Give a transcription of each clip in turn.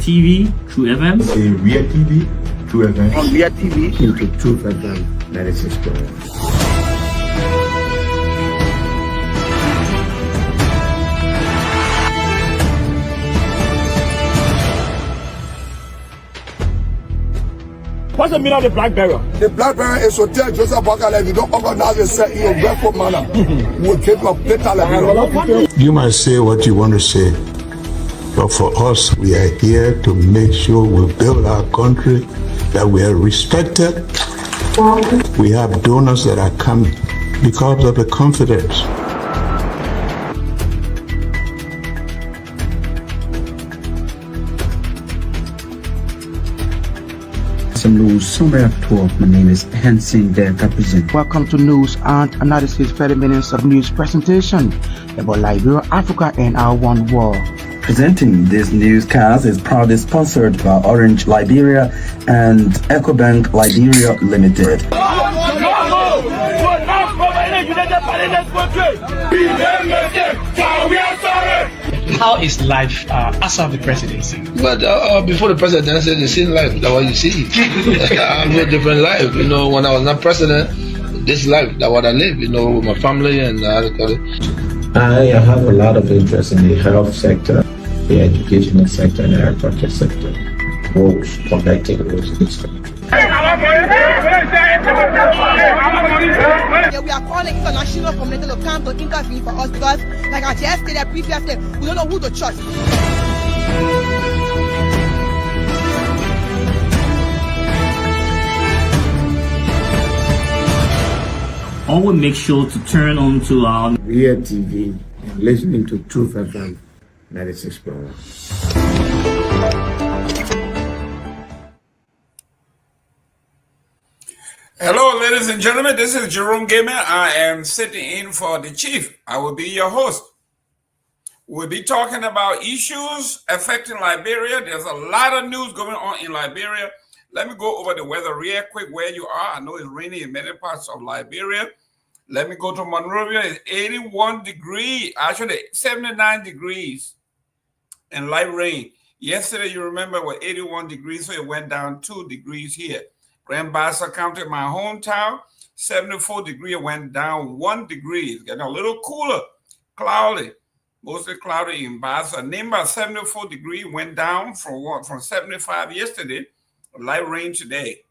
TV, True FM. Liberia TV, True FM. On Liberia TV, into True FM 96.1. What's the meaning of the black barrier? The black barrier is to tell Joseph Bakala, if you don't organize yourself in a grateful manner, we'll take your better Liberia. You might say what you want to say, but for us, we are here to make sure we build our country, that we are respected. We have donors that are coming because of the confidence. News summary at 12. My name is Hansen Der Capizin. Welcome to News and Analysis 30 minutes of news presentation about Liberia, Africa, and our one world. Presenting this newscast is proudly sponsored by Orange Liberia and EcoBank Liberia Limited. How is life after the presidency? But before the presidency, the same life, that's what you see. I live a different life. You know, when I was not president, this life, that's what I live, you know, with my family and I have a lot of interest in the health sector, the educational sector, and the agriculture sector. Roads, connecting roads, we are calling international community to come to intervene for us because, like I just stated previously, we don't know who to trust. Always make sure to turn on to our Liberia TV and listening to True FM 96.1. Hello, ladies and gentlemen. This is Jerome Gamer. I am sitting in for the chief. I will be your host. We'll be talking about issues affecting Liberia. There's a lot of news going on in Liberia. Let me go over the weather real quick where you are. I know it's raining in many parts of Liberia. Let me go to Monrovia. It's 81 degrees, actually 79 degrees and light rain. Yesterday, you remember, was 81 degrees, so it went down 2 degrees here. Grand Bassa County, my hometown, 74 degrees, went down 1 degree. It's getting a little cooler, cloudy, mostly cloudy in Bassa. Nimba, 74 degrees, went down from 75 yesterday, light rain today.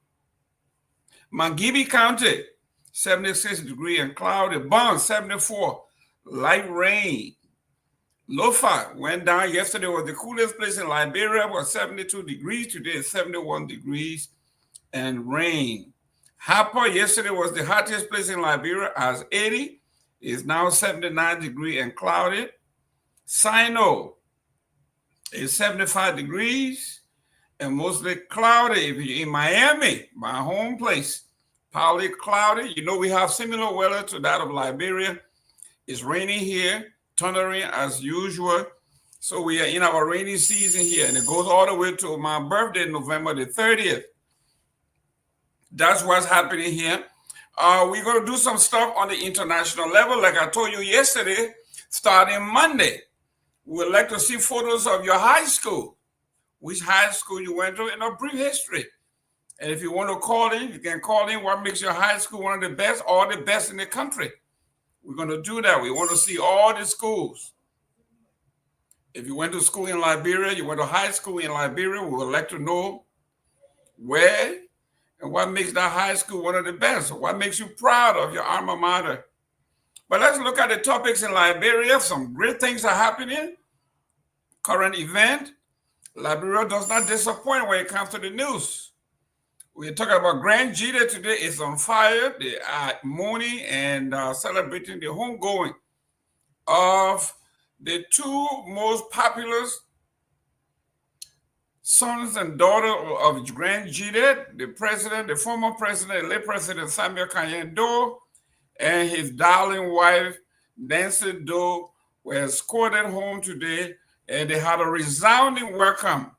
Mangibi County, 76 degrees and cloudy. Bond, 74, light rain. Lofa went down yesterday, was the coolest place in Liberia, was 72 degrees. Today is 71 degrees. And rain. Hapa yesterday was the hottest place in Liberia as 80. It's now 79 degrees and cloudy. Sino is 75 degrees and mostly cloudy. If you're in Miami, my home place, partly cloudy. You know, we have similar weather to that of Liberia. It's raining here, thundering as usual. So we are in our rainy season here, and it goes all the way to my birthday, November the 30th. That's what's happening here. We're going to do some stuff on the international level. Like I told you yesterday, starting Monday, we'd like to see photos of your high school, which high school you went to, in a brief history. And if you want to call in, you can call in what makes your high school one of the best or the best in the country. We're going to do that. We want to see all the schools. If you went to school in Liberia, you went to high school in Liberia, we would like to know where and what makes that high school one of the best? What makes you proud of your alma mater? But let's look at the topics in Liberia. Some great things are happening. Current event. Liberia does not disappoint when it comes to the news. We're talking about Grand Jita today. It's on fire. They are mourning and celebrating the homegoing of the two most popular sons and daughters of Grand Jita, the former president, late president Samuel Kanyendo, and his darling wife, Nancy Doe, were escorted home today, and they had a resounding welcome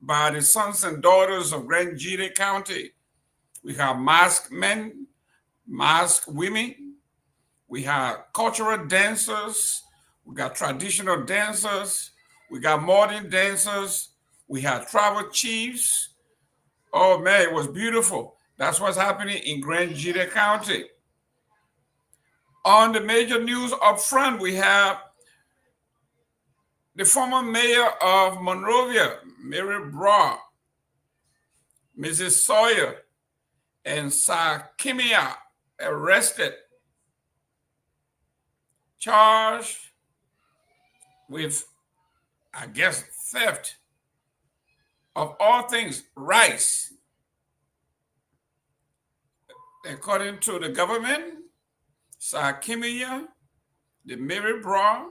by the sons and daughters of Grand Jita County. We have masked men, masked women. We have cultural dancers. We got traditional dancers. We got modern dancers. We had travel chiefs. Oh man, it was beautiful. That's what's happening in Grand Jita County. On the major news up front, we have the former mayor of Monrovia, Mary Brough, Mrs. Sawyer, and Sakimia arrested, charged with, I guess, theft of all things, rice. According to the government, Sakimia, the Mary Brough,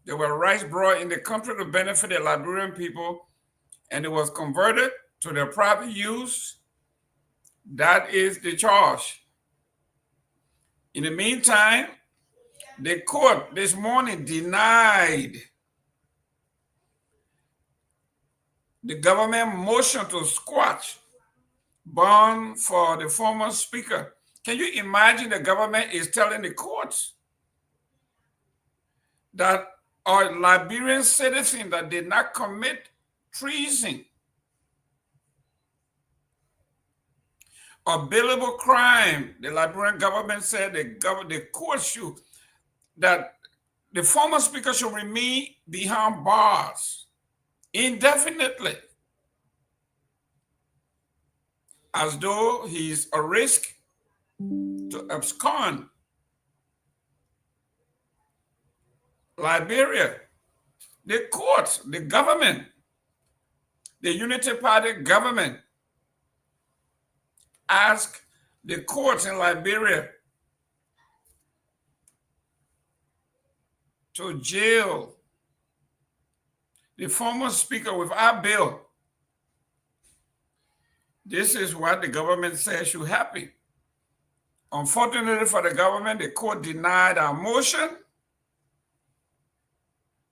there were rice brought in the country to benefit the Liberian people, and it was converted to their private use. That is the charge. In the meantime, the court this morning denied the government motion to squash bond for the former speaker. Can you imagine the government is telling the courts that a Liberian citizen that did not commit treason or billable crime, the Liberian government said the court should, that the former speaker should remain behind bars indefinitely, as though he's a risk to abscond. Liberia, the courts, the government, the Unity Party government asked the courts in Liberia to jail the former speaker without bail. This is what the government says should happen. Unfortunately for the government, the court denied our motion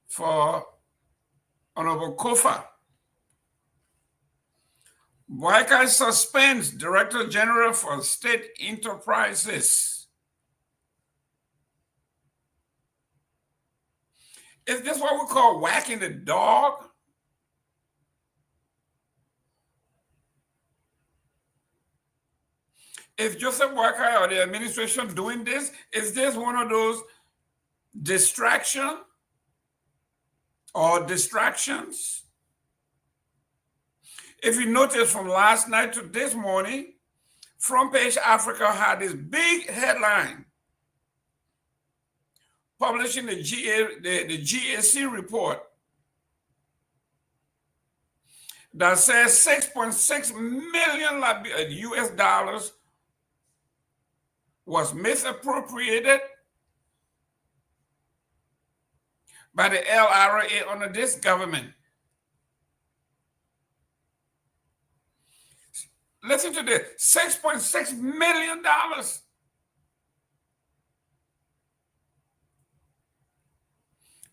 for Honorable Kofa. Boyka suspends Director General for State Enterprises. Is this what we call whacking the dog? Is Joseph Boyka or the administration doing this? Is this one of those distractions? If you notice from last night to this morning, Front Page Africa had this big headline publishing the GAC report that says 6.6 million US dollars was misappropriated by the LRA under this government. Listen to this, $6.6 million.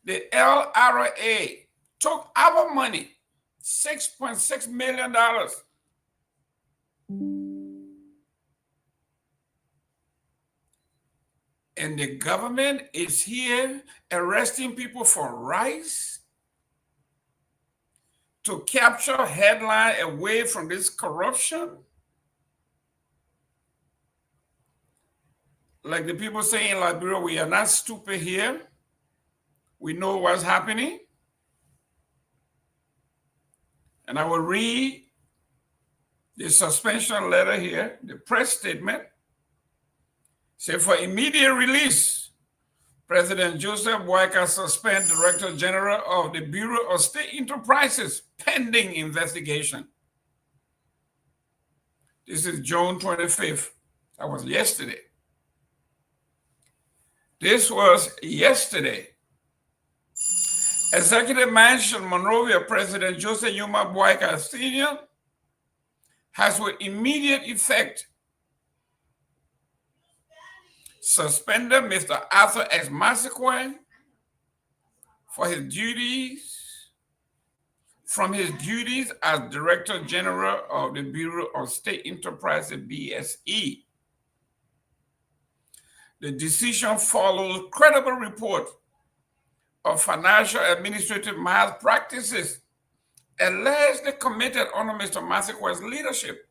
The LRA took our money, $6.6 million. And the government is here arresting people for rice to capture headline away from this corruption. Like the people say in Liberia, we are not stupid here. We know what's happening. And I will read the suspension letter here, the press statement. Say, for immediate release, President Joseph Boyka suspend Director General of the Bureau of State Enterprises pending investigation. This is June 25th. That was yesterday. This was yesterday. Executive Mansion, Monrovia President Joseph Yuma Boyka Sr. has with immediate effect suspended Mr. Arthur X. Massaquoi from his duties as Director General of the Bureau of State Enterprise, BSE. The decision follows credible report of financial administrative malpractices allegedly committed under Mr. Massaqua's leadership.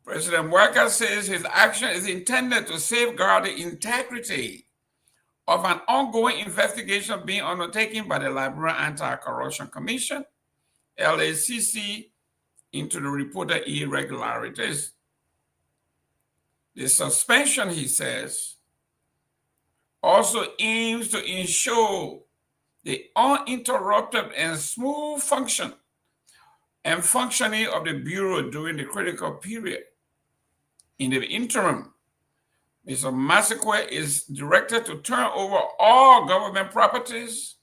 President Walker says his action is intended to safeguard the integrity of an ongoing investigation being undertaken by the Liberia Anti-Corruption Commission, LACC, into the reported irregularities. The suspension, he says, also aims to ensure the uninterrupted and smooth functioning of the Bureau during the critical period. In the interim, Mr. Massaque is directed to turn over all government properties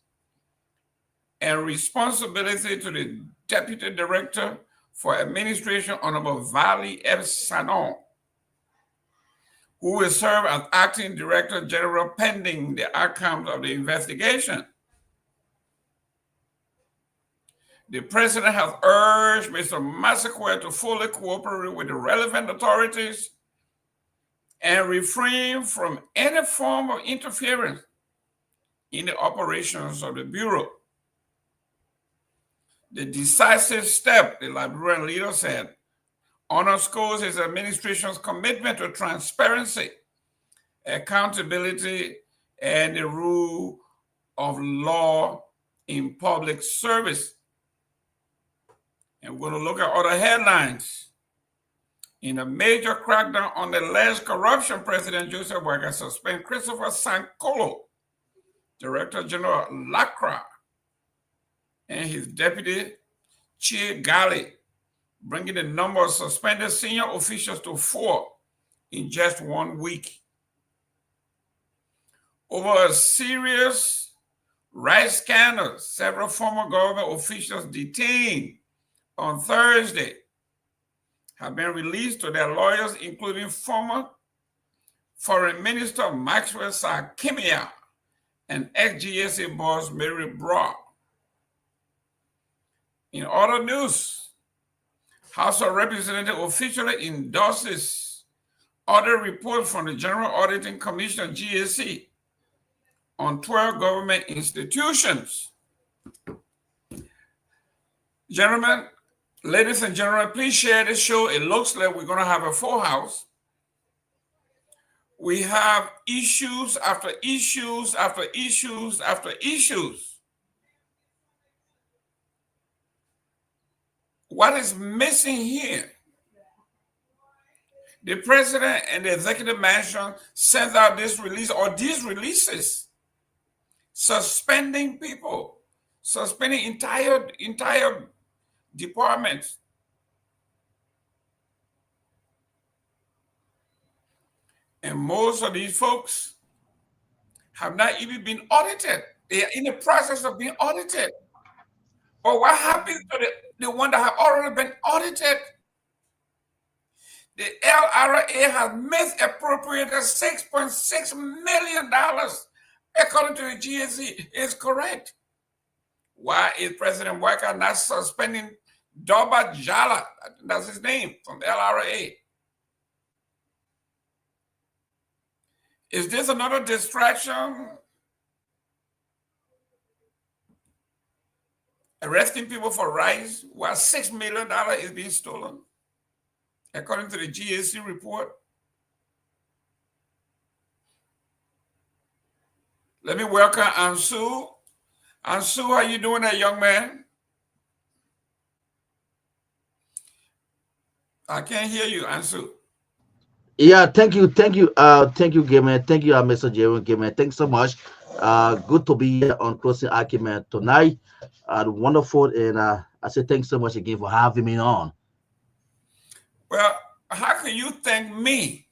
and responsibility to the Deputy Director for Administration, Honorable Valley F. Sanon, who will serve as Acting Director General pending the outcomes of the investigation. The President has urged Mr. Massaque to fully cooperate with the relevant authorities and refrain from any form of interference in the operations of the Bureau. The decisive step, the Liberian leader said, underscores his administration's commitment to transparency, accountability, and the rule of law in public service. And we're going to look at other headlines. In a major crackdown on the alleged corruption, President Joseph Walker suspended Christopher Sankolo, Director General Lacra, and his deputy, Chie Gali, bringing the number of suspended senior officials to 4 in just 1 week. Over a serious rice scandal, several former government officials detained on Thursday have been released to their lawyers, including former Foreign Minister Maxwell Sakimia and ex-GSA boss Mary Brock. In other news, House of Representatives officially endorses audit report from the General Auditing Commission, GSC, on 12 government institutions. Gentlemen, ladies and gentlemen, please share this show. It looks like we're going to have a full house. We have issues after issues after issues after issues. What is missing here? The president and the executive mansion sent out this release or these releases, suspending people, suspending entire departments. And most of these folks have not even been audited. They are in the process of being audited. But what happens to the one that have already been audited? The LRA has misappropriated $6.6 million, according to the GSC. Is correct. Why is President Walker not suspending Doba Jala? That's his name, from the LRA. Is this another distraction? Arresting people for rice while $6 million is being stolen, according to the GSC report. Let me welcome Ansu. Ansu, how you doing there, young man? I can't hear you, Ansu. Yeah, thank you, Gamer. Thank you, Mr. Jerome Gamer. Thanks so much. Good to be here on Closing Argument tonight. Wonderful, and I say thanks so much again for having me on. Well, how can you thank me?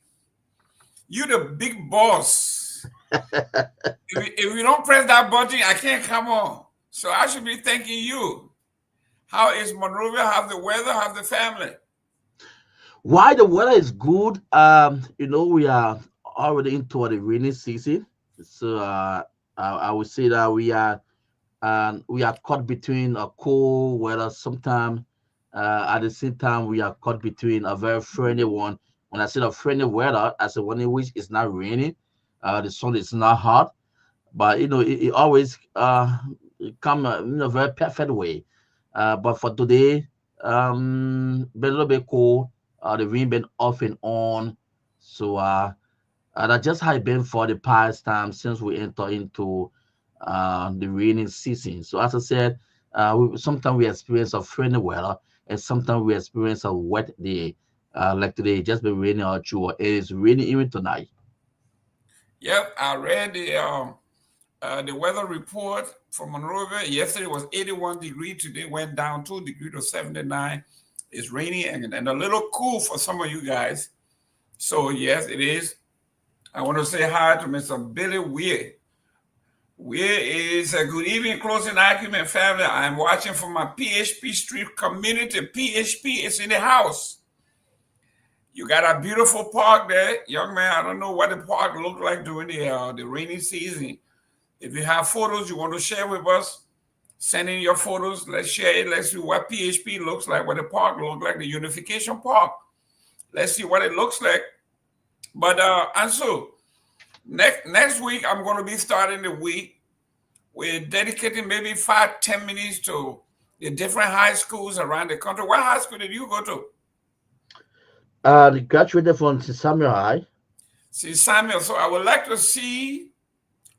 You're the big boss. if you don't press that button, I can't come on. So I should be thanking you. How is Monrovia? How's the weather? How's the family? Why the weather is good? We are already into the rainy season, so I would say that we are caught between a cold weather. Sometimes at the same time we are caught between a very friendly one. When I say a friendly weather, I say one in which it's not raining, the sun is not hot, but it always come in a very perfect way. But for today, been a little bit cold. The rain been off and on. So that's just how it been for the past time since we enter into the raining season. So as I said, sometimes we experience a rainy weather, and sometimes we experience a wet day. Like today, it just been raining all through. It is raining even tonight. Yep, I read the weather report from Monrovia. Yesterday was 81 degrees. Today went down 2 degrees to 79. It's rainy and a little cool for some of you guys. So yes, it is. I want to say hi to Mr. Billy Weir. Weir is a good evening, closing argument family. I'm watching from my PHP Street community. PHP is in the house. You got a beautiful park there. Young man, I don't know what the park looked like during the rainy season. If you have photos you want to share with us, send in your photos. Let's share it. Let's see what PHP looks like, what the park looks like, the Unification Park. Let's see what it looks like. But Ansu, next week, I'm going to be starting the week. We're dedicating maybe 5-10 minutes to the different high schools around the country. What high school did you go to? The graduated from St. Samuel High. St. Samuel. So I would like to see,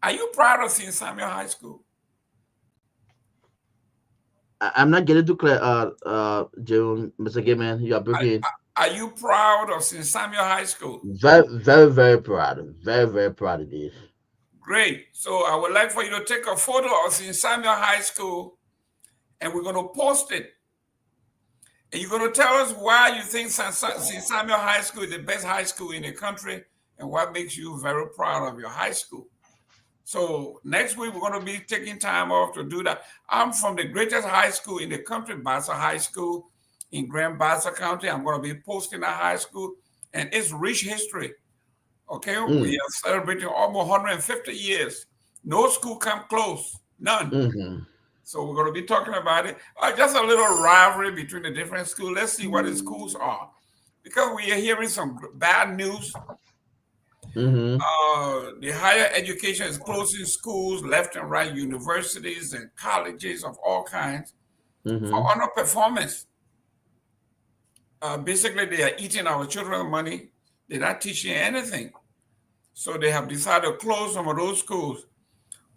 are you proud of St. Samuel High School? I'm not getting too clear, Jerome, Mr. Gayman. You are breaking. Are you proud of St. Samuel High School? Very, very, very proud. Very, very proud indeed. Great. So I would like for you to take a photo of St. Samuel High School, and we're going to post it. And you're going to tell us why you think St. Samuel High School is the best high school in the country, and what makes you very proud of your high school. So next week, we're going to be taking time off to do that. I'm from the greatest high school in the country, Bassa High School in Grand Bassa County. I'm going to be posting that high school, and it's rich history. Okay, we are celebrating almost 150 years. No school come close, none. So we're going to be talking about it. Just a little rivalry between the different schools. Let's see what the schools are. Because we are hearing some bad news. The higher education is closing schools left and right, universities and colleges of all kinds for underperformance. Basically, they are eating our children's money. They're not teaching anything. So they have decided to close some of those schools.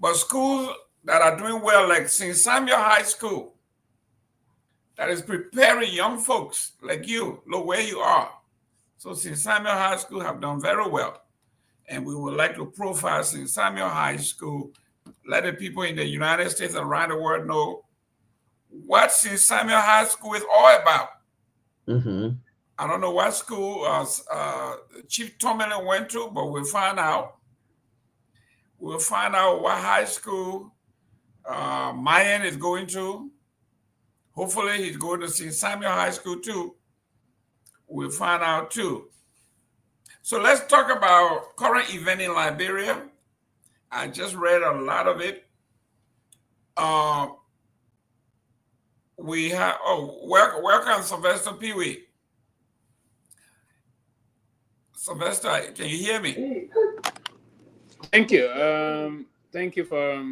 But schools that are doing well, like St. Samuel High School, that is preparing young folks like you, look where you are. So St. Samuel High School have done very well. And we would like to profile St. Samuel High School, let the people in the United States and around the world know what St. Samuel High School is all about. I don't know what school Chief Tomalin went to, but we'll find out. We'll find out what high school Myean is going to. Hopefully, he's going to St. Samuel High School too. We'll find out too. So let's talk about current event in Liberia. I just read a lot of it. We have, welcome Sylvester Pewee. Sylvester, can you hear me? Thank you. Thank you for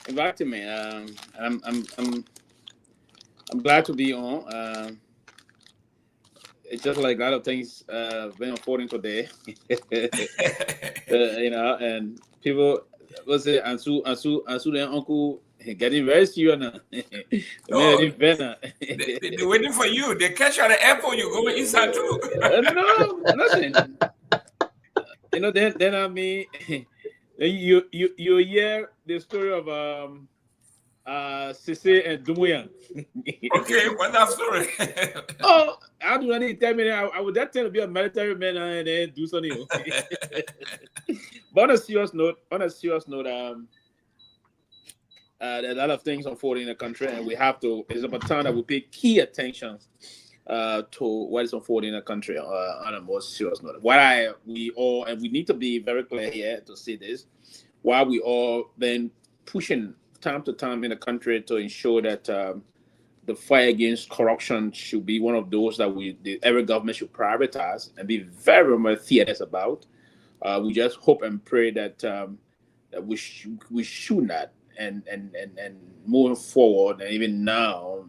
inviting me. I'm glad to be on. It's just like a lot of things been unfolding today. And people will say, Ansu, their uncle getting very serious now. They're waiting for you. They catch you at the airport, you go inside too. No, nothing. Then I mean, you hear the story of Sisse and Myean. Okay, what's that story? I do not need to tell me that. I would that tend to be a military man and then do something. But on a serious note, there's a lot of things unfolding in the country, and we have to. It's about time that we pay key attention to what is unfolding in the country on a more serious note. We need to be very clear here to say this. Why we all been pushing time to time in the country to ensure that the fight against corruption should be one of those that every government should prioritize and be very much serious about. We just hope and pray that we should not moving forward, and even now,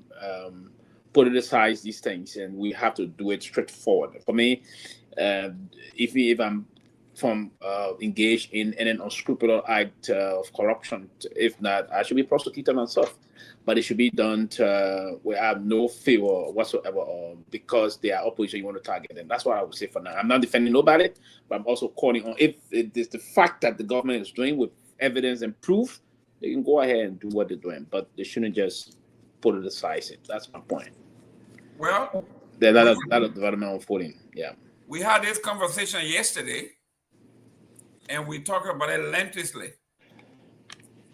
politicize these things, and we have to do it straightforward. For me, if I'm engaged in an unscrupulous act of corruption, if not, I should be prosecuted myself. But it should be done where I have no favor whatsoever, because they are opposition, you want to target them. That's what I would say for now. I'm not defending nobody, but I'm also calling on, if it is the fact that the government is doing with evidence and proof, they can go ahead and do what they're doing, but they shouldn't just politicize it. That's my point. Well, there's a lot of development unfolding. Yeah. We had this conversation yesterday, and we talked about it lengthily.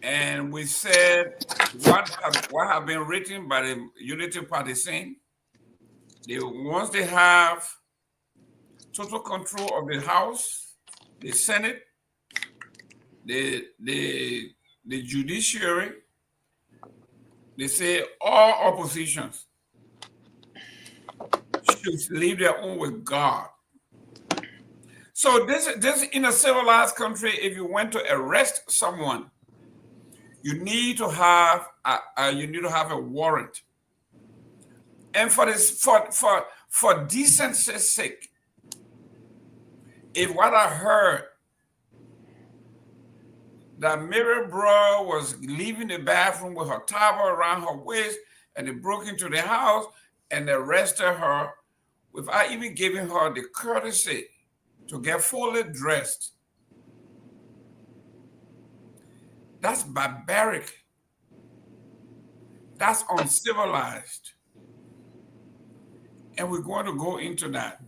And we said what have been written by the Unity Party saying, once they have total control of the House, the Senate, the judiciary, they say all oppositions should leave their own with God. So this in a civilized country, if you went to arrest someone, you need to have a warrant. And for decency's sake, if what I heard that Mary Bro was leaving the bathroom with her towel around her waist, and they broke into the house and arrested her without even giving her the courtesy to get fully dressed. That's barbaric. That's uncivilized. And we're going to go into that.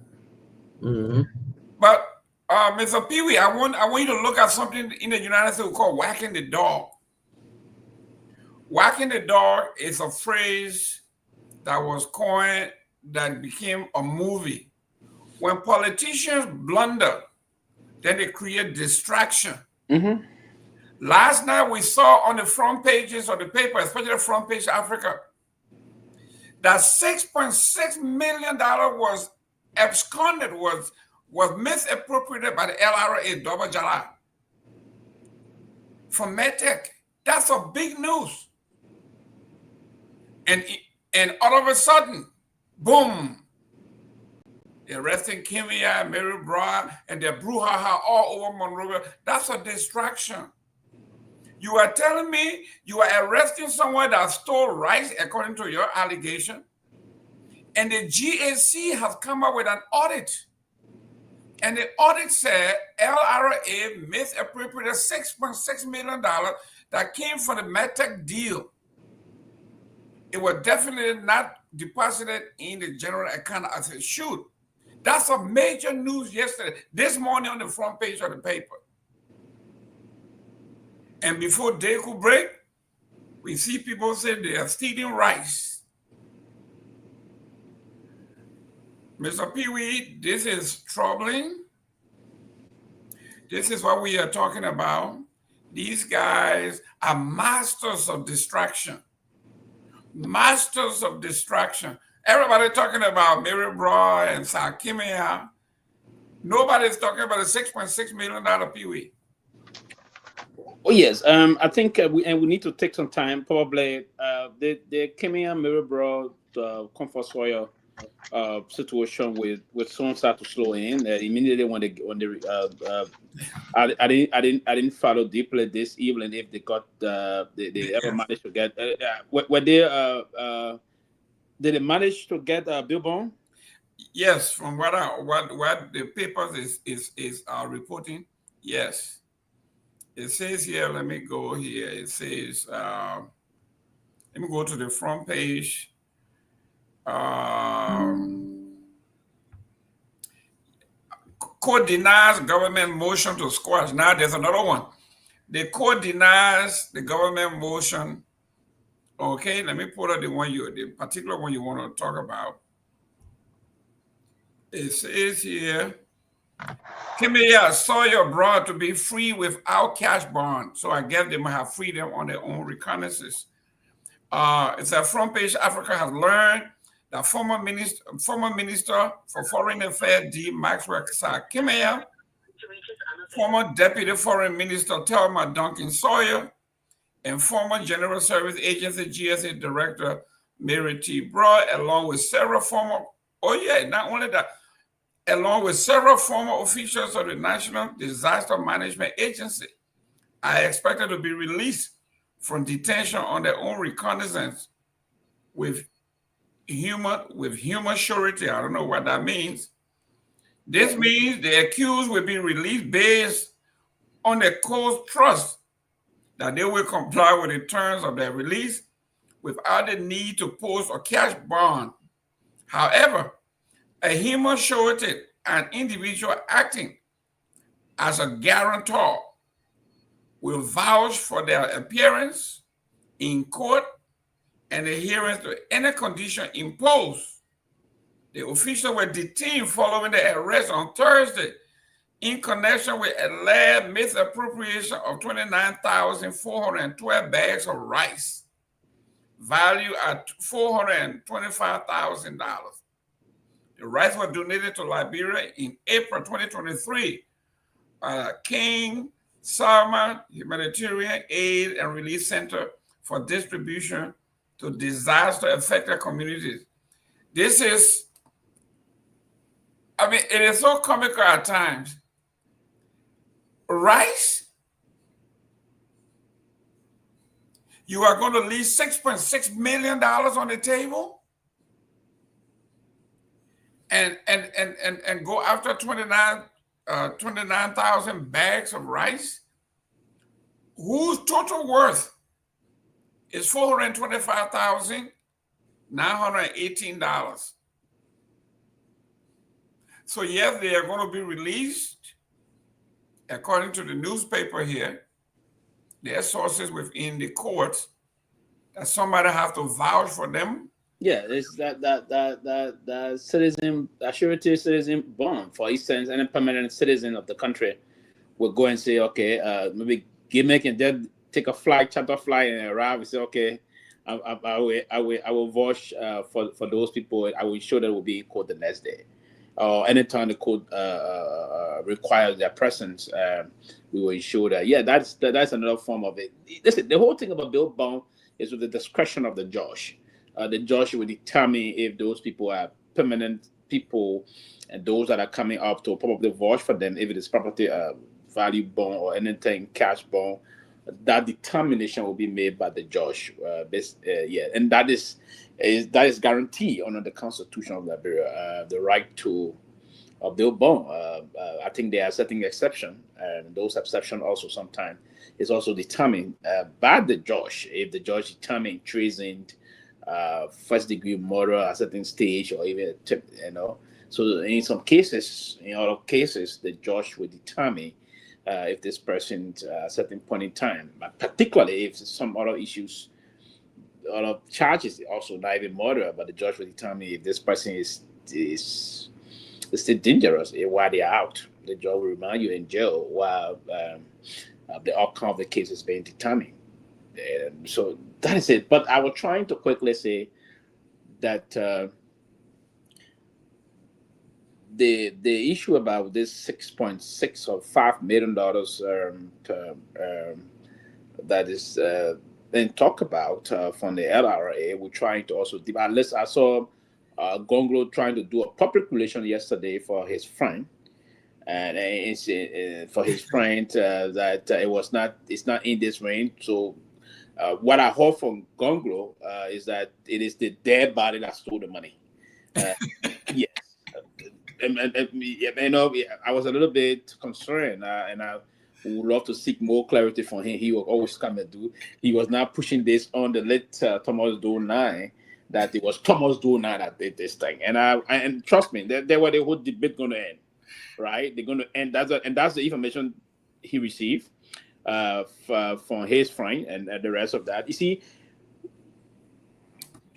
Mm-hmm. But Mr. Pewee, I want you to look at something in the United States called whacking the dog. Whacking the dog is a phrase that was coined, that became a movie. When politicians blunder, then they create distraction. Mm-hmm. Last night we saw on the front pages of the paper, especially the front page Africa, that $6.6 million was absconded, was misappropriated by the LRA Double Jala from MedTech. That's a big news. And all of a sudden, boom, they're arresting Kenya, Mary Brown, and they're brouhaha all over Monrovia. That's a distraction. You are telling me you are arresting someone that stole rice, according to your allegation, and the GAC has come up with an audit. And the audit said LRA misappropriated $6.6 million that came from the MedTech deal. It was definitely not deposited in the general account as it should. That's a major news yesterday, this morning on the front page of the paper. And before day could break, we see people say they are stealing rice. Mr. Pewee, this is troubling. This is what we are talking about. These guys are masters of distraction. Masters of distraction. Everybody talking about Mary Bra and Sakimia. Nobody's talking about a $6.6 million Pewee. Oh yes, I think we need to take some time. Probably the Kenya Mirabro comfort soil situation with someone start to slow in immediately when I didn't follow deeply this evening if they got they ever managed to get were they did they manage to get Billboard? Yes, from what the papers is reporting, yes. It says here, let me go here. It says, let me go to the front page. Court denies government motion to squash. Now there's another one. The court denies the government motion. Okay, let me put out the particular one you want to talk about. It says here, Kimia saw your brother to be free without cash bond. So I guess they might have freedom on their own reconnaissance. It's a front page. Africa has learned that former minister for Foreign Affairs D. Maxwell Kimia, former Deputy Foreign Minister Thelma Duncan Sawyer, and former General Service Agency GSA Director Mary T. Broad, along with several former, not only that, along with several former officials of the National Disaster Management Agency, are expected to be released from detention on their own recognizance with human surety. I don't know what that means. This means the accused will be released based on the court's trust that they will comply with the terms of their release without the need to post a cash bond. However, a human surety, an individual acting as a guarantor, will vouch for their appearance in court and adherence to any condition imposed. The officials were detained following the arrest on Thursday in connection with alleged misappropriation of 29,412 bags of rice, valued at $425,000. The rice was donated to Liberia in April 2023 by King Salman Humanitarian Aid and Relief Center for distribution to disaster-affected communities. This is, it is so comical at times. Rice, you are going to leave $6.6 million on the table and go after 29,000 bags of rice, whose total worth is $425,918. So yes, they are going to be released. According to the newspaper here, there are sources within the courts that somebody have to vouch for them. Yeah, it's that citizen, surety citizen bond. For instance, any permanent citizen of the country will go and say, okay, maybe gimmick and then take a flight, charter flight, and arrive and say, okay, I will vouch for those people. I will ensure that will be in court the next day. Or anytime the court requires their presence, we will ensure that. Yeah, that's another form of it. Listen, the whole thing about bail bond is with the discretion of the judge. The judge will determine if those people are permanent people and those that are coming up to probably vouch for them, if it is property value bond or anything cash bond. That determination will be made by the judge. And that is guaranteed under the Constitution of Liberia, the right to a bail bond. I think there are certain exceptions, and those exceptions also sometimes is also determined by the judge. If the judge determines treason, first-degree murder at a certain stage, or even So in some cases, in other cases, the judge will determine if this person at a certain point in time, but particularly if some other issues, other charges, also not even murder, but the judge will determine if this person is still dangerous while they are out. The judge will remand you in jail while the outcome of the case is being determined. So that is it. But I was trying to quickly say that the issue about this $6.6 or $5 million that is being talked about from the LRA, we're trying to also at least I saw Gongloe trying to do a public relation yesterday for his friend, and it's for his friend that it's not in this range. So what I heard from Gongloe is that it is the dead body that stole the money. Yes. And I was a little bit concerned, and I would love to seek more clarity from him. He will always come and do. He was not pushing this on the late Thomas Doe 9, that it was Thomas Doe 9 that did this thing. And trust me, there were the whole debate going to end, right? They're going to end. That's the information he received from his friend and the rest of that. You see,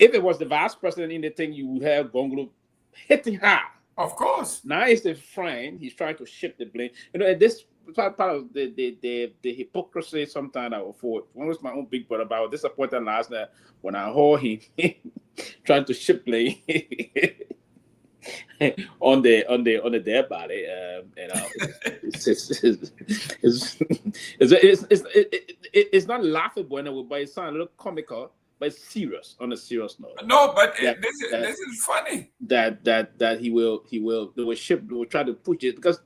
if it was the vice president in the thing, you would have Gongloe hitting hard. Of course. Now it's the friend. He's trying to shift the blame. And this part of the hypocrisy sometimes I will afford. One was my own big brother, but I was disappointed last night when I heard him trying to shift blame. on the dead body. It's not laughable in a way, but it sounds a little comical, but it's serious on a serious note. No, but this is funny. That they will try to push it because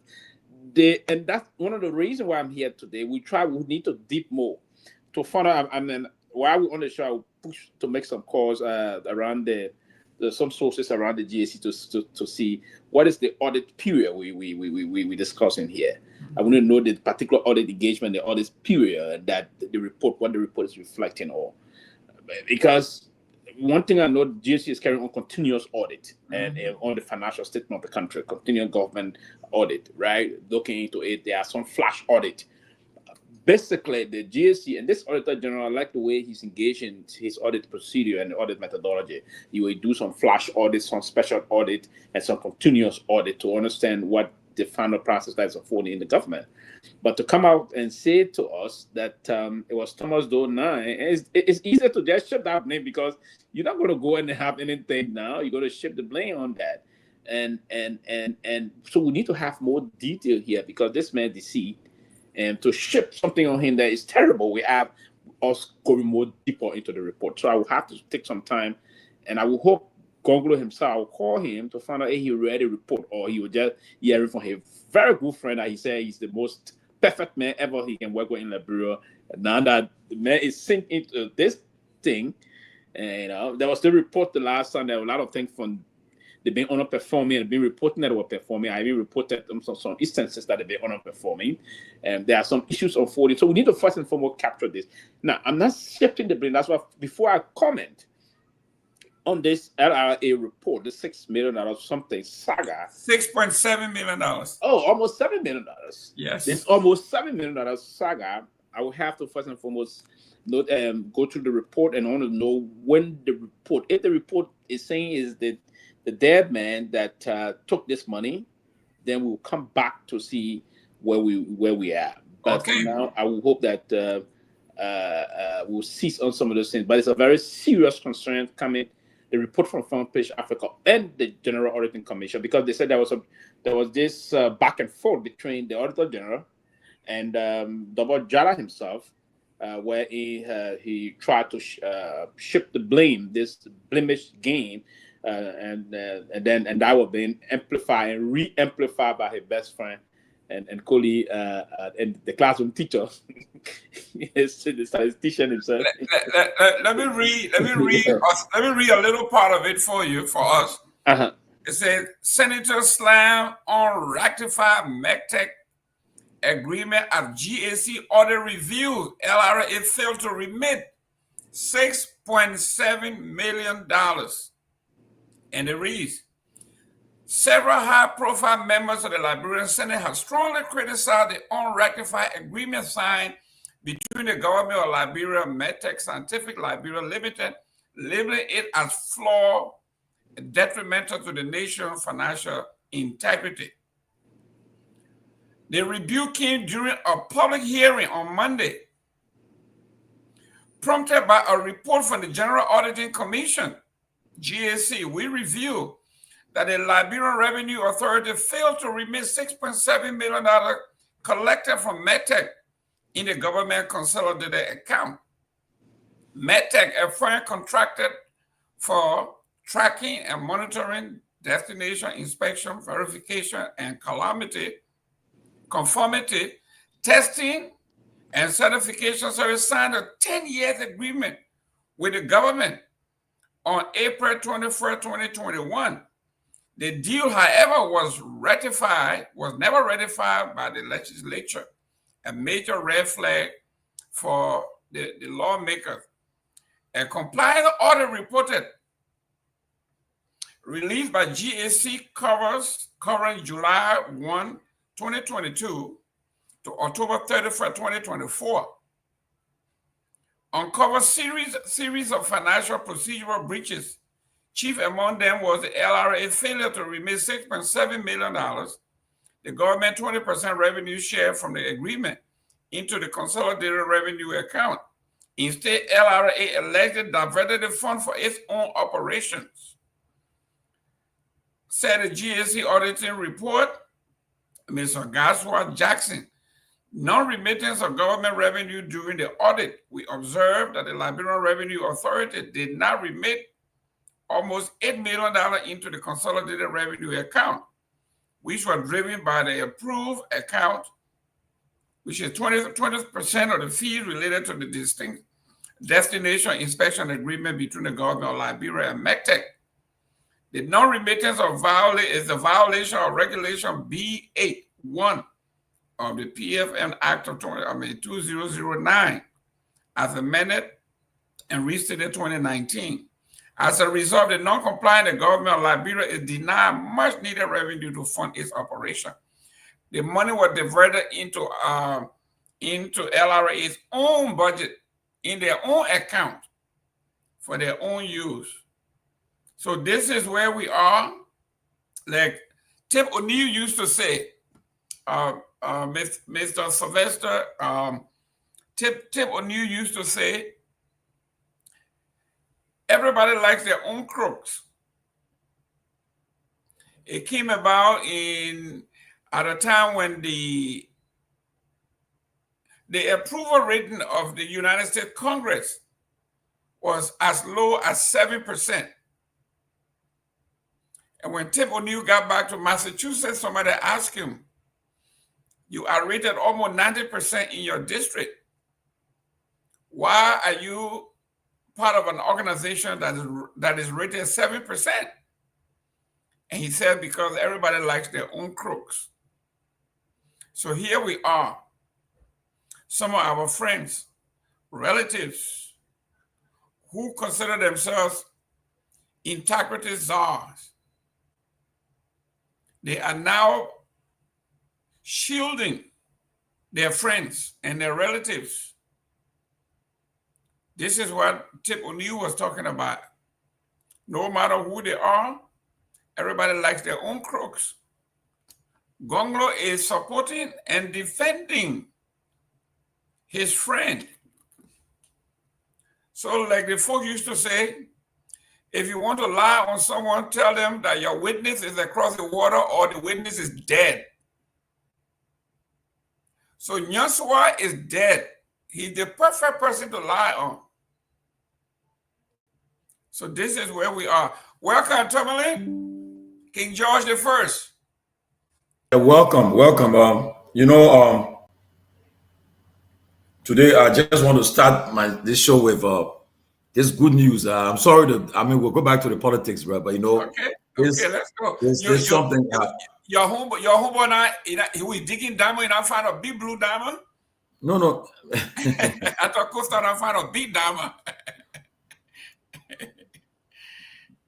and that's one of the reasons why I'm here today. We need to deep more to find out. I mean, while we're on the show, I will push to make some calls around some sources around the GAC to see what is the audit period we discussing here. I want to know the particular audit engagement, the audit period that what the report is reflecting on. Because one thing I know, GAC is carrying on continuous audit and on the financial statement of the country, continuous government audit, right? Looking into it, there are some flash audit. Basically, the GAC and this Auditor General, I like the way he's engaged in his audit procedure and the audit methodology. He will do some flash audit, some special audit, and some continuous audit to understand what the final process that is unfolding in the government. But to come out and say to us that it was Thomas Doe 9, it's easier to just shift that blame because you're not going to go and have anything now. You're going to shift the blame on that. And so we need to have more detail here because this man deceived. And to ship something on him that is terrible, we have us going more deeper into the report. So I will have to take some time, and I will hope Gongloe himself, I will call him to find out if he read the report or he will just hear it from his very good friend that he said he's the most perfect man ever he can work with in Liberia. And now that the man is sinking into this thing, and there was the report the last time, there were a lot of things from they've been underperforming and been reporting that they were performing. I even reported some instances that they've been underperforming. And there are some issues unfolding. So we need to first and foremost capture this. Now, I'm not shifting the blame. That's why before I comment on this LRA report, the $6 million something saga. $6.7 million. Oh, almost $7 million. Yes. This almost $7 million saga, I will have to first and foremost go through the report and I want to know when the report, if the report is saying is that the dead man that took this money, then we'll come back to see where we are. But for now, I will hope that we'll cease on some of those things. But it's a very serious concern coming. The report from Front Page Africa and the General Auditing Commission, because they said there was this back and forth between the Auditor General and Double Jala himself, where he tried to shift the blame, this blemish game. And that was being amplified and re-amplified by his best friend and colleague and the classroom teacher, the statistician himself. Let me read a little part of it for us. Uh-huh. It says Senator slam on ratified MECTEC agreement of GAC audit review. LRA failed to remit $6.7 million. And it reads, several high-profile members of the Liberian Senate have strongly criticized the unratified agreement signed between the government of Liberia and MECTEC Scientific Liberia Limited, labeling it as flawed and detrimental to the nation's financial integrity. The rebuke came during a public hearing on Monday, prompted by a report from the General Auditing Commission. GAC, we review that the Liberian Revenue Authority failed to remit $6.7 million collected from MECTEC in the government consolidated account. MECTEC, a firm contracted for tracking and monitoring destination inspection, verification, and conformity testing and certification service, signed a 10-year agreement with the government on April 21st, 2021. The deal, however, was never ratified by the legislature, a major red flag for the lawmakers. A compliance audit reported released by GAC covering July 1, 2022 to October 31st, 2024. Uncovered series of financial procedural breaches. Chief among them was the LRA failure to remit $6.7 million, the government 20% revenue share from the agreement, into the consolidated revenue account. Instead, LRA allegedly diverted the fund for its own operations. said the GSC auditing report, Mr. Garguah Jackson, non-remittance of government revenue during the audit. We observed that the Liberian Revenue Authority did not remit almost $8 million into the consolidated revenue account, which was driven by the approved account, which is 20% of the fees related to the distinct destination inspection agreement between the government of Liberia and MECTEC. The non-remittance of is the violation of Regulation B81 of the PFM Act of 2009 as amended and restated 2019. As a result, the non-compliant the government of Liberia is denied much needed revenue to fund its operation. The money was diverted into LRA's own budget in their own account for their own use. So this is where we are. Like Tip O'Neill used to say, Mr. Sylvester, Tip O'Neill used to say, everybody likes their own crooks. It came about at a time when the approval rating of the United States Congress was as low as 7%. And when Tip O'Neill got back to Massachusetts, somebody asked him, you are rated almost 90% in your district. Why are you part of an organization that is rated 7%? And he said, because everybody likes their own crooks. So here we are. Some of our friends, relatives, who consider themselves integrity czars, they are now shielding their friends and their relatives. This is what Tip O'Neill was talking about. No matter who they are, everybody likes their own crooks. Gongloe is supporting and defending his friend. So like the folk used to say, if you want to lie on someone, tell them that your witness is across the water or the witness is dead. So Nyenwolo is dead. He's the perfect person to lie on. So this is where we are. Welcome, Tomalin. King George I. Yeah, welcome. Today I just want to start this show with this good news. I'm sorry we'll go back to the politics, bro, but okay, let's go. There's something. Your homeboy now, he was digging diamond and I found a big blue diamond. No. I thought Costa I found a big diamond.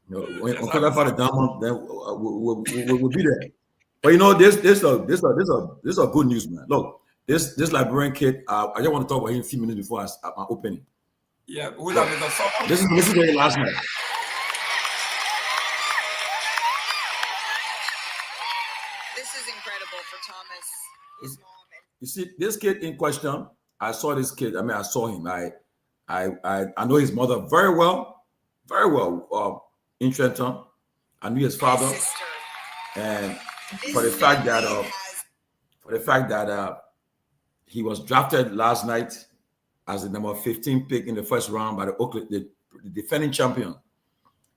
When I find a diamond, then we'll be there. But this is a good news, man. Look, this Liberian kid, I just want to talk about him a few minutes before my opening. Yeah, who's that? This is what he last night. This is incredible for Thomas. His mom. You see, this kid in question, I saw this kid. I saw him. I know his mother very well in Trenton. I knew his father, and for the fact that he was drafted last night as the number 15 pick in the first round by the defending champion.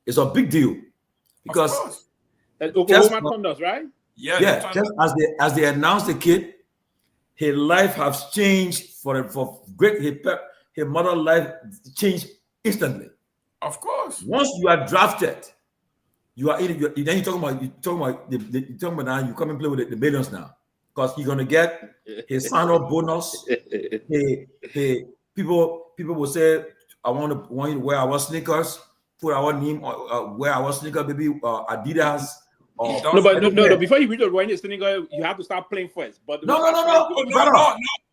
It's a big deal because Oklahoma Thunders, right? Yeah. Just as they announced the kid, his life has changed for great. His mother's life changed instantly. Of course. Once you are drafted, you are in. Then you're talking about now. You come and play with the millions now because he's gonna get his sign-up bonus. People will say, I want you to wear our sneakers, put our name, wear our sneaker, baby, Adidas. No. Before you reach the wearing sneaker, you have to start playing first. But no.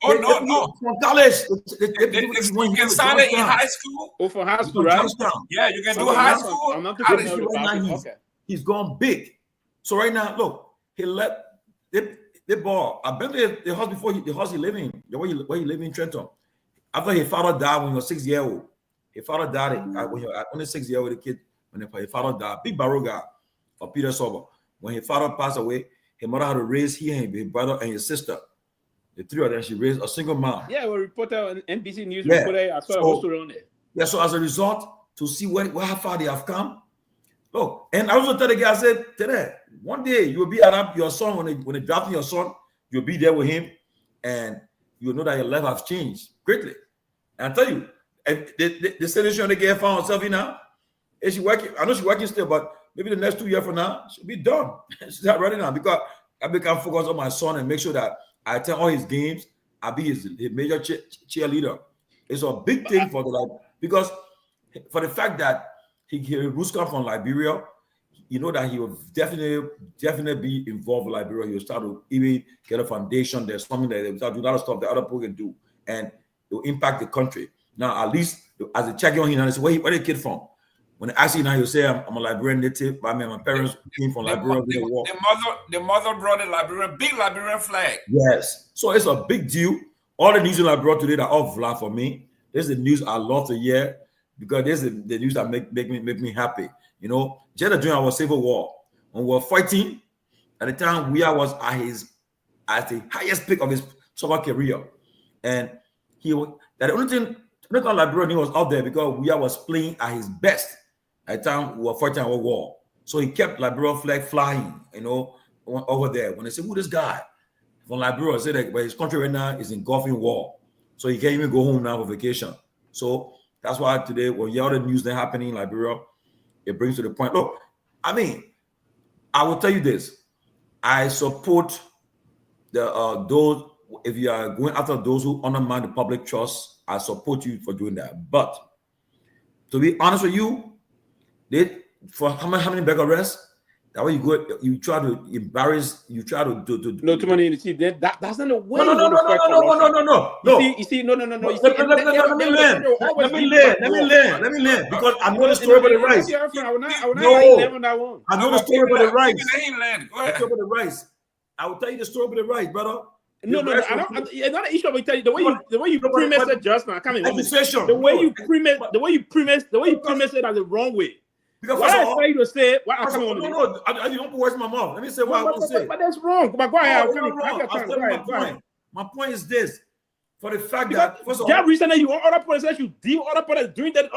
From college, you can sign it in high school. Oh, for high school, right? Yeah, you can do high school. I'm not too familiar with it. He's gone big. So right now, look, he let the ball. I bet the house before the house he living, where he living in Trenton. After his father died when he was 6-year-old, his father died when he was only 6-year-old kid. When his father died, big barrow guy of Peter Sober. when his father passed away, his mother had to raise he and his brother and his sister. The three of them, she raised a single mom. Yeah, we reporter on NBC News reporter. I saw a whole story on it. Yeah, so as a result, to see how far they have come. Look, and I also tell the guy, I said, today, one day you will be around your son when they drafting your son, you'll be there with him, and you'll know that your life has changed greatly. And I tell you, the situation they get found herself in now, is she working? I know she's working still, but maybe the next 2 years from now, she'll be done. She's not ready now because I become focused on my son and make sure that I attend all his games. I'll be his major cheerleader. It's a big thing for the life because for the fact that he roots come from Liberia, you know that he will definitely be involved with Liberia. He will start to even get a foundation. There's something that they will start to do a lot of stuff that other people can do, and it will impact the country. Now, at least as a check on him, and say, where the kid from? When they ask you now, you say, I'm a Liberian native. I mean, my parents came from Liberia. The mother brought a big Liberian flag. Yes. So it's a big deal. All the news that I brought today are all flat for me. This is the news I love to hear because this is the news that make me happy. You know, just during our civil war, when we were fighting, at the time we was at the highest peak of his soccer career. And the only thing Liberia was out there because we was playing at his best. At the time we were fighting our war. So he kept Liberia flag flying, you know, over there. When they said, who this guy from Liberia? Said that his country right now is engulfing war. So he can't even go home now for vacation. So that's why today, when you hear the news that happening in Liberia, it brings to the point. Look, I mean, I will tell you this. I support those, if you are going after those who undermine the public trust, I support you for doing that. But to be honest with you, for how many bag arrests? That way you try to embarrass, you try to do. No, too many. You see, that's not the way. No. You see, no. Let me learn. Because I know the story about the rice. I know the story about the rice. I will tell you the story about the rice, brother. No, I don't. It's not an issue. I will tell you the way you premise it, just now. The way you premise it as the wrong way. Because what I say to say, what I don't put words in my mouth. Let me say what I want to say. But that's wrong. But go ahead. My point is this: for the fact that first of all, that reason that you want other politicians, you deal other politicians doing that,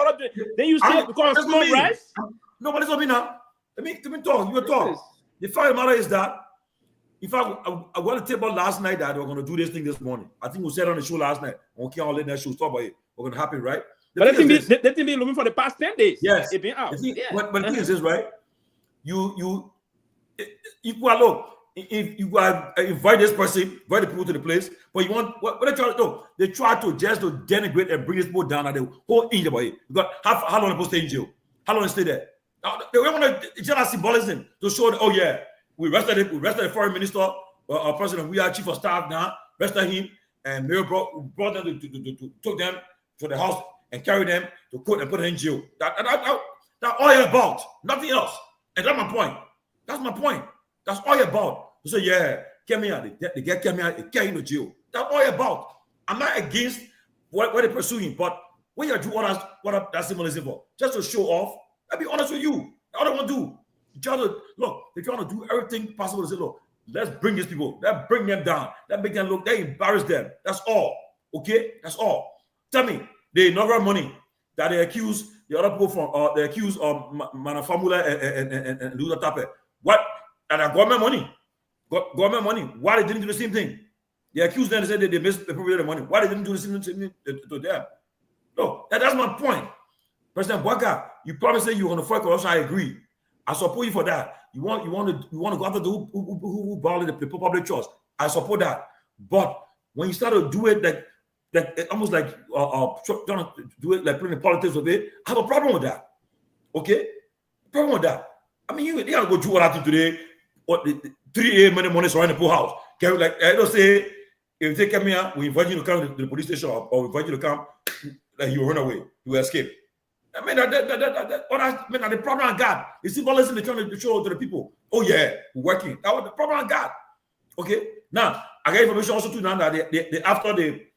then you say because of small rice. Nobody's on me now. Let me talk. You talk. The fact of the matter is that if I went to table last night that we're going to do this thing this morning. I think we said on the show last night. Okay, I'll let that show talk about it. We're going to happen, right? But that thing been looking for the past 10 days. Yes, it been out. But the thing is this, right? You look. If you invite this person, invite the people to the place, but you want what they try to do? They try to just to denigrate and bring this people down, and the whole inch about it. Because how long they stay in jail? How long they stay there? They want to just symbolism to show that, oh yeah, we arrested the foreign minister, our president. We are chief of staff now. Arrested him, and Mayor brought them to took them to the house and carry them to court and put them in jail. That's all you're about. Nothing else. And that's my point. That's my point. That's all you're about. You say, yeah, Kenya, they get Kenya, they carry him to jail. That's all you're about. I'm not against what they're pursuing, but when you do what that symbolism for, just to show off, I'll be honest with you. All they want to do, they're trying to do everything possible to say, look, let's bring these people, let's bring them down, let's make them look, they embarrass them. That's all. Okay? That's all. Tell me, the inaugural money that they accuse the other people from, they accuse Manafamula and Luther Tape. What? And government money. Government money. Why they didn't do the same thing? They accused them and said they misappropriated the money. Why they didn't do the same thing to them? No, that's my point. President Bwaka, you promised that you were going to fight corruption. I agree. I support you for that. You want to go after the who violated the public trust. I support that. But when you start to do it like almost like trying to do it like putting politics of it, I have a problem with that. Okay, problem with that. I mean, you gotta go do what I did today. What the 3 a.m. money around the pool house? Can like I don't say if they come here, we invite you to come to the police station or we invite you to come, like you run away, you escape. I mean, the problem I got is symbolism they're trying to show to the people. Oh yeah, we're working. That was the problem I got. Okay, now I got information also too now that they after they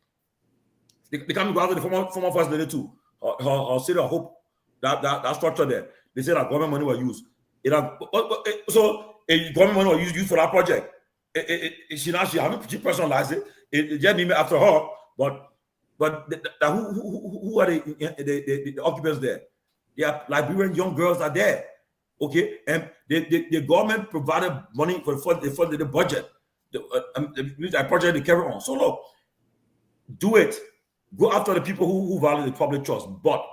come to go after the former first lady too. Or City of Hope, that structure there. They said that government money was used. So government money was used for that project. She personalized it. It just named after her. But who are the occupants there? They are Liberian young girls are there. Okay, and the government provided money for the budget. The project they carry on. So look, do it. Go after the people who value the public trust, but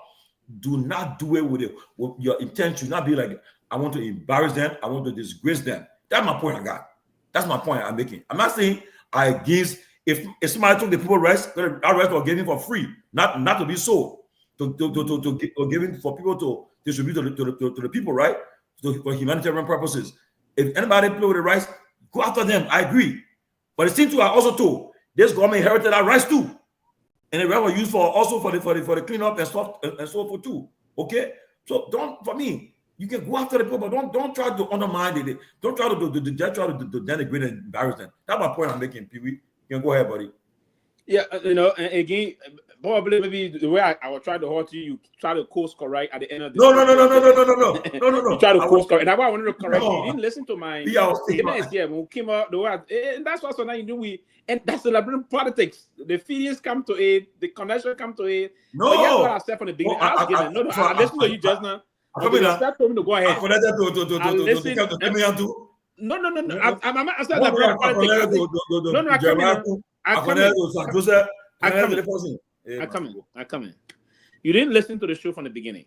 do not do it with your intent to not be like, I want to embarrass them, I want to disgrace them. That's my point I got. That's my point I'm making. I'm not saying I against if somebody took the people rest, that rest was given for free, not to be sold, to given for people to distribute to the people, right? For humanitarian purposes. If anybody play with the rice, go after them. I agree. But it seems to have also told this government inherited that rice too. And the rice was used for the cleanup and stuff and so forth too. Okay? So for me, you can go after the people, but don't try to undermine it. Don't try to denigrate and embarrass them. That's my point I'm making, Pewee. You can go ahead, buddy. Yeah, and again, probably maybe the way I will try to hurt you, you try to course correct at the end of the No. You try to course correct. That's why I wanted to correct you. You didn't listen to my statements here when we came out the way and that's what now you do and that's the Liberian politics. The feelings come to it, the connection come to it. No, but that's what I said from the beginning. I listened to you just now. Start for me to go ahead. I connected to Kehleboe too. No. I'm asking Liberian politics. No, I come in. You didn't listen to the show from the beginning.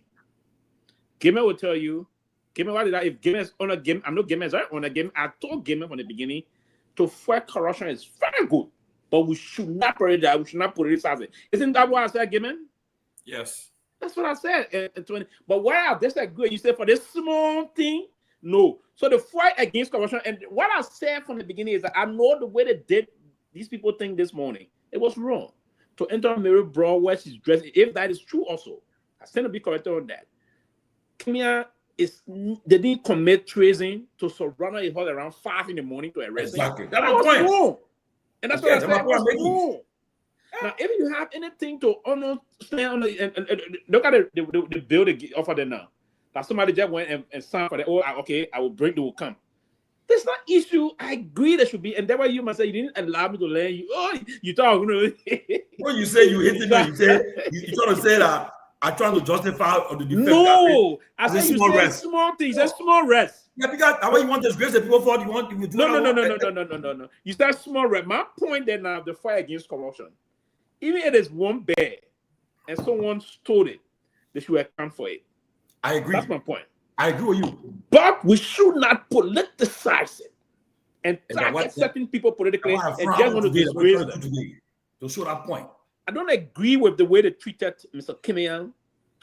Gamer will tell you, why did I? If Gamer is on a game, I'm not Gamer is on a game. I told Gamer from the beginning to fight corruption is very good, but we should not put it that. We should not put it as it. Isn't that what I said, Gamer? Yes. That's what I said. But why I disagree? You said for this small thing, no. So the fight against corruption, and what I said from the beginning is that I know the way they did. These people think this morning it was wrong to enter Mary Brown where she's dressed. If that is true, also, I stand to be corrected on that. Kenya they didn't commit treason to surround her around 5 in the morning to arrest her. Exactly. That's my point. Wrong. And that's what I said. Was wrong. Now, if you have anything to understand, and look at the bill they offer them now. That somebody just went and signed for that. Oh, okay, I will bring. They will come. That's not issue. I agree there should be, and that's why you must say you didn't allow me to learn. You thought when you say you hit me, you trying to say that I'm trying to justify or to defend. No, I said you said small things. That's small rest. Yeah, because how you want to disgrace the people for you want to No. You start small rest. My point then now the fight against corruption. Even if there's one bear and someone stole it, they should account for it. I agree. That's my point. I agree with you. But we should not politicize it and target certain people politically and just want to disgrace them. To show that point. I don't agree with the way they treated Mr. Myean,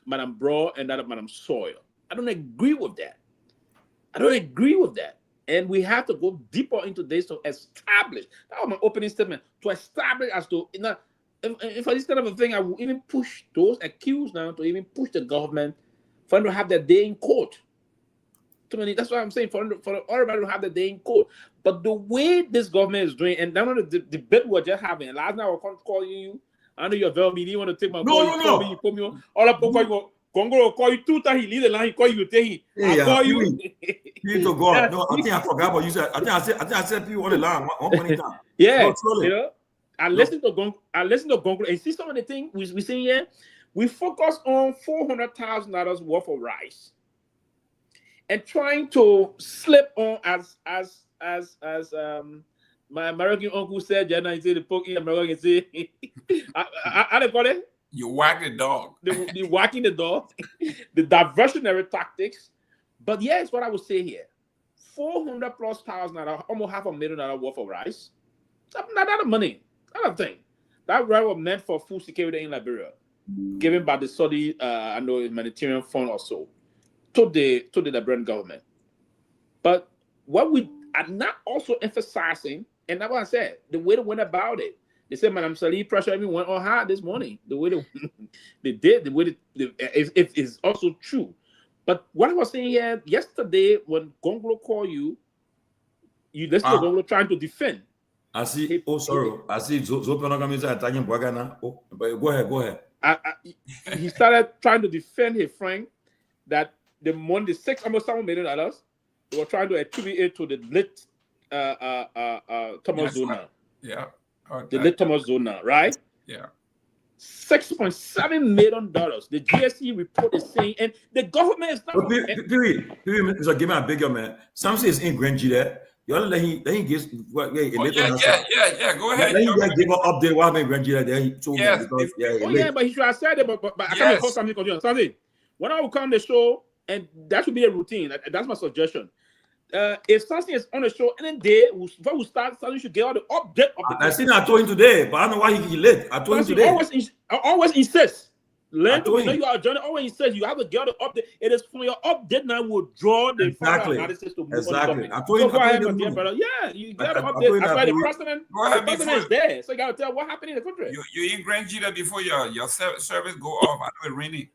Madam Bro, and that of Madam Sawyer. I don't agree with that. And we have to go deeper into this to establish. That was my opening statement. To establish as to, if for this kind of a thing, I will even push those accused now to even push the government for them to have their day in court. That's what I'm saying, for everybody to have their day in court. But the way this government is doing, and now the debate we're just having, last night I was calling you, I know you're available, you want to take my call, you put me on, all up, call you, Gongloe call you 2 times, he leave the line, he call you, I call you. You to God. No, I think I forgot what you said. I think I said people on the line one time. Yeah, I listened to Gongloe, and see some of the things we saying here. We focus on $400,000 worth of rice, and trying to slip on as my American uncle said, he said the poke in American say, I don't call it. You whack the dog. The whacking the dog, the diversionary tactics. But yes, what I would say here, $400,000+, almost $500,000 worth of rice. That's not that money. That's a thing. That rice was meant for food security in Liberia, given by the Saudi humanitarian fund or so to the Liberian government. But what we are not also emphasizing, and that's what I said, the way they went about it. They said, Madam Salih pressure even went on hard this morning. The way they did, the way it is also true. But what I was saying here yesterday, when Gongloe called you listen to Gongloe trying to defend. I see. I see. Attacking Bwagana. Oh, but go ahead. He started trying to defend his friend that the money, $6 million they were trying to attribute it to the late Thomas Zona. Yeah. The late Thomas Zona, right? Yeah. $6.7 million. The GSE report is saying, and the government is not. Pewee, Mr. Give me a bigger man. Some say it's in Grand G there. You only let him give Go ahead. Let him give an update what happened in Grand G there. He told me Yes. because, But he should have said it. But I can't recall something continuous. Something. When I will come on the show, and that should be a routine. That's my suggestion. If something is on the show, and then before we start, something should get out the update of the. I seen I told him today, but I don't know why he late. I told him today. Always insist. Learn to know you are a journalist. Always insist you have to get out the update. It is from your update now will draw the final analysis to move on the topic. So go ahead, my dear brother. Yeah, you get the update. That's why the president is there. So you got to tell what happened in the country. You in Grand Gita before your service go off. I know it's raining.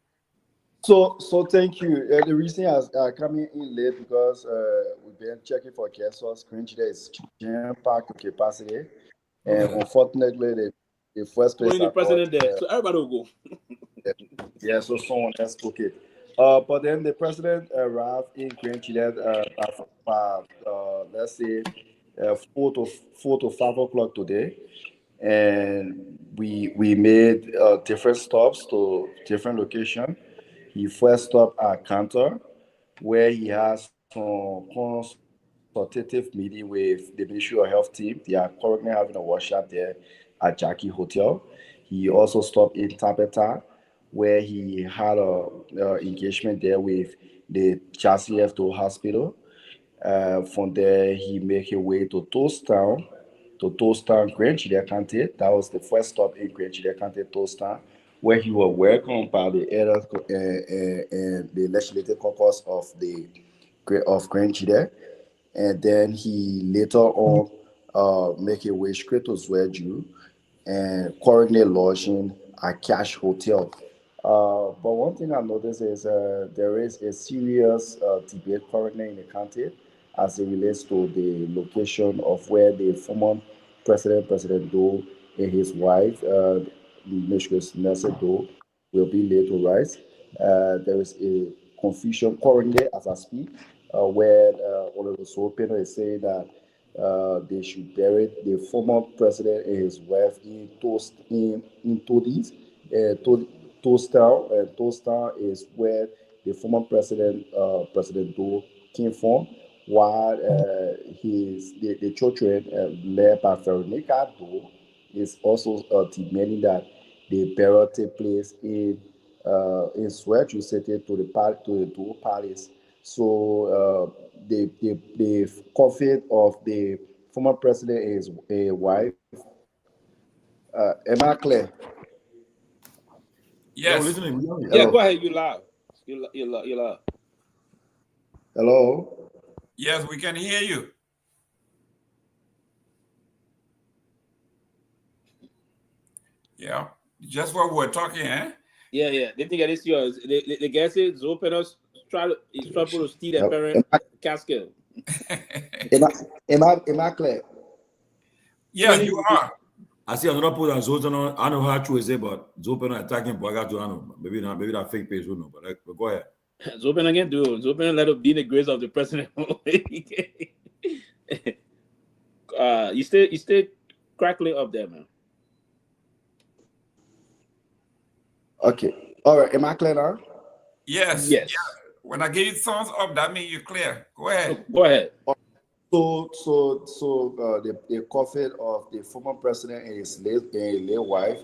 So thank you. The reason I coming in late because we've been checking for guest source. Grand Gita is jam-packed to capacity, and unfortunately the first place. The president there, so everybody will go. Yeah, so someone else took it. But then the president arrived in Grand Gita let's say 4 to 5 o'clock today, and we made different stops to different locations. He first stopped at Cantor, where he has some consultative meeting with the Ministry of Health team. They are currently having a workshop there at Jackie Hotel. He also stopped in Tapeta, where he had a engagement there with the Chassie Hospital. From there, he made his way to Toasttown, Grand Gita County. That was the first stop in Grand Gita County, Toasttown, where he was welcomed by the elders and the legislative caucus of Grand Gita. And then he later on make his way straight to Zweju and currently lodging at Cash Hotel. But one thing I noticed is there is a serious debate currently in the country as it relates to the location of where the former President Doe, and his wife, Mistress Nelson Doe, will be laid to rise. There is a confusion currently as I speak, where Honorable Soapeno is saying that they should bury the former president and his wife in Todis. Toasttown, and Toasttown is where the former president, President Doe, came from, while the children led by Veronica Doe is also demanding that the burial take place in Sweater City to the Doe Palace. So the coffin of the former president and his wife, am I clear? Yes. Yeah, go ahead. You loud. You loud. Hello? Yes, we can hear you. Yeah. Just what we're talking, eh? Yeah. They think that it's yours. The guy says Zopenos try to steal their parent casket. Am I clear? Yes, you are. I see another post on Zopenos. I know how true is it, but Zopenos attacking Boga to Ano. Maybe that fake page, no. But go ahead. Zopenos again, do Zopenos let it be the grace of the president. You stay crackling up there, man. Okay. All right. Am I clear now? Yes. Yes. Yeah. When I give you thumbs up, that means you're clear. Go ahead. Go ahead. So the coffin of the former president and his late wife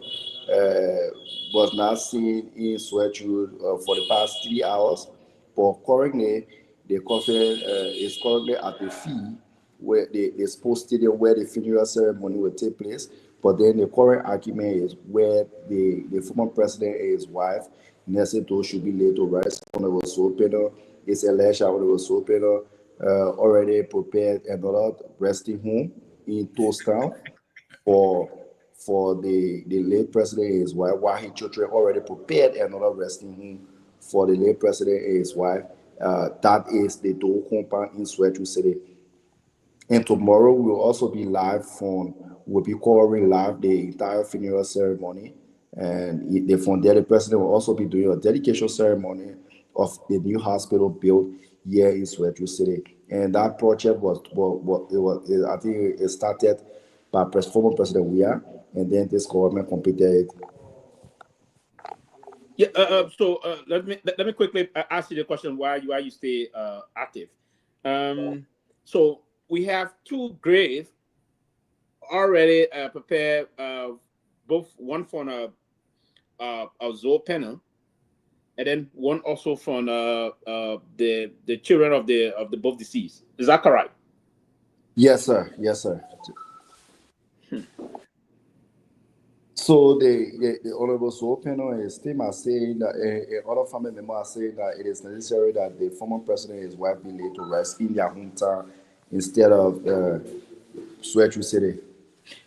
was not seen in Sweater for the past 3 hours. But currently, the coffin is currently at the fee where the sports stadium where the funeral ceremony will take place. But then the current argument is where the former president and his wife, Nelson Doe, should be laid to rest. Honorable Soapeno, it's alleged Honorable Soapeno already prepared another resting home in Toasttown for the late president and his wife, while his children already prepared another resting home for the late president and his wife. That is the Doe compound in Sweater City. And tomorrow we'll also be we'll be covering live the entire funeral ceremony. And from there, the president will also be doing a dedication ceremony of the new hospital built here in Soweto City. And that project I think it started by former President Weah, and then this government completed it. Yeah. So let me quickly ask you the question why you stay active. So we have 2 graves already prepared, both one from a Zoe panel, and then one also from the children of the both deceased. Is that correct? Yes, sir. Yes, sir. So the Honorable Zoe panel is still saying that other family members are saying that it is necessary that the former president and his wife be laid to rest in their hometown instead of Soweto City.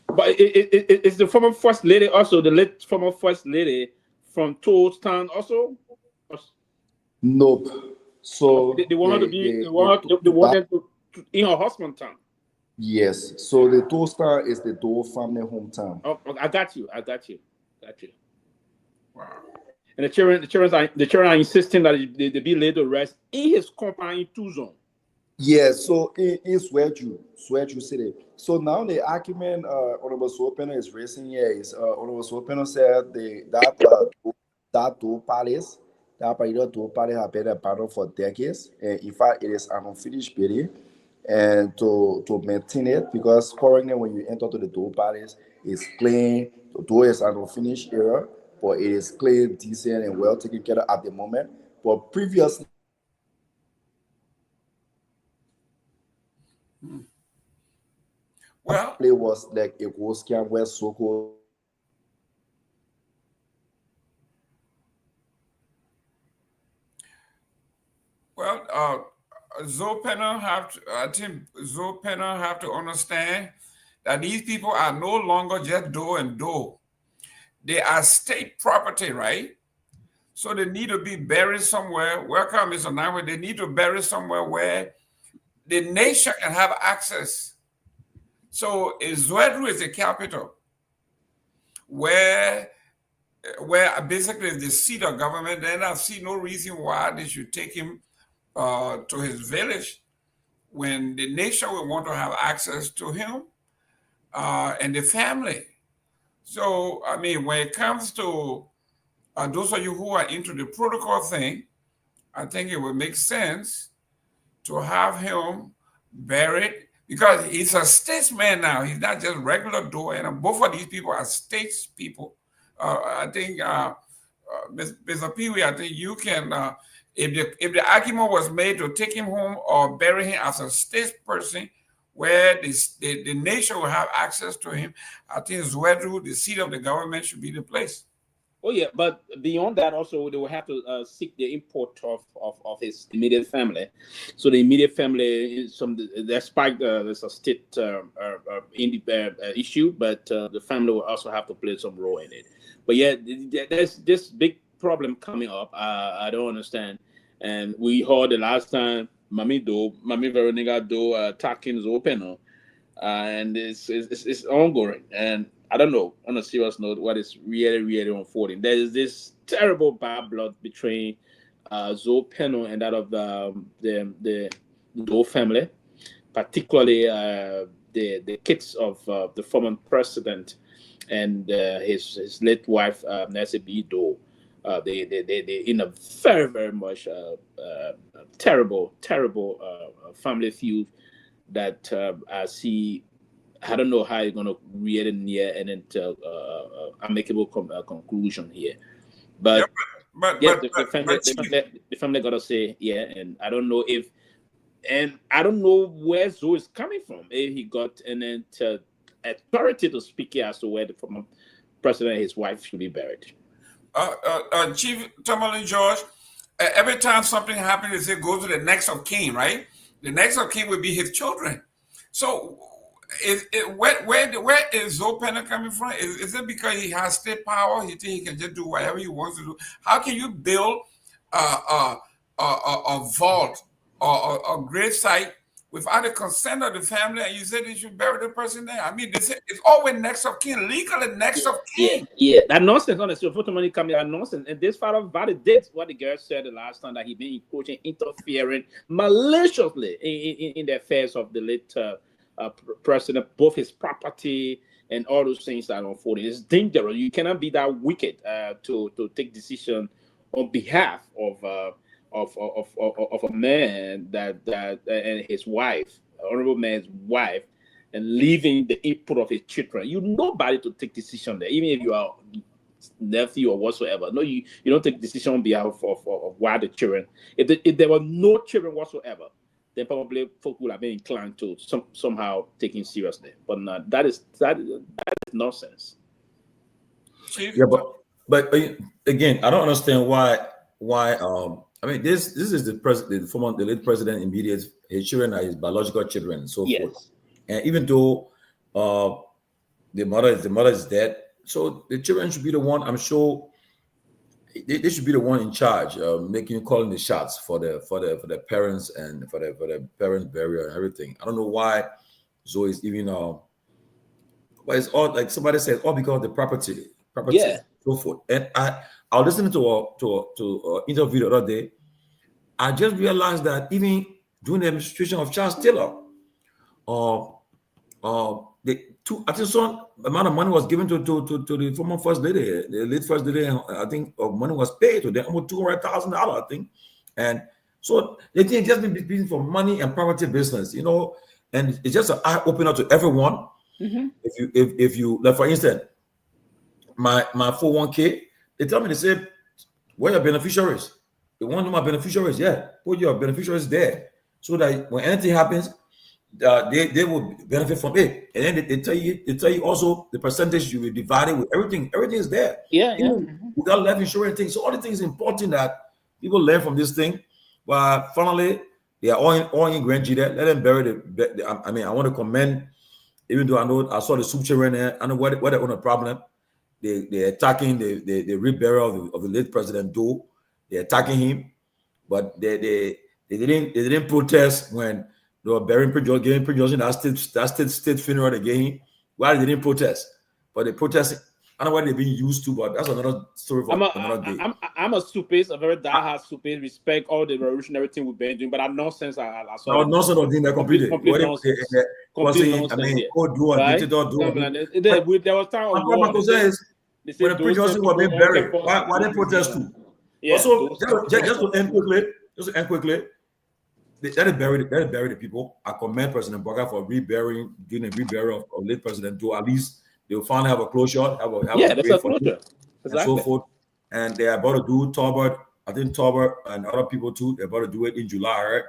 But it's the former first lady also, the late former first lady from Town also? Nope. So they want her to be they want her to in her husband's town. Yes. So the Toastar is the Doe family hometown. Oh, I got you. Wow. And the children are insisting that they be laid to rest in his compound in Tuzon. Yes, so in Soweto City. So now the argument Honorable Sopena is raising here is Honorable Sopena said that Doe Palace, that particular Doe Palace have been abandoned for decades, and in fact it is an unfinished building. And to maintain it, because currently when you enter to the Doe Palace, it's clean. The door is an unfinished area, but it is clean, decent, and well taken care of at the moment. But previously, well, it was like a ghost camp where Soko. Well, Zopena have to understand that these people are no longer just Doe and Doe. They are state property, right? So they need to be buried somewhere. Welcome, Mr. Nyenwolo. They need to bury somewhere where the nation can have access. So Soweto is the capital, where basically is the seat of government. Then I see no reason why they should take him to his village when the nation will want to have access to him and the family. So, I mean, when it comes to those of you who are into the protocol thing, I think it would make sense to have him buried because he's a statesman now. He's not just regular Doe, and both of these people are statespeople. I think, Mr. Pewee, I think you can, if the argument was made to take him home or bury him as a statesperson, where the nation will have access to him, I think Soweto, the seat of the government, should be the place. Oh yeah, but beyond that, also they will have to seek the import of his immediate family. So the immediate family, despite there's a state issue, but the family will also have to play some role in it. But yeah, there's this big problem coming up. I don't understand, and we heard the last time Mami Veronica Doe attacking Zopena, and it's ongoing. And I don't know, on a serious note, what is really unfolding. There is this terrible bad blood between Zopena and that of the Doe family, particularly the kids of the former president and his late wife, Nancy B. Doe. They in a very much terrible family feud that I see. I don't know how you're going to read it near and into amicable conclusion here. But, the family got to say, yeah, and I don't know where Zoe is coming from. If he got an authority to speak here as to where the former president and his wife should be buried. Chief Tomalin George, every time something happens, they say go to the next of kin, right? The next of kin would be his children. So where is Zopena coming from? Is it because he has state power? He think he can just do whatever he wants to do? How can you build a vault or a grave site without the consent of the family, and you say they should bury the person there. I mean, it's always next of kin, legally next of kin. Yeah. That nonsense on the show. Money coming that nonsense. And this father validates what the girl said the last time, that he been encroaching, interfering maliciously in the affairs of the late president, both his property and all those things that are unfolding. It's dangerous. You cannot be that wicked to take decision on behalf of a man that and his wife, honorable man's wife, and leaving the input of his children. You nobody to take decision there, even if you are nephew or whatsoever. No, you don't take decision on behalf of why the children. If there were no children whatsoever, then probably folk would have been inclined to somehow take him seriously. But that is nonsense. Yeah, but again, I don't understand why. I mean, this is the late president immediate. His children are his biological children, and so forth. And even though the mother is dead, so the children should be the one. I'm sure they should be the one in charge, calling the shots for the parents and for the parents' burial and everything. I don't know why Zoe is even but it's all like somebody said, all because of the property, and so forth. And I was listening to an interview the other day. I just realized that even during the administration of Charles Taylor, I think some amount of money was given to the former first lady, the late first lady. I think money was paid to them, almost $200,000, I think. And so they think just been business for money and property business, and it's just an eye opener to everyone. Mm-hmm. If you like, for instance, my 401k, they tell me, they say, where are your beneficiaries? They want to know my beneficiaries. Yeah, put your beneficiaries there so that when anything happens, they will benefit from it. And then they tell you also the percentage you will divide it with everything. Everything is there. Without life insurance things. So all the things important that people learn from this thing. But finally, they are all in Grand G there. Let them bury the I mean, I want to commend, even though I saw the soup children there. I know what they own a problem. They're attacking the reburial of the late President Doe. They're attacking him, but they didn't protest when they were burying giving pre-Johnson that state funeral they gave him. Why they didn't protest? But they protested. I don't know what they're being used to, but that's another story for another day. I'm a supist, a very diehard supist. Respect all the revolutionary thing we've been doing, but that nonsense I saw. No nonsense of thing that completed. Complete nonsense. I mean, there was time of war. When the pre-Johnson were being buried, why they protest too? Yeah. Also, just to end quickly, let it bury the people. I commend President Boga for doing a reburial of late President Doe. At least they'll finally have a closure, have a great for him, and so forth. And they are about to do Torbert. I think Torbert and other people too. They're about to do it in July, right?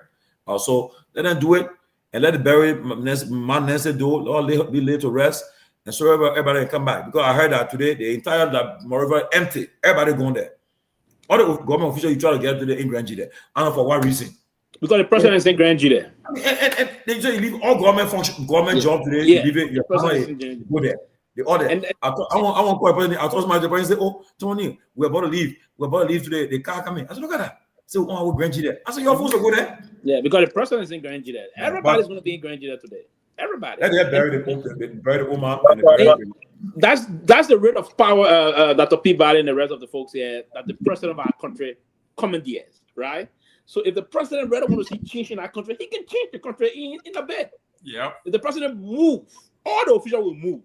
Also, let them do it and let it bury Nancy Doe. Lord, be laid to rest, and so everybody can come back. Because I heard that today the entire River empty. Everybody going there. All the government officials you try to get to the in Grand G there. I don't know for what reason. Because the president is in Grand G there. And they say you leave all government job today. You leave it. You go there. The order. I want call president. I told my president, say, "Oh, Tony, we're about to leave. We're about to leave today. The car coming." I said, "Look at that." So, we're Grand G there. I said, "You're supposed to go there." Yeah, because the president is in Grand G there. Everybody's going to be in Grand G there today. Everybody. They bury the woman. That's the rate of power Dr. Peabody and the rest of the folks here that the president of our country commandeers, right? So if the president really wants to see change in our country, he can change the country in a bit. Yeah. If the president moves, all the officials will move.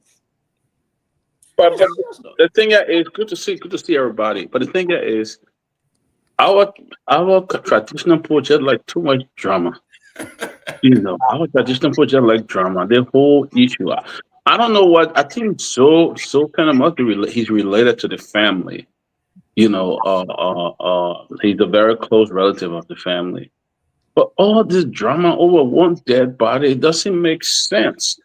But the thing is, good to see everybody. But the thing is, our traditional project like too much drama. Our traditional project like drama. The whole issue. I don't know what. I think so kind of must be. He's related to the family. He's a very close relative of the family. But all this drama over one dead body, it doesn't make sense.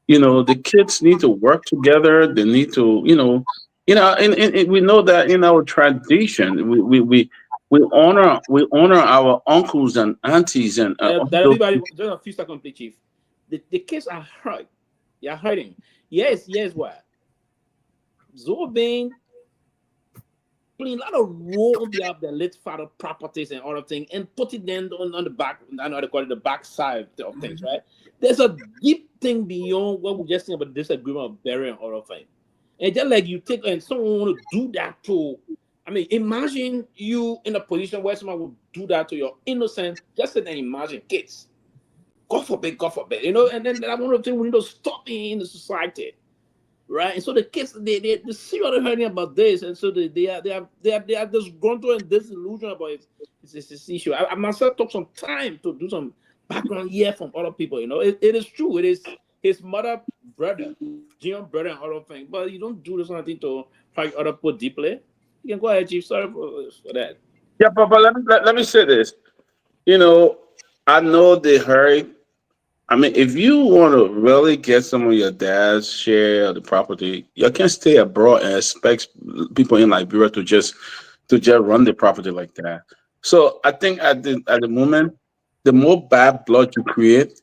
The kids need to work together. They need to, and we know that in our tradition, we honor our uncles and aunties and everybody. Just a few seconds, please, Chief. The kids are hurt. They are hurting. Yes, what? Zobin, playing a lot of role on behalf of their late father properties and other things, and put it then on the back. I know how to call it the back side of things, right? There's a deep thing beyond what we just think about disagreement of burial and other things. And just like you take and someone want to do that to, I mean, imagine you in a position where someone would do that to your innocent. Just sit and imagine kids. God forbid, you know. And then I want to think we need to stop in the society. Right, and so the kids they see what they're hearing about this, and so they are just gone through and disillusioned about this issue. I myself took some time to do some background here from other people. You know, it is true. It is his mother, brother, Junior brother, and other things. But you don't do this kind of thing to fight other people deeply. You can go ahead, Chief. Sorry for that. Yeah, but let me say this. You know, I know they hurry. I mean, if you want to really get some of your dad's share of the property, you can't stay abroad and expect people in Liberia to just run the property like that. So I think at the moment, the more bad blood you create,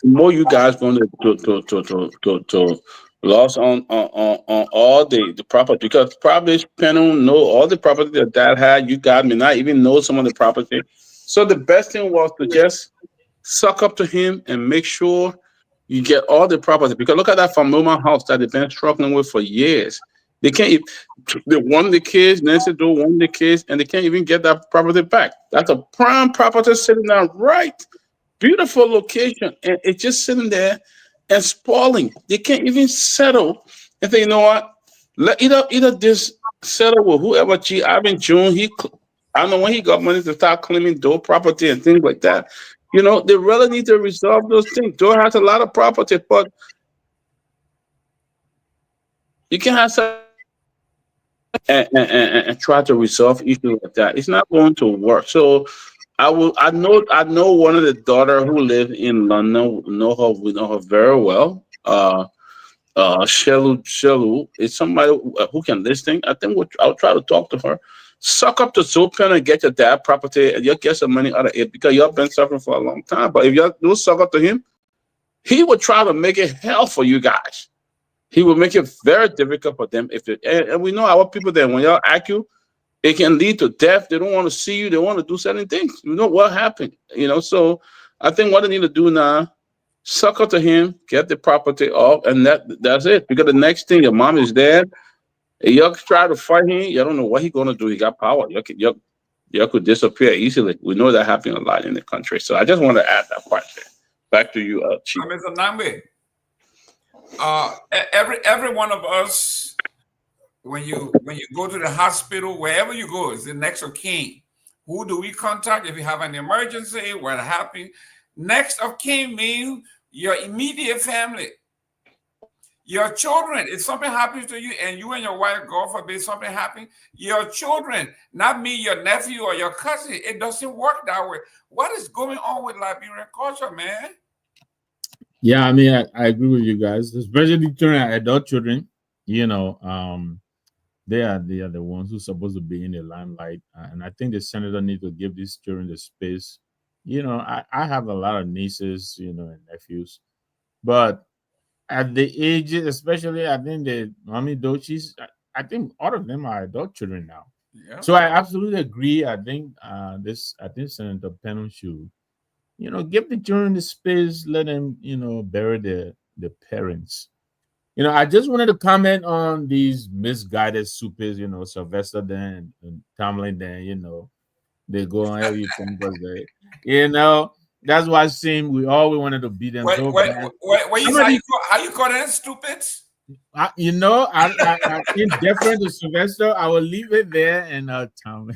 the more you guys going to loss on all the property, because probably Penum know all the property that dad had. You guys may not even know some of the property. So the best thing was to just suck up to him and make sure you get all the property. Because look at that Famoma house that they've been struggling with for years. They can't. They won the kids. Nancy Doe won the kids, and they can't even get that property back. That's a prime property sitting there, right? Beautiful location, and it's just sitting there and spoiling. They can't even settle and say, you know what? Let either this settle with whoever. Ivan June. I don't know when he got money to start claiming Doe property and things like that. You know, they really need to resolve those things. Doe has a lot of property, but you can have some and try to resolve issues like that. It's not going to work. So I know one of the daughter who live in London. We know her very well. Shelu is somebody who can listen. I think I'll try to talk to her. Suck up to Zopen and get your dad property, and you'll get some money out of it, because y'all been suffering for a long time. But if y'all do suck up to him, he will try to make it hell for you guys. He will make it very difficult for them. And we know our people that when y'all argue, it can lead to death. They don't want to see you. They want to do certain things. You know what happened? You know, so I think what they need to do now, suck up to him, get the property off, and that's it. Because the next thing, your mom is dead. You try to fight him, you don't know what he's gonna do. He got power. You could disappear easily. We know that happening a lot in the country. So I just want to add that part there. Back to you, Chief. Mr. Nambe, every one of us, when you go to the hospital, wherever you go, is the next of kin. Who do we contact if you have an emergency? What happened? Next of kin means your immediate family. Your children, if something happens to you and you and your wife, God forbid, something happens, your children, not me, your nephew or your cousin, it doesn't work that way. What is going on with Liberian culture, man? Yeah, I mean, I agree with you guys, especially children, adult children. You know, they are the ones who are supposed to be in the limelight. And I think the senator needs to give these children the space. You know, I have a lot of nieces, you know, and nephews, but at the ages, especially, I think the mommy Dochis, I think all of them are adult children now. Yeah. So I absolutely agree. I think Senator Penum should, you know, give the children the space, let them, you know, bury the parents. You know, I just wanted to comment on these misguided supers, you know, Sylvester then and Tomalin then, you know, they go on every campus day. You know, that's why it seemed we wanted to beat them. How you call them stupids? You know, I indifferent to Sylvester. I will leave it there and Tom.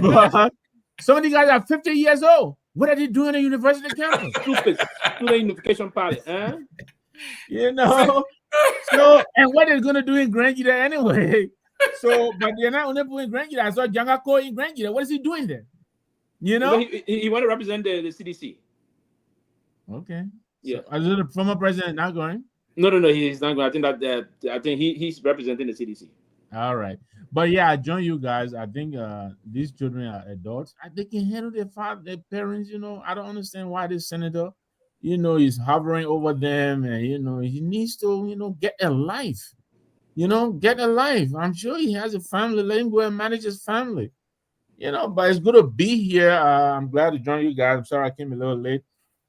But some of these guys are 50 years old. What are they doing at university campus? Stupid student unification party, huh? You know. So, and what they're gonna do in Garguah anyway? So, but they're not only doing Garguah. I saw Jangako in Garguah. What is he doing there? You know, he want to represent the CDC. Okay. Yeah. So, is the former president not going? No, he's not going. I think he's representing the CDC. All right, but yeah, I join you guys. I think these children are adults. They can handle their parents. You know, I don't understand why this senator, you know, is hovering over them, and you know, he needs to, you know, get a life. you know, get a life. I'm sure he has a family. Let him go and manage his family. You know, but it's good to be here. I'm glad to join you guys. I'm sorry I came a little late.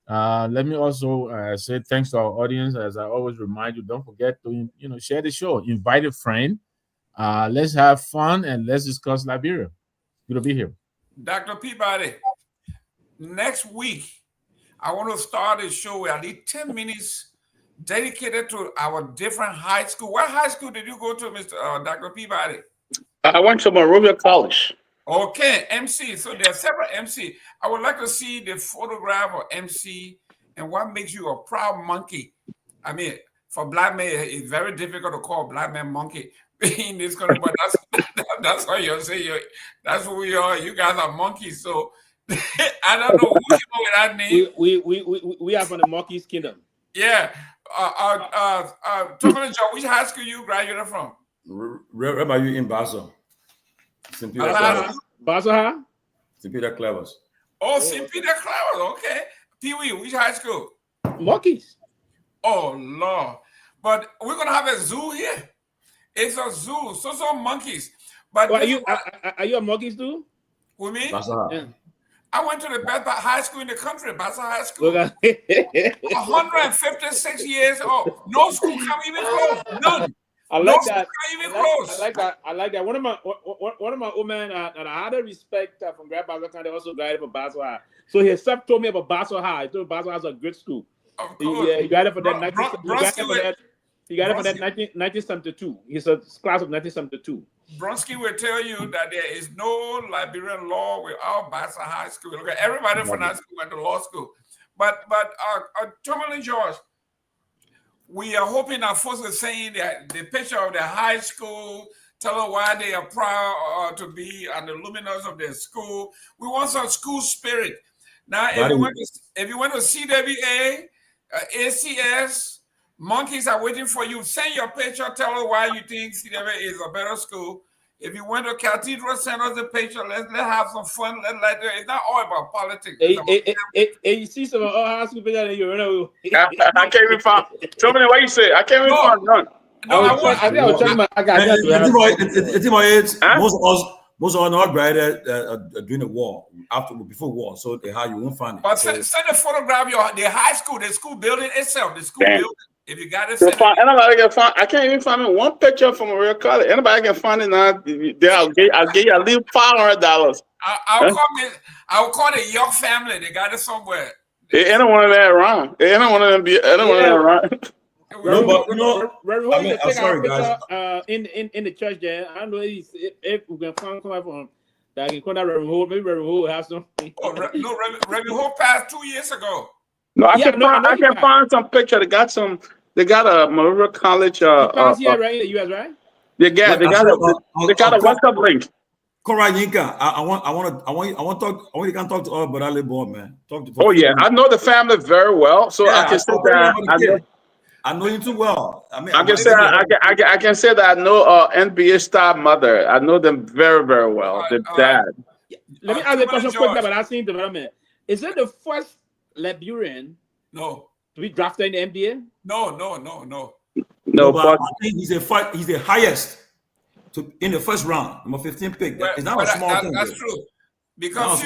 Let me also say thanks to our audience. As I always remind you, don't forget to, you know, share the show. Invite a friend. Let's have fun and let's discuss Liberia. Good to be here. Dr. Peabody, next week, I want to start a show with at least 10 minutes dedicated to our different high school. What high school did you go to, Mr. Dr. Peabody? I went to Monrovia College. Okay, MC. So there are several MC. I would like to see the photograph of MC and what makes you a proud monkey. I mean, for black men, it's very difficult to call black man monkey in this country, but that's what you're saying. That's who we are. You guys are monkeys. So I don't know who came up with that name. We are from the monkey's kingdom. Yeah. Tomalin, which high school you graduated from? Where are you in Basel? St. Peter Basel High? St. Peter Clavers. Oh, St. Peter Clavers. Okay. Pewee, which high school? Monkeys. Oh, Lord. But we're going to have a zoo here. It's a zoo. So monkeys. But well, are you a monkeys too? With me? Yeah. I went to the best high school in the country, Basel High School. 156 years old. No school come even close. None. I like no that. Even close. I like that. One of my old men that I had a respect from Grand Basel County also graduated from Basel High. So he himself told me about Basel High. He told me Basel High is a good school. Of course. He got it for that 1972. He's a class of 1972. Bronsky will tell you that there is no Liberian law without Basel High School. Okay, everybody from that school went to law school. But Tomalin George, we are hoping that folks are saying that the picture of the high school, tell them why they are proud to be an alumnus of their school. We want some school spirit. Now, if you went to CWA, ACS, monkeys are waiting for you. Send your picture. Tell us why you think CWA is a better school. If you went to Cathedral, send us a picture. Let's have some fun. It's not all about politics. You see some high school picture and you run away. I can't even find. Tell me what you say. I can't even find none. Most of us not graduated during the war, before war, so how you won't find it. But send a photograph of the high school, the school building itself, the school building. If you got it, anybody can find. I can't even find one picture from a real college. Anybody can find it now. I'll give you at least $500. I'll call the York family. They got it somewhere. Ain't one of that around. Ain't one of them around. No, but you know, I'm sorry, guys. In the church there, I don't know if we can find someone from that can call that Reverend Ho. Maybe Reverend Ho has some. Reverend Ho passed 2 years ago. No, I can find some picture. They got a Monrovia College. He passed here, right, in the U.S., right? They got a WhatsApp link. Correct, Yinka. I want you can talk to us, but I live born, man. Talk to. Oh yeah, I know the family very well, so I can say that I know you too well. I mean, I can say that I know NBA star mother. I know them very, very well. The dad. Let me ask you a question quick about that same development. Is it the first Liberian to be drafted in the NBA? No. No, but I think he's the highest in the first round, number 15 pick. It's not a small thing. That's true. Because a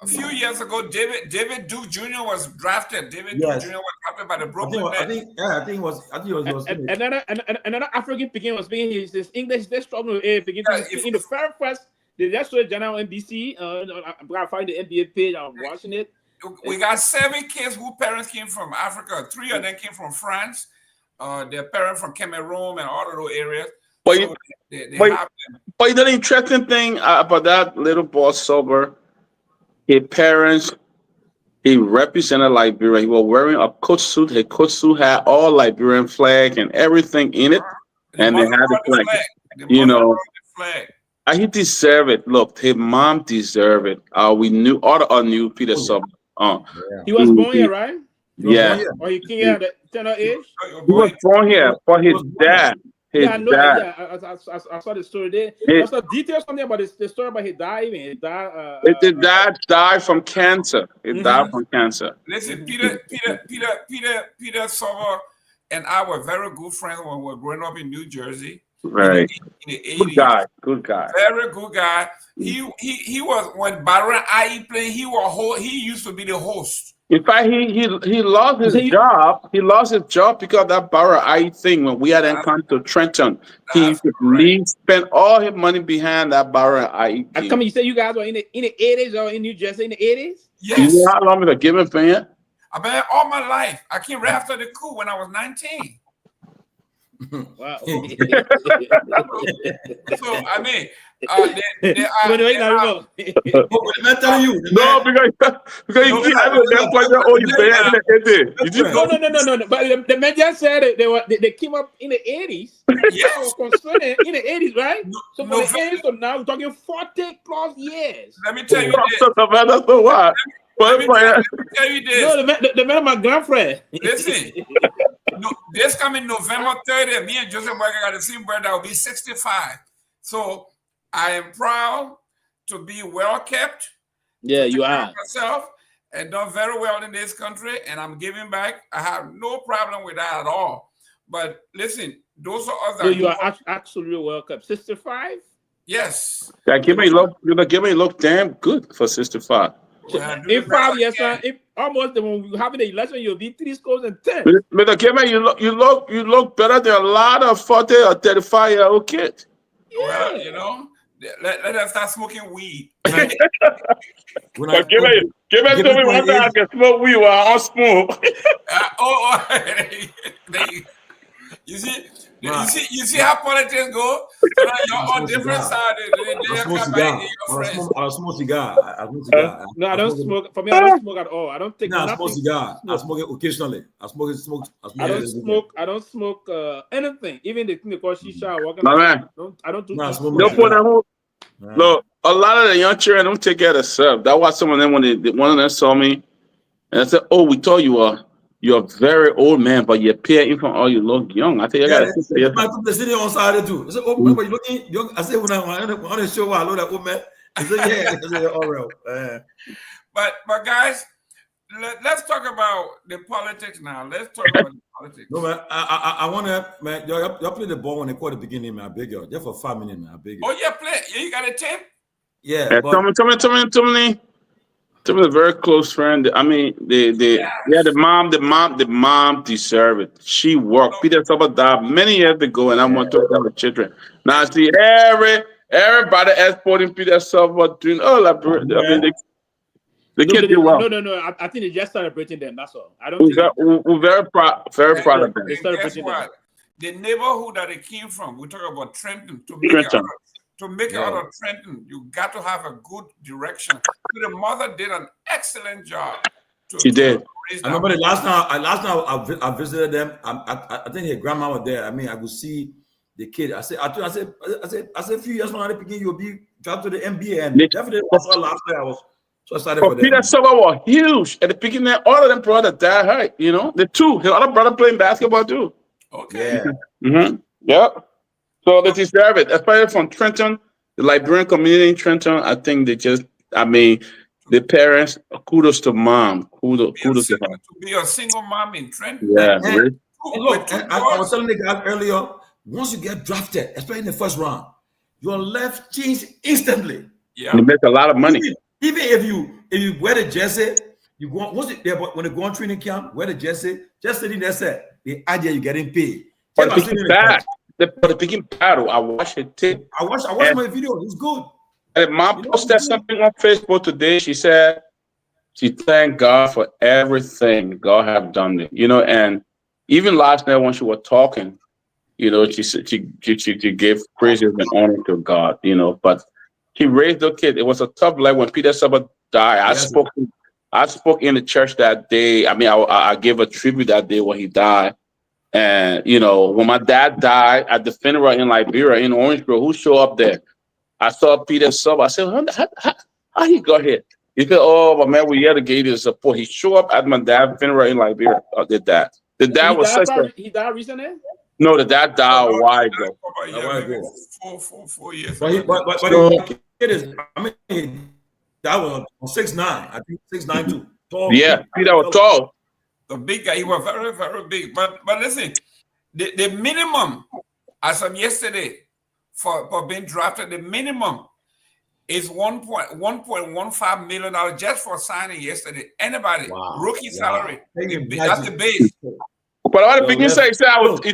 few years ago, David Duke Jr. was drafted. Duke Jr. was drafted by the Brooklyn Nets. I think it was. Another African picking was speaking his English. They struggle in the very first. They just showed General NBC. I'm gonna find the NBA page. I'm watching it. We got 7 kids whose parents came from Africa. 3 of them came from France. Their parents from Cameroon and all of those areas. But you know the interesting thing about that little boy Sober, his parents, he represented Liberia. He was wearing a coat suit. His coat suit had all Liberian flag and everything in it, and they had the flag. You know, he deserved it. Look, his mom deserved it. We knew all knew Peter Sober. He was born here, right? Yeah. Or he came here at the tender age? He was born here for his dad. I saw the story there. There's some details on there about the story about his dad. His dad died from cancer. He died from cancer. Listen, Peter Sober and I were very good friends when we were growing up in New Jersey. Right. In the 80s. Good guy. Good guy. Very good guy. He was, when Baron IE playing, he used to be the host. In fact, he lost his job. He lost his job because of that Barra I thing when we had come to Trenton. He spent all his money behind that Barra I. I come. You say you guys were in the 80s or in New Jersey in the 80s? Yes. You know how long was a given fan? I've been all my life. I came right after the coup when I was 19. Wow. So I mean, I'm telling you. No, because you keep having that point. Oh, you pay No. But the man just said they came up in the 80s. Yes. Concerning in the 80s, right? So from the 80s to now, we're talking 40 plus years. Let me tell you this. So what? Let me tell you this. No, the man of my girlfriend. Listen, this coming November 30th, me and Joseph Boyka got the same birthday. I'll be 65. So I am proud to be well kept. Yeah, you are. Myself and done very well in this country, and I'm giving back. I have no problem with that at all. But listen, those are us. So you are absolutely welcome. 65? Yes. Yeah, give me look damn good for 65. In 5 years, if almost when we have the election, you'll be 3 scores and 10. But you look better than a lot of 40 or 35-year-old kids. Well, you know, let us start smoking weed. Give it to me one time I can smoke weed while I smoke. You see how politics go? So you're on different sides. I smoke cigar. No, I don't smoke. For me, I don't smoke at all. I don't take I smoke cigar. I smoke it occasionally. I don't smoke anything. Even the thing they call shisha. I don't do. Look, a lot of the young children don't take care of themselves. That's why some of them, one of them saw me, and I said, "Oh, we told you you're a very old man, but you appear even all you look young." I think I got to say the city on side too. I said, "Oh, but you looking young." I said, when I on the show, I look like old man. I said, "Yeah." I said, "All right." But guys, let's talk about the politics now. Let's talk about the politics. No, man, I want to, man, y'all play the ball when they call the beginning, man. I beg you. Just for 5 minutes, man. I beg you. Oh, yeah, play. Yeah, you got a tape? Yeah. Tomalin, a very close friend. I mean, the mom deserved it. She worked. Peter Saba died many years ago, and I want to talk about children. Now I see everybody exporting Peter Saba doing the kids do well. No. I think they just celebrating them. That's all. I don't. We're very proud of them. Guess what? The neighborhood that they came from. We talk about Trenton. To make it out of Trenton, you got to have a good direction. So the mother did an excellent job. She did. I remember the last time I visited them. I think her grandma was there. I mean, I could see the kid. I said, a few years from now, you'll be dropped to the NBA. And definitely, last year so I started for them. Peter Silva was huge at the beginning. All of them brothers died hurt. You know, the two. His other brother playing basketball too. Okay. Yeah. Yep. So they deserve it, especially from Trenton, the Liberian community in Trenton. I think the parents, kudos to mom. Kudos to her. To be a single mom in Trenton. Yeah. Look, I was telling the guys earlier, once you get drafted, especially in the first round, your life changes instantly. Yeah. You make a lot of money. Even if you wear the jersey, you go when they go on training camp, wear the jersey, just sitting there, said the idea you're getting paid. The picking battle, I watched it too. I watched my video. It was good. And mom posted something on Facebook today. She said she thanked God for everything God have done. And even last night when she was talking, she said she gave praises and honor to God. But he raised the kid. It was a tough life when Peter Saba died. I spoke in the church that day. I mean, I gave a tribute that day when he died. And, when my dad died at the funeral in Liberia, in Orange Grove, who showed up there? I saw Peter Saba. I said, how he got here? He said, oh, but man, we here to give you support. He showed up at my dad's funeral in Liberia. The dad was such a... He died recently? No, the dad died a while ago. 4 years. But the kid is, that was 6'9". I think 6'9" too. Tall. Yeah, Peter was tall. The big guy. He was very, very big. But listen, the minimum as of yesterday for being drafted, the minimum is $1.15 million just for signing yesterday. Anybody, rookie salary. That's the base. But all the beginning said, he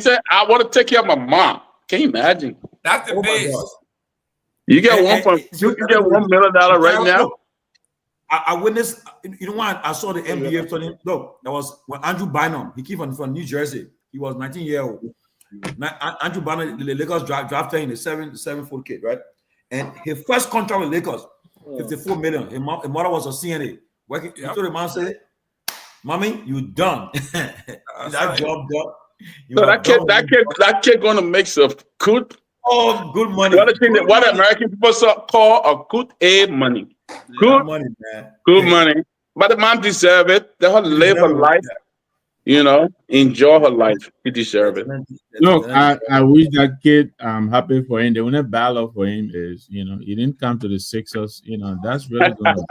said, I want to take care of my mom. Can you imagine? That's the base. You get $1 million right now. I witnessed. You know what? I saw the NBA study. Look, that was when Andrew Bynum. He came from New Jersey. He was 19-year-old. Andrew Bynum, the Lakers drafted him, a 7-foot kid, right? And his first contract with Lakers, $54 million. His mother was a CNA. Working. He told the man, said, "Mommy, you done." That job done. So that kid gonna make some good money. What American people call a good A money. Good money, man. Good money. But the man deserve it. Let her live her life. You know, enjoy her life. He deserve it. Look, I wish that kid. I'm happy for him. The only battle for him is, you know, he didn't come to the Sixers. You know, that's really going to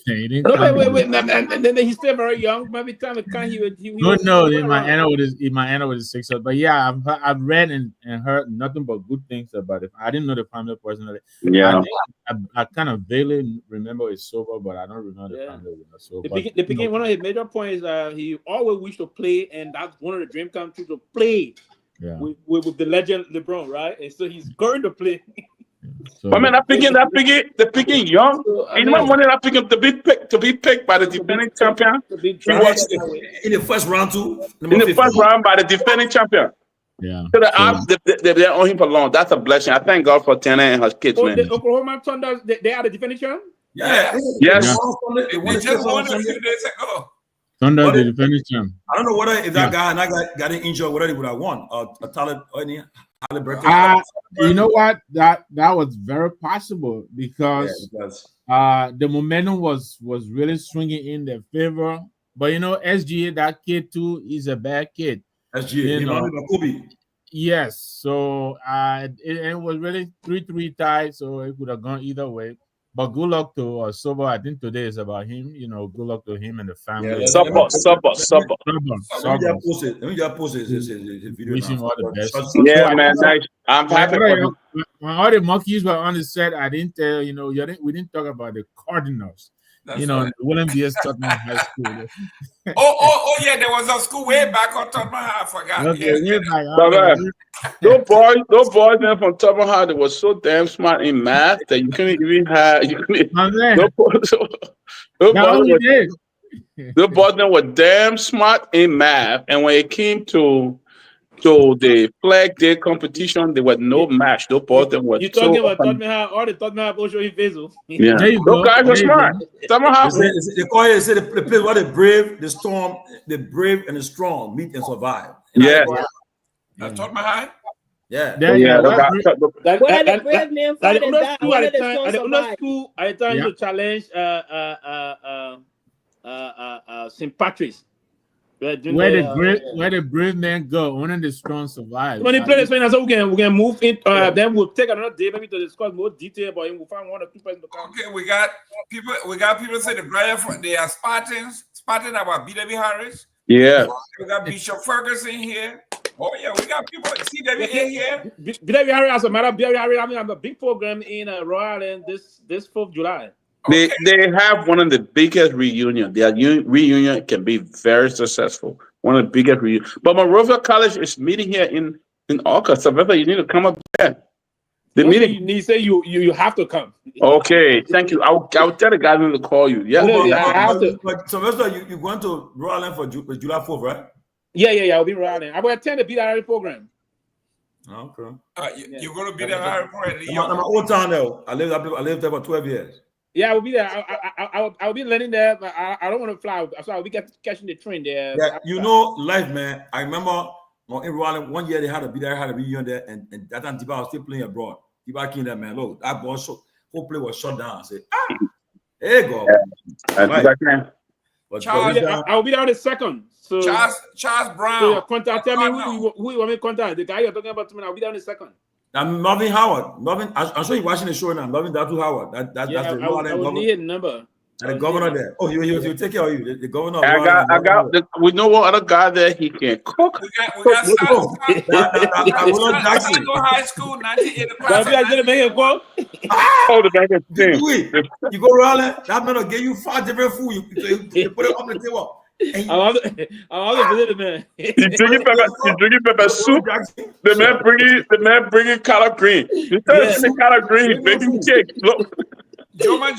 wait. And then he's still very young. Maybe time to come, he might end up with the Sixers. But yeah, I've read and heard nothing but good things about it. I didn't know the family personally. Yeah, I kind of vaguely remember it's sober, but I don't remember the family. So one of his major points is he always wished to play, and that's one of the dream come true, to play with the legend LeBron, right? And so he's going to play. So, I mean, they're picking young. You know, money they're picking to be picked by the defending champion. In the first round, too. In the first round by the defending champion. Yeah. So they're on him for long. That's a blessing. I thank God for Tana and her kids, man. The Oklahoma Thunder, they are the defending champion? Yeah. Yes. They just won a few days ago. Thunder, the defending champion. I don't know whether if that guy and that got injured, whether he would have won. A talent or any. You know what? That was very possible because the momentum was really swinging in their favor. But you know, SGA, that kid too, is a bad kid. SGA, you know, Kobe. Yes. So it was really 3-3 tied, so it could have gone either way. But good luck to Sobo. I think today is about him. You know, good luck to him and the family. Sobo. Let me just post his video. Wishing all the best. Yeah, man. Nice. I'm happy. When all the monkeys were on the set, I didn't tell you know. We didn't talk about the Cardinals. That's right. William B.S. Tottenham High School. Yeah, there was a school way back on Tottenham High. I forgot. Okay, way back. Those boys man from Tottenham High, they were so damn smart in math that you couldn't even have. Those boys were damn smart in math, and when it came to the flag day competition, there was no match. Those boys were. You talking about Tottenham High or the Tottenham High Ocean Vessel? Yeah, those guys were smart. Tottenham High. They call it. Say the place where the brave, the storm, the brave and the strong meet and survive. Yeah. That's Tottenham High. Yeah. Where the brave men fight and die, where the strong survive. I trying to challenge St. Patrick's. Where the brave men go, only the strong survive. When you play this man, so we can move in. Then we'll take another day maybe to discuss more detail about him. We'll find one or two persons to come. Okay, we got people say the Brian, they are Spartans about B.W. Harris. Yeah. We got Bishop Ferguson here. Oh yeah, we got people like CWA here. B.W. Harris, as a matter of B.W. Harris, I have a big program in Royal Island this 4th July. They have one of the biggest reunions. Their reunion can be very successful. One of the biggest reunions. But Monrovia College is meeting here in August. So you need to come up there. The meeting. You say you have to come. Okay, thank you. I'll tell the guys to call you. Yeah. I have to. But Sylvester, you're going to Royal Island for July 4th, right? Yeah. I'll be Royal Island. I will attend the B.W. program. Okay. You're going to be there. I'm an old town though. I lived there for 12 years. Yeah, I will be there. I'll be learning there, but I don't want to fly. So I'll be catching the train there. Yeah, you know, life, man. I remember in Rwanda, one year they had a reunion there, and that time Tiba was still playing abroad. Tiba came there, man. Look, that ball whole play was shut down. I said, hey, God. I'll be there on the 2nd. So Charles Brown. So contact, tell me who you want me to contact. The guy you're talking about, I'll be there on the 2nd. I'm Marvin Howard. I'm sure you're watching the show now. Marvin Datu Howard. That's the I will need a number. The governor there. Oh, you take care of you. The governor. We know what other guy there. He can cook. We got Silo High School, 1985. Oh, the back of the team. You go around, that man will give you 5 different food. You put it on the table. I want to visit the man. You drinking pepper soup. The man bringing collard green. You tell collard green, making cake. Look. Joma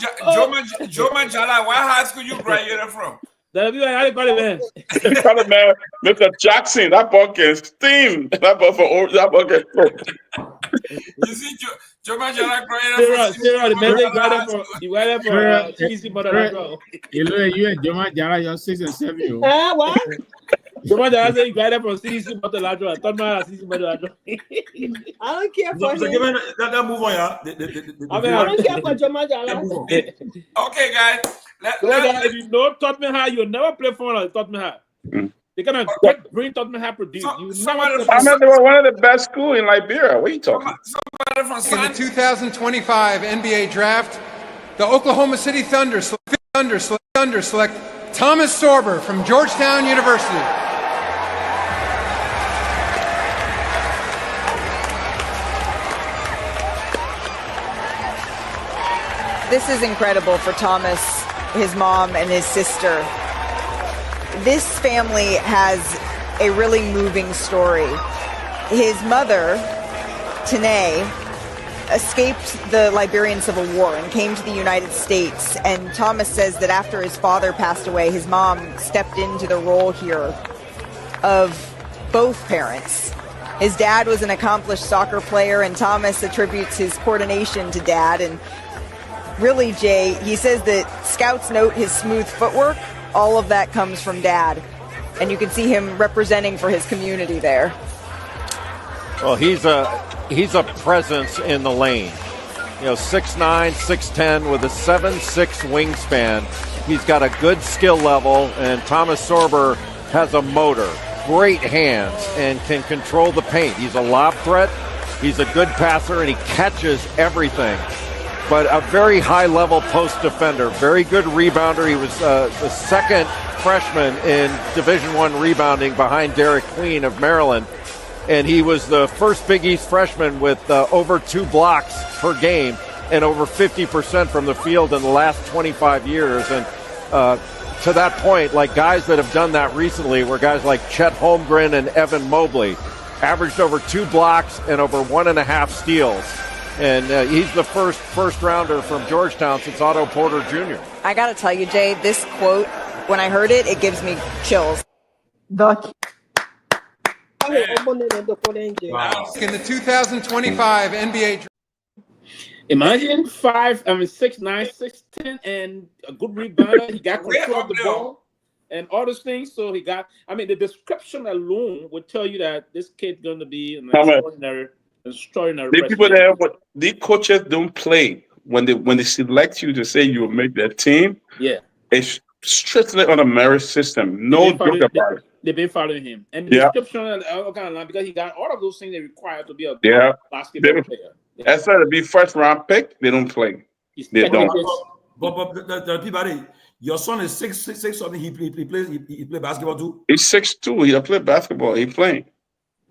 Jala, what high school you graduated from? Man, Mr. Jackson, that boy can steam. That boy You see, Joma Jala graduated from. You graduated from TBC Mother. You and Joma Jala, you're 6 and 7. What? Joma Jala said you graduated from CDC Mother. I thought my CDC Mother. I don't care for him. That move on, yeah. I don't care for Joma Jala. Okay, guys. If you know Tottenham High, you'll never play for Tottenham High. They cannot bring Tottenham High produce. I mean, they were one of the best schools in Liberia. What are you talking about? In the 2025 NBA Draft, the Oklahoma City Thunder select Thomas Sorber from Georgetown University. This is incredible for Thomas, his mom, and his sister. This family has a really moving story. His mother, Tanae, escaped the Liberian Civil War and came to the United States. And Thomas says that after his father passed away, his mom stepped into the role here of both parents. His dad was an accomplished soccer player, and Thomas attributes his coordination to dad. And really, Jay, he says that scouts note his smooth footwork. All of that comes from dad. And you can see him representing for his community there. Well, he's a presence in the lane. 6'9", 6'10", with a 7'6" wingspan. He's got a good skill level, and Thomas Sorber has a motor, great hands, and can control the paint. He's a lob threat. He's a good passer, and he catches everything. But a very high-level post defender, very good rebounder. He was the second freshman in Division I rebounding behind Derek Queen of Maryland. And he was the first Big East freshman with over 2 blocks per game and over 50% from the field in the last 25 years. And to that point, like guys that have done that recently were guys like Chet Holmgren and Evan Mobley, averaged over 2 blocks and over 1.5 steals. And he's the first rounder from Georgetown since Otto Porter Jr. I got to tell you, Jay, this quote, when I heard it, it gives me chills. In the 2025 NBA Draft. Imagine 6'9", 6'10", and a good rebounder. He got control of the ball and all those things. So he got, the description alone would tell you that this kid's going to be an extraordinary The people there, but the coaches don't play when they select you to say you will make their team. Yeah, it's strictly on a merit system. No joke about it. They've been following him, and the description and all kind of line because he got all of those things they require to be a basketball player. That's why to be first round pick, they don't play. They don't. But the Peabody, your son is 6'6", something. He play basketball too. He's 6'2". He play basketball. He playing.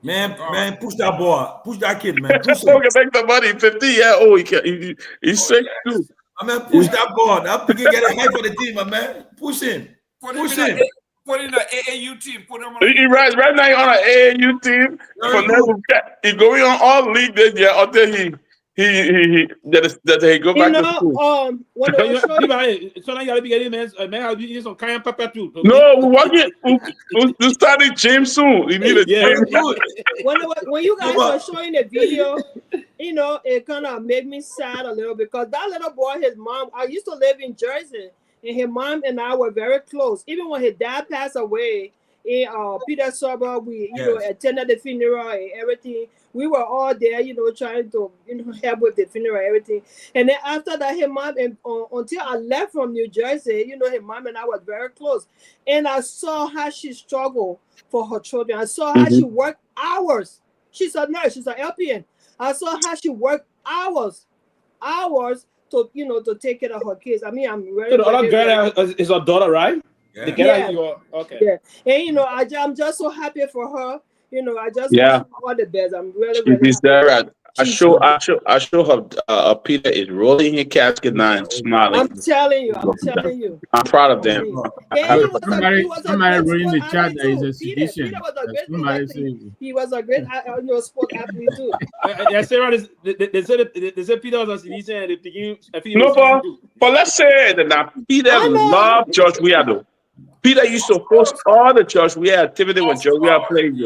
Man, push that boy. Push that kid, man. Push him. Can make the money. 50-year-old. He's 6'2". Push that boy. That can get a head for the team, man. Push him. Push him. Put in the AAU team. Put him on. Right now he's on an AAU team. He's going on all league this year until he go back to school. So now you gotta be getting man some cayenne pepper too. No, we're starting gym soon. You need a gym. When you guys were showing the video, it kind of made me sad a little because that little boy, his mom, I used to live in Jersey, and his mom and I were very close. Even when his dad passed away, Peter Sorber, we attended the funeral and everything. We were all there, trying to help with the funeral and everything. And then after that, his mom, until I left from New Jersey, his mom and I were very close. And I saw how she struggled for her children. I saw how she worked hours. She's a nurse. She's an LPN. I saw how she worked hours to to take care of her kids. I mean, I'm really. So the other girl is her daughter, right? Yeah. The girl okay. Yeah, and I'm just so happy for her. I just wish her all the best. I'm really She's happy. there. I show her. Peter is rolling his casket now and smiling. I'm telling you. I'm proud of them. Somebody reading the chat that is a sedition. He was a great sport athlete too. Sarah, they said Peter was a sedition and they begin. No, but let's say that now Peter loved George Weah though. Peter used to host all the George Weah activity when George Weah played.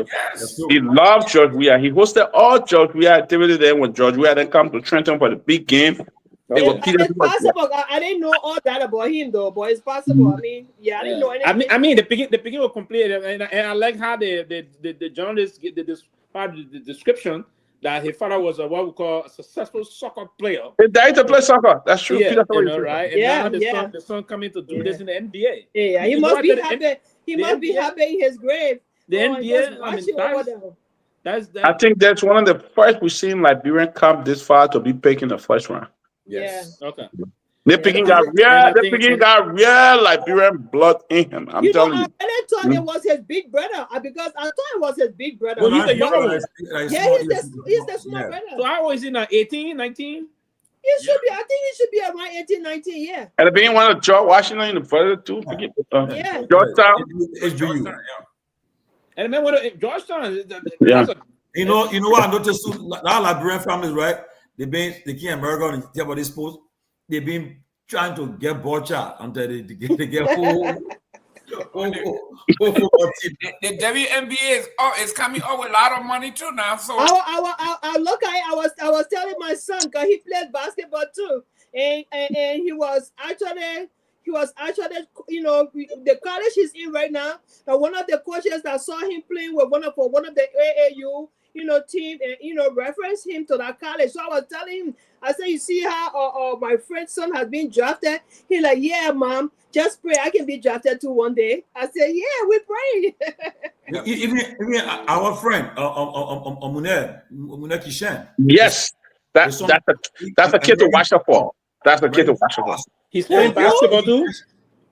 He loved George Weah. He hosted all George Weah activity there when George Weah then come to Trenton for the big game. It's possible. I didn't know all that about him though, but it's possible. I mean, I didn't know anything. I mean, the beginning was complete, and I like how the journalists get the description that his father was what we call a successful soccer player. He died to play soccer. That's true. Yeah, Peter, right? And now the son coming to do this in the NBA. Yeah, he must be happy. He must be happy in his grave. The NBA, I mean, I think that's one of the first we've seen Liberian come this far to be picking the first round. Yes. Yeah. Okay. They picking got real Liberian blood in him. I'm telling you. I thought it was his big brother because I thought it was his big brother. Well, he's the younger one. Yeah, he's the small brother. So how old is he now? 18, 19? He should be. I think he should be around 18, 19. Yeah. And being one of George Washington University too. Georgetown. HBU. And then what? Georgetown. Yeah. You know what I noticed too? Our Liberian families, right? They came in America and tell about this post. They've been trying to get butcher until they get whole. The WNBA is coming up with a lot of money too now. So I look at it. I was telling my son because he plays basketball too, and he was actually the college he's in right now. One of the coaches that saw him playing with one of the AAU team and reference him to that college. So I was telling him, I said, you see how my friend's son has been drafted? He like, yeah, mom, just pray I can be drafted too one day. I said, yeah, we pray. even our friend Mune Kishen. Yes, that's a kid to watch out for. That's a kid to watch out for. He's playing basketball too?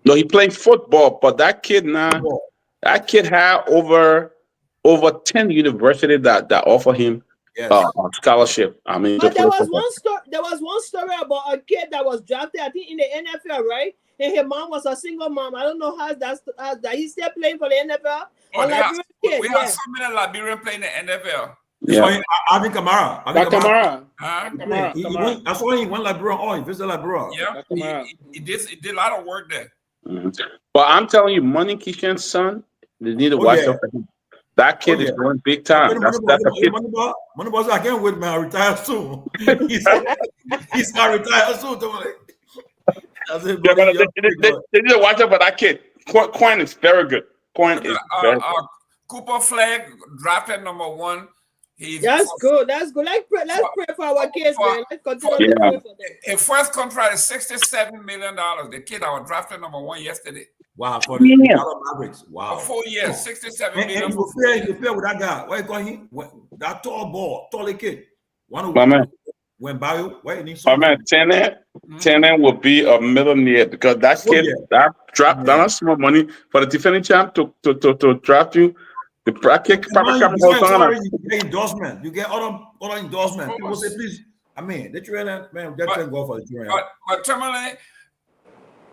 No, he playing football, but that kid had over 10 universities that offer him scholarship. I mean, but there was one story about a kid that was drafted, I think, in the NFL, right? And her mom was a single mom. I don't know how that he's still playing for the NFL. We have so many Liberian playing in the NFL. Yeah, Alvin Kamara. Kamara. I saw him one Liberia. He visited Liberia. Yeah, he did a lot of work there. Mm-hmm. But I'm telling you, Money Kishen's son, they need to watch out for him. That kid is going big time. That's a kid. Money I can't wait, man. I retire soon. he's gonna retire soon. They need to watch out for that kid. Coin is very good. Coin is very good. Cooper Flag drafted #1. That's good. Let's pray for our kids, man. Let's continue to pray for them. His first contract is $67 million. The kid I was drafted #1 yesterday. Wow, for the Mavericks. Wow. For 4 years, $67 million. And you play with that guy. What you call him? That tall kid. When Bio, why you need something? My man, Tenan will be a millionaire because that kid that dropped down small money for the defending champ to draft you. The bracket, you get endorsement. You get other endorsement. People say, please. I mean, the trainer, man, that can go for the trainer. But Tomalin,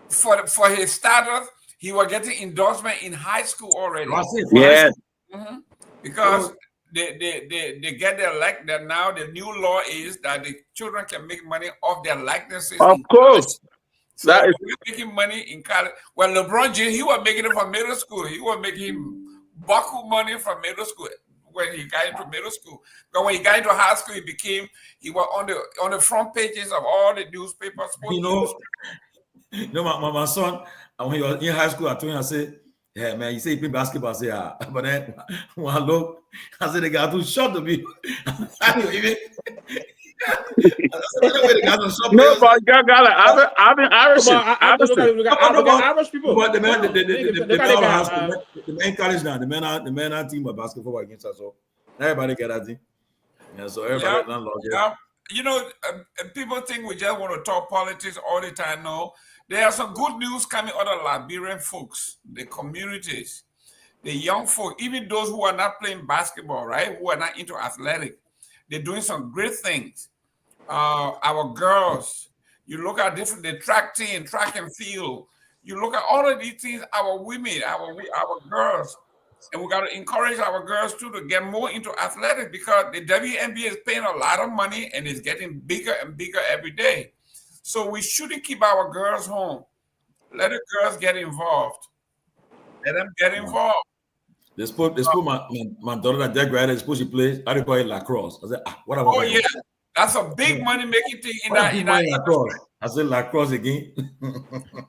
for his status, he was getting endorsement in high school already. Yes. Mm-hmm. Because they get their likeness now. The new law is that the children can make money off their likenesses. Of course. So we're making money in college. Well, LeBron James, he was making it from middle school. He was making buckle money from middle school when he got into middle school. But when he got into high school, he was on the front pages of all the newspapers. My son, when he was in high school, I told him, I said, yeah, man, you say you play basketball. I say, yeah. But then when I look, I said, the guy too short to be. No, but I've been Irish. Irish people. But the main college now, the men team of basketball against us. So everybody get that thing. Yeah, so everybody not lost. you know, people think we just want to talk politics all the time. No, there are some good news coming out of Liberian folks, the communities, the young folk, even those who are not playing basketball, right? Who are not into athletics. They're doing some great things. Our girls, you look at the track team, track and field. You look at all of these things, our women, our girls, and we got to encourage our girls too to get more into athletics because the WNBA is paying a lot of money and it's getting bigger and bigger every day. So we shouldn't keep our girls home. Let the girls get involved. Let them get involved. They put my daughter that graduated. Supposed to play. I call it lacrosse. I said, what about? Oh yeah, that's a big money making thing in that lacrosse. I said lacrosse again.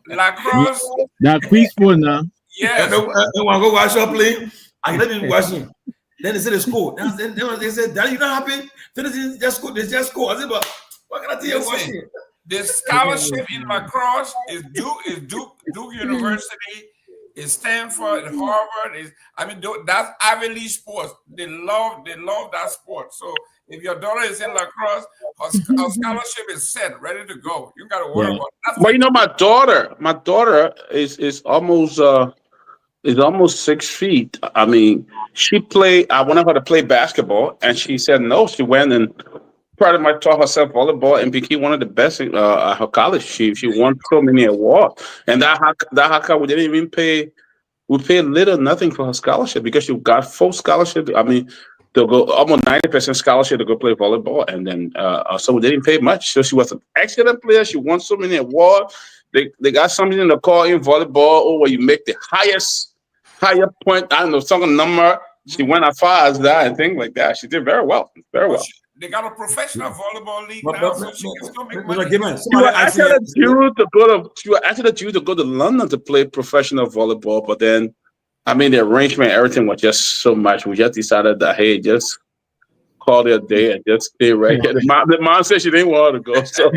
Lacrosse. That quick sport now. Yes. And then when I go watch her play, I let them watch him. Then they said they score. Then they said, "Daddy, you not happy? Finish just score. They just score." I said, "But what can I tell you?" Listen, the scholarship in lacrosse is Duke University. It's Stanford, Harvard. That's Ivy League sports. They love that sport. So if your daughter is in lacrosse, her scholarship is set, ready to go. You got to worry about that. Well, you know, my daughter is almost 6 feet. I mean, I wanted her to play basketball, and she said no. She went and pretty much taught herself volleyball and became one of the best at her college. She won so many awards, and that how come we didn't even pay. We paid little, nothing for her scholarship because she got full scholarship. I mean, they'll go almost 90% scholarship to go play volleyball, and then so we didn't pay much. So she was an excellent player. She won so many awards. They got something in the call in volleyball where you make the higher point. I don't know, some number. She went as far as that and things like that. She did very well. Very well. They got a professional volleyball league now, so she can still make money. She was actually due to go to London to play professional volleyball, but then, I mean, the arrangement, everything was just so much. We just decided that, hey, just call it a day and just stay right here. The mom said she didn't want her to go. So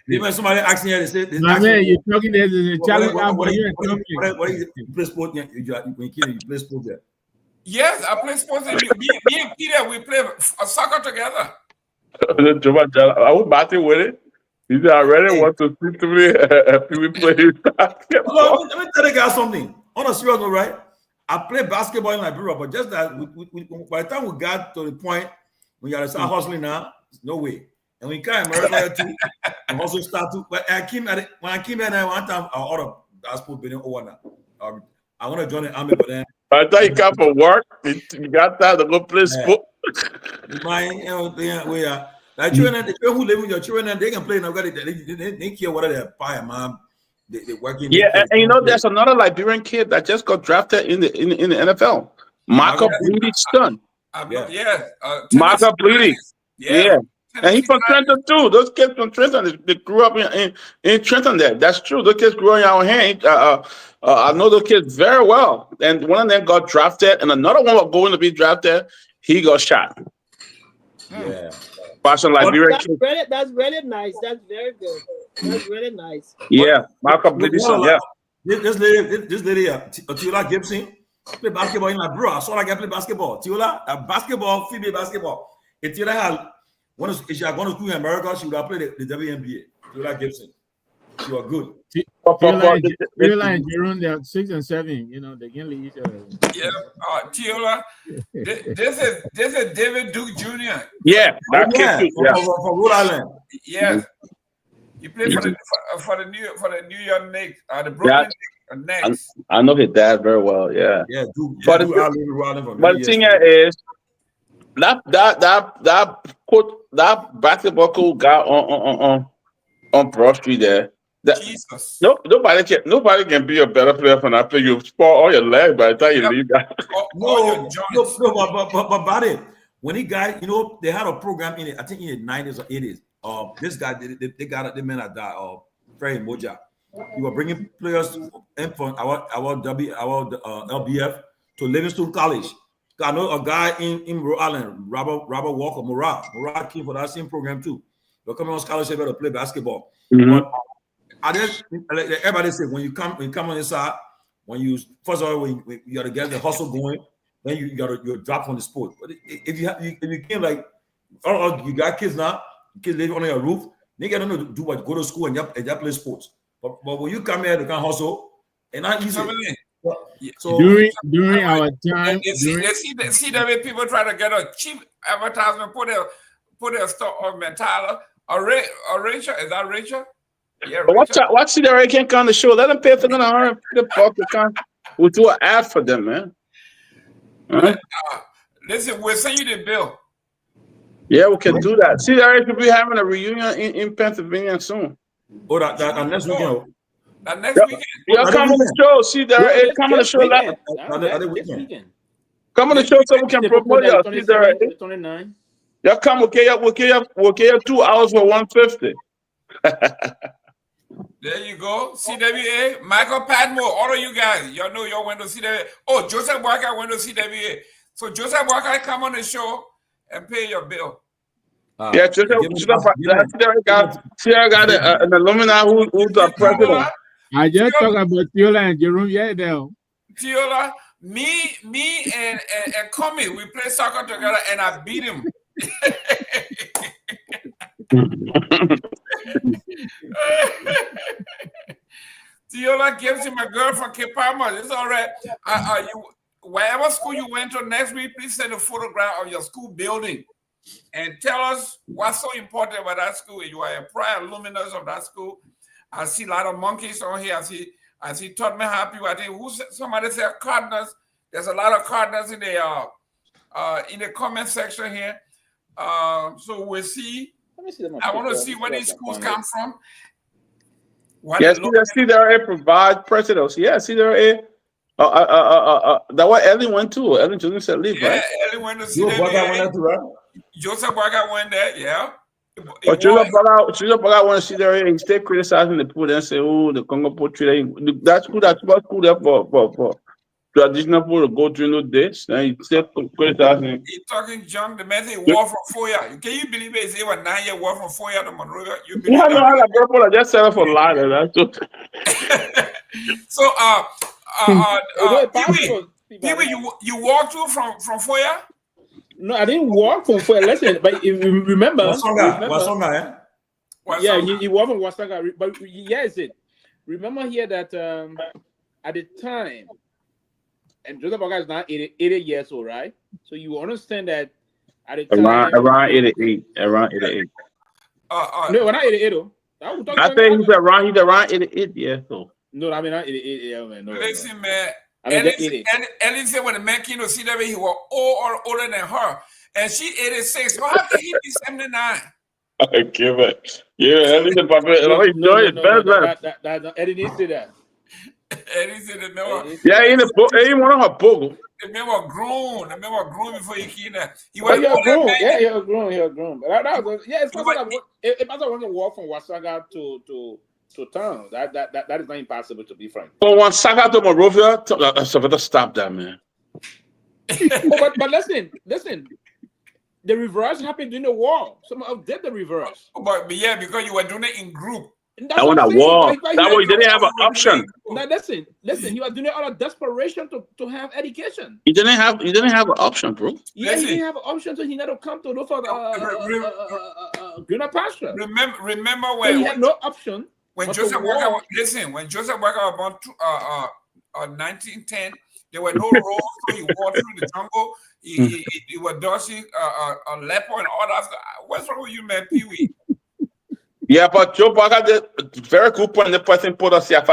even somebody asking her, they say, man, you're talking there's a challenge out for you. What is it? You play sport? You play sport there? Yes, I play sports. Me and Peter, we play soccer together. I was batting with it. He said, I really want to see to me we play basketball. Let me tell you guys something. On a serious note, right? I played basketball in Liberia, but just that by the time we got to the point when you got to start hustling now, no way. And we came America too, and also start to. But when I came here now, one time I ordered passport being over now. I want to join the army, but then I thought you come for work. You got time to go play sport. We are like children, the children who live with your children, they can play now. They care whether they're pie, mom. They working. Yeah, and you know, there's another Liberian kid that just got drafted in the NFL. Marco Bleedy's son. Marco Bleedy. Yeah. And he's from Trenton too. Those kids from Trenton, they grew up in Trenton there. That's true. Those kids grew in our hand. I know those kids very well. And one of them got drafted, and another one was going to be drafted. He got shot. Yeah. That's really nice. That's very good. That's really nice. Yeah. Malcolm Bleedy's son, yeah. This lady, Tiola Gibson, play basketball in my bro. I saw that guy play basketball. Tiola, basketball, female basketball. If Tiola had if she had gone to school in America, she would have played the WNBA. Tiola Gibson. She was good. Tiola and Jerome, they are 6 and 7. You know, they can lead each other. Yeah, Tiola. This is David Duke Jr. Yeah, that kid too. Yeah. From Rhode Island. Yes. He played for the New York Knicks, the Brooklyn Knicks. I know his dad very well. Yeah. Yeah. But the thing is, that basketball coach guy on Broad Street there. Jesus. Nobody can be a better player than after you spoil all your leg by the time you leave that. But about it, when he got, they had a program in it, I think in the 90s or 80s. This guy, they got the man that died, Freddie Moja. He was bringing players in from our LBF to Livingston College. I know a guy in Rhode Island, Robert Walker, Murad came for that same program too. They're coming on scholarship to play basketball. Mm-hmm. But everybody say when you come on the side, when you got to get the hustle going, then you're drop on the sport. But if you came like, you got kids now, kids live under your roof. Nigga don't know to do what, go to school and just play sports. But when you come here to come hustle, and not easy. So during our time, see the way people try to get a cheap advertisement, put their stuff on Mentala. Rachel, is that Rachel? Yeah, but watch see that can't come on the show. Let them pay for the $150 to come. We'll do an ad for them, man. Right? Listen, we'll send you the bill. Yeah, we can do that. See, that could be having a reunion in Pennsylvania soon. Oh, that next weekend. That next weekend. Yeah, come on the show. See, there, come on the show. Come on the show so we can promote you. See, there. 29. Yeah, come. We'll get you 2 hours for $150. There you go. CWA, Michael Padmore, all of you guys. Y'all know y'all went to CWA. Oh, Joseph Walker went to CWA. So Joseph Walker, come on the show and pay your bill. Yeah, Joseph got an alumni who's the president. I just talk about Tiola and Jerome. Yeah, there. Tiola, me and Comi, we play soccer together and I beat him. Tiola gives him a girl from Cape Palmer. It's all right. Wherever school you went to next week, please send a photograph of your school building and tell us what's so important about that school. You are a prior alumnus of that school. I see a lot of monkeys on here. I see Tottenham happy. I think somebody said Cardinals. There's a lot of Cardinals in the comment section here. So we'll see. I want to see where these schools come from. Yes, see there provide presidents. Yeah, see there that what Ellie went to. Ellie just said leave, right? Yeah, Ellie went to see that. Joseph Baga went there, yeah. But Joseph Baga want to see there and stay criticizing the poor and say, oh, the Congo poor trading. That's good. That's what school there for traditional people to go through those days. And he stay criticizing. He's talking junk. The man say war from 4 years. Can you believe it? It's a 9-year war from 4 years to Monrovia. You believe that? No, I got just set up for life. So Pewee, you walked through from 4 years? No, I didn't walk from Foya. Listen, but if you remember, Wasonga, yeah, you walk from Wasonga. But yes, remember here that at the time, and Joseph Baga is now 80 years old, right? So you understand that at the time around 88. No, we're not 88. I think he's around 88 years old. No, I mean not 88. Man, no, listen, man. Ellie said when the man came to see that he was older than her, and she 86. So how can he be 79? I give it. Yeah, Ellie's a puppet. Eddie didn't say that. Eddie said the man was. Yeah, he one of her pogo. The man was grown. The man was grown before he came there. He was grown. Yeah, he was grown. But that was, yeah, it's possible. It wasn't walk from Wasaga to town. That is not impossible, to be frank. But when Saga to Monrovia, stop that, man. but listen. The reverse happened during the war. Someone did the reverse. But yeah, because you were doing it in group. That was a war. That way, they didn't have an option. Now listen. He was doing it out of desperation to have education. He didn't have an option, bro. Yeah, he didn't have an option, so he never come to look for greener pasture. Remember when he had no option. When Joseph Walker, when Joseph Walker was born 1910, there were no roads, so he walked through the jungle. He was dodging a leopard and all that stuff. What's wrong with you, man, Pewee? Yeah, but Joe Walker did very good point. The person put us here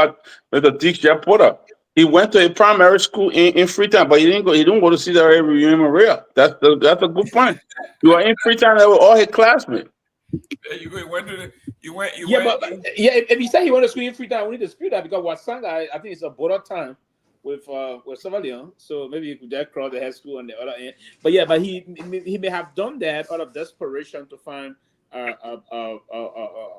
with the teacher Porter. He went to a primary school in Freetown, but he didn't go to see the reunion Maria. That's a good point. You were in Freetown with all his classmates. If he said he went to school in Freetown, we need to dispute that because Wasanga, I think it's a border town with Savalion, so maybe you could just cross the high school on the other end. But he may have done that out of desperation to find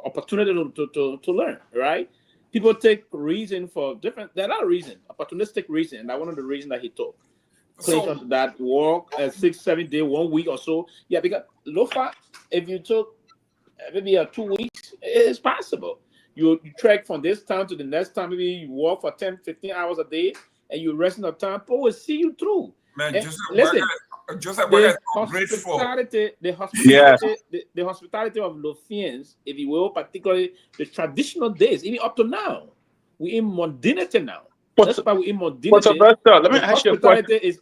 opportunity to learn, right? People take reason for different. There are reasons, opportunistic reason, and that's one of the reasons that he took. Clinton that walk 6-7 days, 1 week or so. Yeah, because Lofa, if you took maybe 2 weeks, it's possible. You trek from this town to the next town. Maybe you walk for 10-15 hours a day, and you rest in the town. People will see you through. Man, And Joseph listen, Burger is so grateful. The hospitality of Lofians, if you will, particularly the traditional days, even up to now, we in modernity now. That's why we in modernity. Sylvester, let me ask you a question. Is,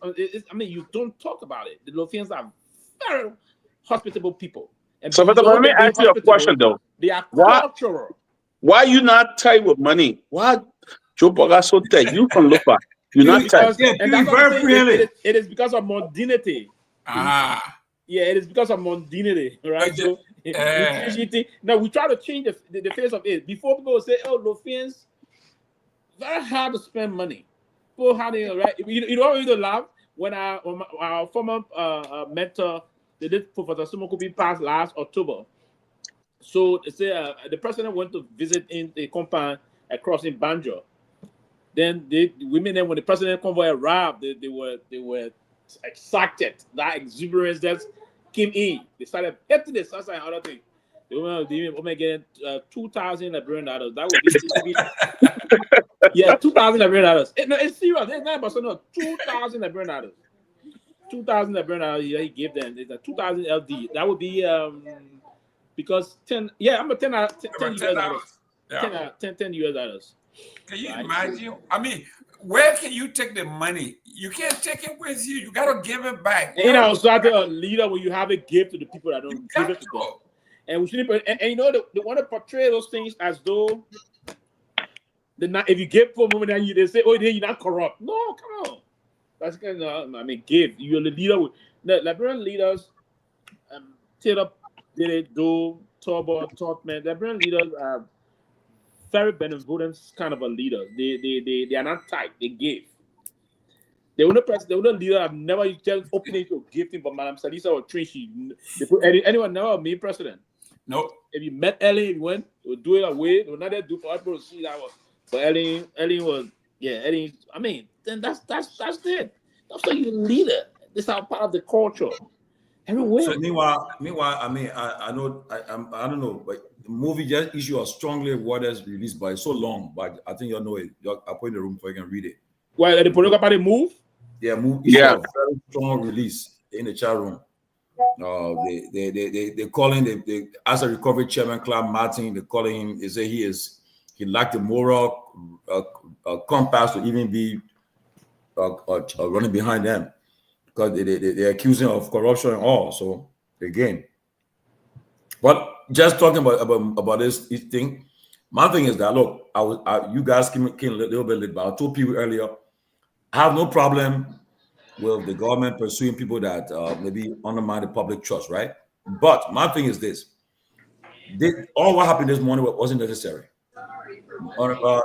I mean, you don't talk about it. The Lofians are very hospitable people. And Sylvester, let me ask you a question though. They are cultural. Why you not tight with money? Why Joe Burger so tight? You from Lofa. You're not tight. And that's what I'm saying. It is because of modernity. Ah. Yeah, it is because of modernity, right? So we try to change the face of it. Before people would say, "Oh, Lofians, very hard to spend money." People hard to, right? You don't need to laugh when our former mentor, the Professor Sumokubi, passed last October. So they say the president went to visit in the compound across in Banjo. Then the women, when the president convoy arrived, they were excited. That exuberance just came in. They started hitting the sunset and other things. The women getting $2,000 Liberian dollars. That would be 2,000 Liberian dollars. It's serious. It's not about no 2,000 Liberian dollars. 2,000 Liberian dollars. He gave them. It's a 2,000 LD. That would be because 10. Yeah, I'm a 10 US dollars. Yeah. 10 US dollars. Can you imagine? I mean, where can you take the money? You can't take it with you. You got to give it back. And so as a leader, when you have a gift to the people that don't give it to them. And we shouldn't. And you know, they want to portray those things as though if you give for a moment, then they say, "Oh, then you're not corrupt." No, come on. That's kind of, I mean, give. You're the leader. The Liberian leaders, Taylor did it, do Torgbean. Liberian leaders are very benevolent kind of a leader. They are not tight. They give. The only leader I've never just openly to give him, but Madam Salisa or Trishi. Anyone never made president. No. If you met Ellen, you went, they would do it away. They would not do for people to see that one. But Ellen was, Ellen. I mean, then that's it. That's how you leader. This is part of the culture. Everywhere. So meanwhile, I mean, I know, I don't know, but the movie just issued a strongly worded release, but it's so long. But I think you'll know it. I'll put in the room so you can read it. Well, the political party move. Yeah, move. Yeah, very strong release in the chat room. They calling the as a recovery chairman, Clark Martin. They calling him. They say he lacked the moral compass to even be running behind them, because they accuse him of corruption and all. So again, but just talking about this thing, my thing is that look, you guys came a little bit late, but I told people earlier, I have no problem with the government pursuing people that maybe undermine the public trust, right? But my thing is this: all what happened this morning wasn't necessary.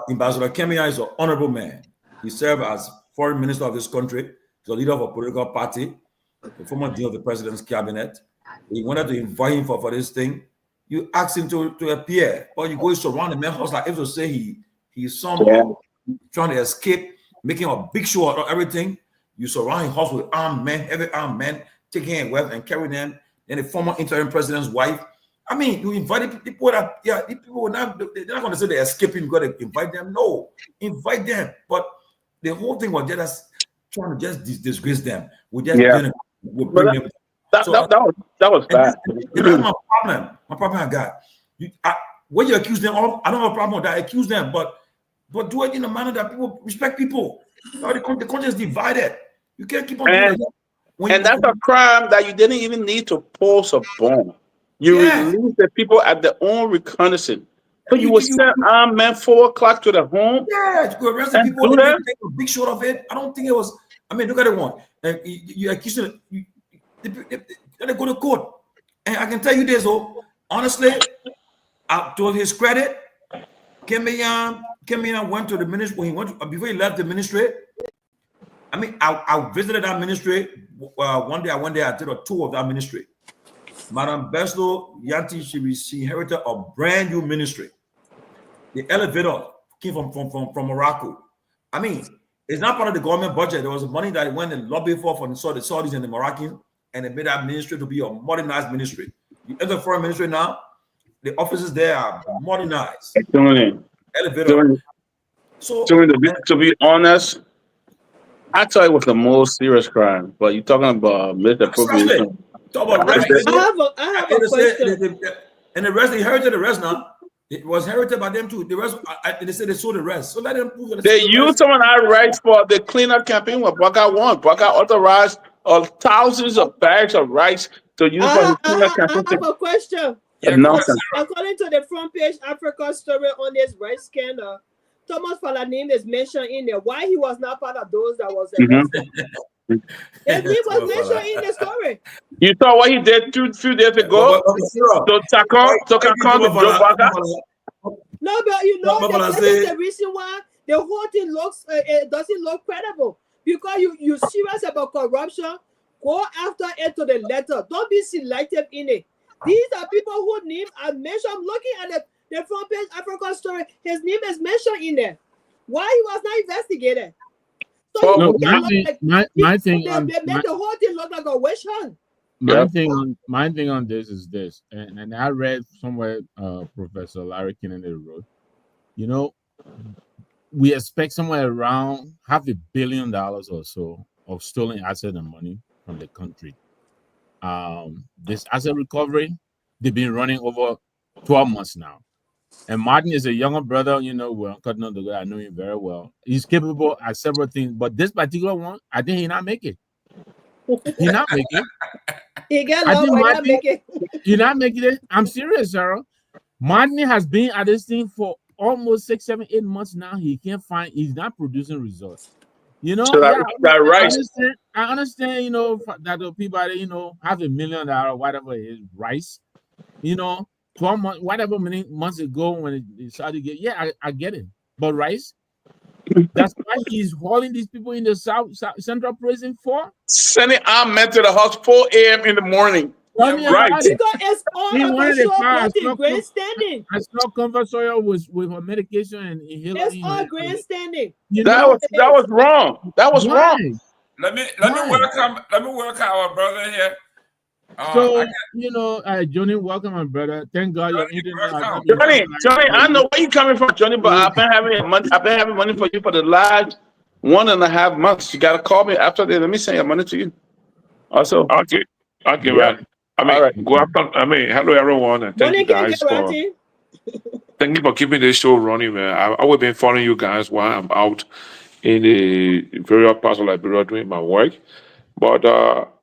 Ambassador Myean is an honorable man. He served as foreign minister of this country. He's a leader of a political party, the former dean of the president's cabinet. He wanted to invite him for this thing. You ask him to appear, but you go surround the man house like if to say he's someone trying to escape, making a big show out of everything. You surround his house with armed men, every armed man, taking him wealth and carrying them. Then the former interim president's wife. I mean, you invited people that, these people were not, they're not going to say they're escaping, you got to invite them. No, invite them. But the whole thing was just trying to just disgrace them. We just didn't. We'll bring them. That was bad. That's my problem. My problem I got. What you accuse them of, I don't have a problem with that. I accuse them, but do it in a manner that people respect people. The country is divided. You can't keep on doing that. And that's a crime that you didn't even need to post a bomb. You release the people at their own reconnaissance. So you will send armed men 4 o'clock to the home. Yeah, to arrest the people and take a big shot of it. I don't think it was. I mean, look at it one. You accuse them. They go to court. And I can tell you this, though. Honestly, to his credit, Myean went to the ministry when he went before he left the ministry. I mean, I visited that ministry one day. I went there. I did a tour of that ministry. Madam Beslo Yanti, she inherited a brand new ministry. The elevator came from Morocco. I mean, it's not part of the government budget. There was money that went and lobbied for the Saudis and the Moroccans, and they made that ministry to be a modernized ministry. You enter the foreign ministry now, the offices there are modernized. Elevator. So to be honest, I thought it was the most serious crime, but you're talking about misappropriation. Talk about rest. I have a question. And the rest, they inherited the rest now. It was inherited by them too. The rest, they said they sold the rest. So let them prove that They used some of our rights for the cleanup campaign what Baka won. Baka authorized thousands of bags of rice to use for the cleanup campaign. I have a question. Nonsense. According to the front page Africa story on this rice scandal, Thomas Fala's name is mentioned in there. Why he was not part of those that was arrested? His name was mentioned in the story. You saw what he did 2 days ago to Taka the Joe Baka? No, but you know that's the reason why the whole thing looks it doesn't look credible. Because you serious about corruption, go after it to the letter. Don't be selective in it. These are people whose names are mentioned. I'm looking at the front page Africa story. His name is mentioned in there. Why he was not investigated? So no, my thing they on made the whole thing look like a witch hunt. My thing on this is this, and I read somewhere Professor Larry Kennedy wrote, you know, we expect somewhere around $500 million or so of stolen asset and money from the country. This asset recovery, they've been running over 12 months now. And Martin is a younger brother, you know, we're cutting on the guy. I know him very well. He's capable at several things, but this particular one, I think he not make it. He not make it. He get low, but not make it. He not making it. I'm serious, Sarah. Martin has been at this thing for almost 6, 7, 8 months now. He can't find. He's not producing results. You know, So that rice. I understand. You know that the Peabody, you know, $500 million, whatever it is, rice. You know, 12 months, whatever many months ago when it started to get. Yeah, I get it. But rice. That's why he's hauling these people in the South Central Prison for. Sending our men to the house 4 a.m. in the morning. Right. Because it's all about short grandstanding. I saw Comfort Soil with her medication and it's all grandstanding. That was wrong. That was wrong. Let me welcome our brother here. So you know, Johnny, welcome, my brother. Thank God you're internet. Johnny, I know where you're coming from, Johnny, but I've been having money for you for the last 1.5 months. You gotta call me after that. Let me send your money to you. Also, okay, yeah. man. I mean, right. Go after. I mean, hello everyone, and thank you guys for keeping this show running, man. I always been following you guys while I'm out in the various parts of Liberia doing my work, but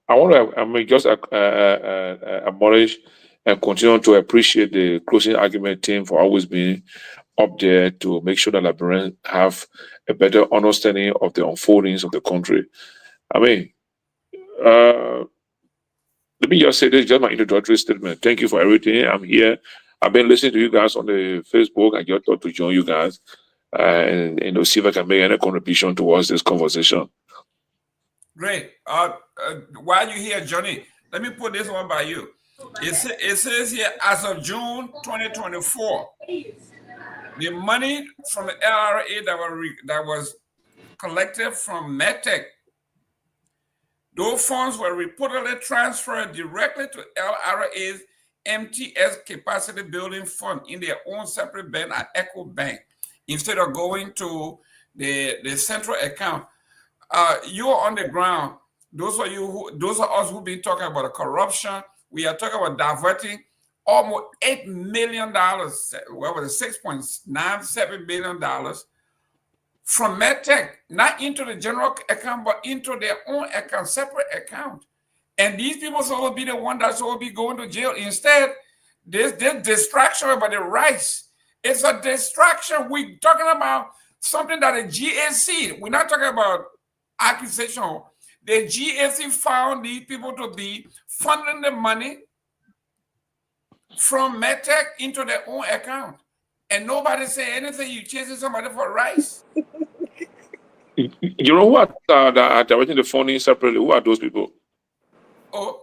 I want to just acknowledge and continue to appreciate the closing argument team for always being up there to make sure that Liberians have a better understanding of the unfoldings of the country. I mean, let me just say this, just my introductory statement. Thank you for everything. I'm here. I've been listening to you guys on the Facebook. I just thought to join you guys and see if I can make any contribution towards this conversation. Great. While you're here, Johnny, let me put this one by you. It says here, as of June 2024, the money from the LRA that was collected from MedTech, those funds were reportedly transferred directly to LRA's MTS Capacity Building Fund in their own separate bank at Echo Bank, instead of going to the central account. You're on the ground. Those are us who've been talking about the corruption. We are talking about diverting almost $8 million, what was it, $6.97 billion from MedTech, not into the general account, but into their own account, separate account. And these people will be the one that's will be going to jail. Instead, this distraction about the rice. It's a distraction. We're talking about something that the GAC, we're not talking about accusation. The GAC found these people to be funding the money from MedTech into their own account. And nobody say anything. You chasing somebody for rice. You know who are directing the funding separately? Who are those people? Oh,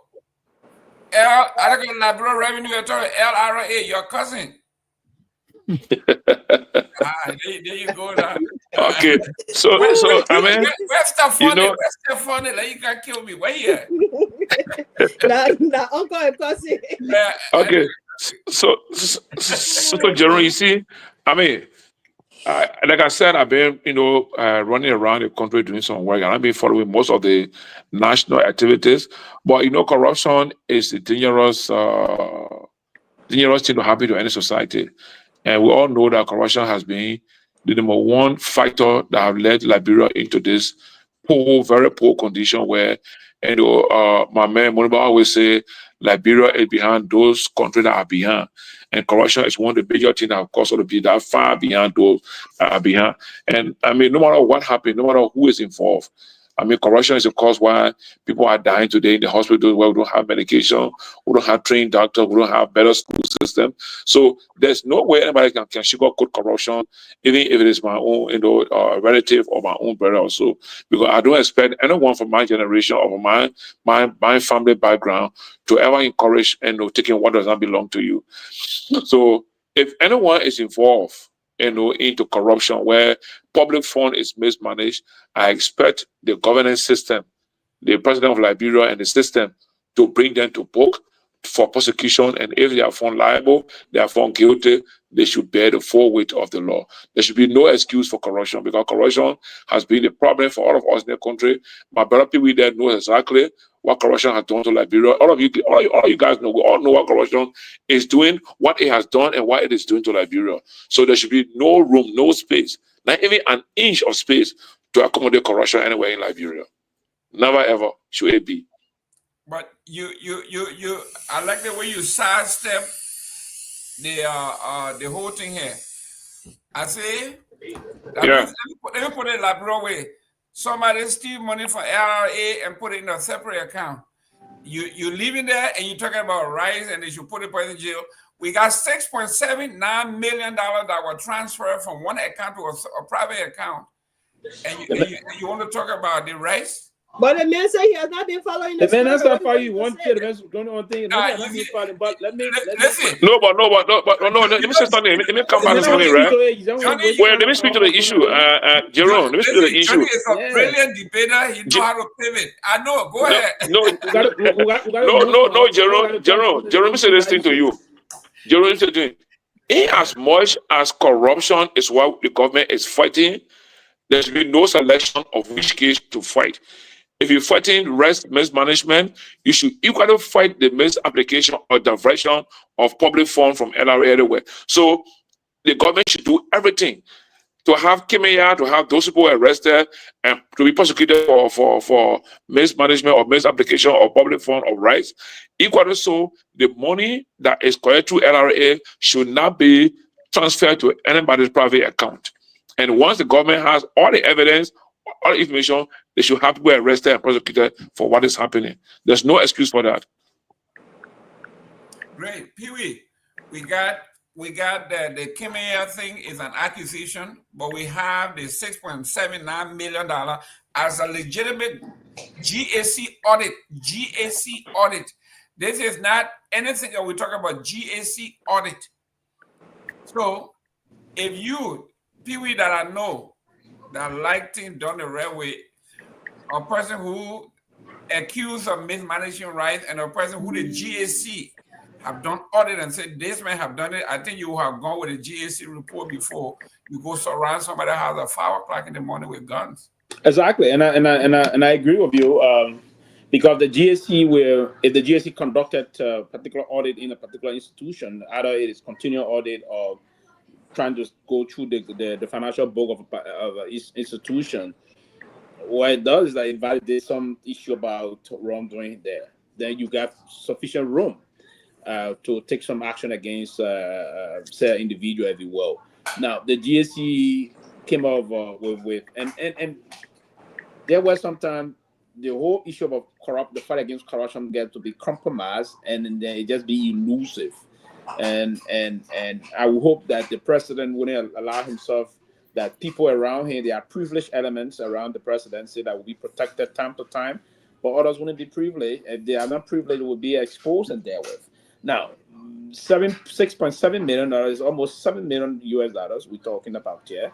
I got Liberia Revenue Authority, LRA, your cousin. There you go now. Okay, so I mean, where's the funny? Where's the funny? Like you can kill me. Where you at? Nah, uncle and cousin. Okay, so Jerome, you see, I mean, Like I said, I've been, running around the country doing some work, and I've been following most of the national activities. But corruption is a dangerous thing to happen to any society, and we all know that corruption has been the number one factor that have led Liberia into this very poor condition where, my man Moniba always say Liberia is behind those countries that are behind. And corruption is one of the bigger things that have caused us to be that far behind those that are behind. And I mean, no matter what happens, no matter who is involved, I mean, corruption is the cause why people are dying today in the hospitals where we don't have medication, we don't have trained doctors, we don't have better school system. So there's no way anybody can sugarcoat corruption, even if it is my own, relative or my own brother also. Because I don't expect anyone from my generation or my family background to ever encourage taking what does not belong to you. So if anyone is involved, into corruption where public fund is mismanaged, I expect the governance system, the president of Liberia and the system to bring them to book for prosecution. And if they are found liable, they are found guilty, they should bear the full weight of the law. There should be no excuse for corruption because corruption has been a problem for all of us in the country. My brother Pewee there knows exactly what corruption has done to Liberia. All of you guys know, we all know what corruption is doing, what it has done, and what it is doing to Liberia. So there should be no room, no space, not even an inch of space to accommodate corruption anywhere in Liberia. Never ever should it be. But you I like the way you sidestep the whole thing here. I say, let me put it like Liberia way. Somebody steal money from LRA and put it in a separate account. You leave it there and you're talking about rice and they should put it in jail. We got $6.79 million that were transferred from one account to a private account. And you want to talk about the rice? But the man said he has not been following the man, that's not for you. One kid, that's going on thing. But let me listen. No, but let me say something. Let me come back to something, right? Well, let me speak to the issue. Jerome, let me speak to the issue. Johnny is a brilliant debater. He knows how to pivot. I know. Go ahead. No, Jerome, let me say this thing to you. Jerome, in as much as corruption is what the government is fighting, there should be no selection of which case to fight. If you're fighting risk mismanagement, you should equally fight the misapplication or diversion of public funds from LRA everywhere. So the government should do everything to have Myean, to have those people arrested and to be prosecuted for mismanagement or misapplication of public fund of rights. Equally so, the money that is collected through LRA should not be transferred to anybody's private account. And once the government has all the evidence, all the information, they should have people arrested and prosecuted for what is happening. There's no excuse for that. Great. Pewee, we got the Myean thing is an accusation, but we have the $6.79 million as a legitimate GAC audit. GAC audit. This is not anything that we talk about. GAC audit. So if you, Pewee, that I know that like things done the right way, a person who accused of mismanaging rights and a person who the GAC have done audit and said this man have done it, I think you have gone with a GAC report before you go surround somebody that has a 5 o'clock in the morning with guns. Exactly, and I agree with you. Because the GAC if the GAC conducted a particular audit in a particular institution, either it is continual audit or trying to go through the financial book of an institution, what it does is that it validates some issue about wrongdoing there. Then you got sufficient room to take some action against say individual, if you will. Now the GAC came up with and there was sometimes the whole issue of the fight against corruption get to be compromised and then it just be elusive. And I would hope that the president wouldn't allow himself that people around him, there are privileged elements around the presidency that will be protected time to time, but others wouldn't be privileged. If they are not privileged, will be exposed and dealt with. Now, $6.7 million is almost $7 million US we're talking about here,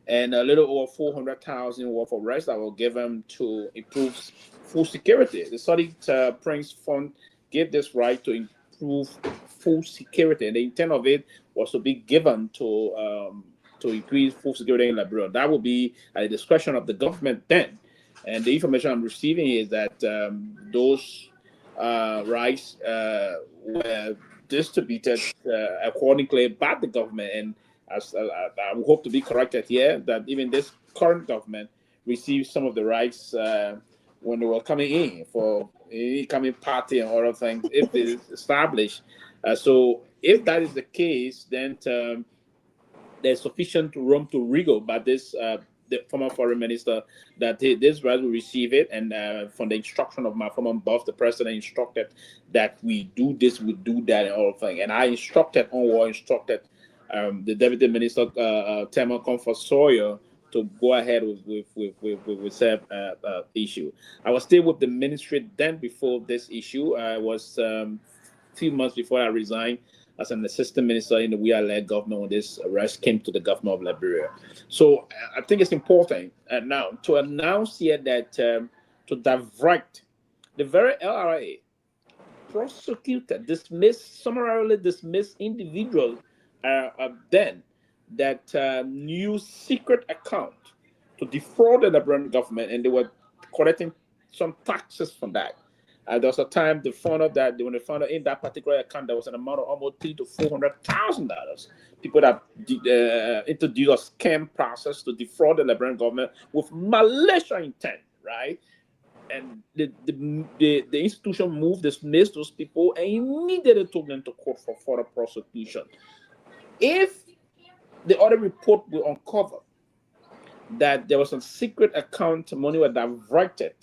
and a little over 400,000 worth of rest that will give them to improve food security. The Saudi Prince Fund gave this right to improve food security, and the intent of it was to be given to to increase food security in Liberia. That will be at the discretion of the government then. And the information I'm receiving is that those rice were distributed accordingly by the government. And as I would hope to be corrected here, that even this current government received some of the rice when they were coming in for incoming party and other things, if it is established. So if that is the case, then there's sufficient room to wriggle by this the former foreign minister that this rice will receive it, and from the instruction of my former boss, the president instructed that we do this, we do that, and all things. And I instructed the deputy minister Tema Comfort Sawyer to go ahead with said issue. I was still with the ministry then before this issue. I was a few months before I resigned as an assistant minister in the Weah-led government when this arrest came to the government of Liberia. So I think it's important now to announce here that to divert the very LRA prosecuted, summarily dismissed individuals then that new secret account to defraud the Liberian government, and they were collecting some taxes from that. There was a time they found out that when they found out in that particular account there was an amount of almost $300,000 to $400,000. People that introduced a scam process to defraud the Liberian government with malicious intent, right? And the institution moved, dismissed those people, and immediately took them to court for further prosecution. If the audit report will uncover that there was some secret account money was diverted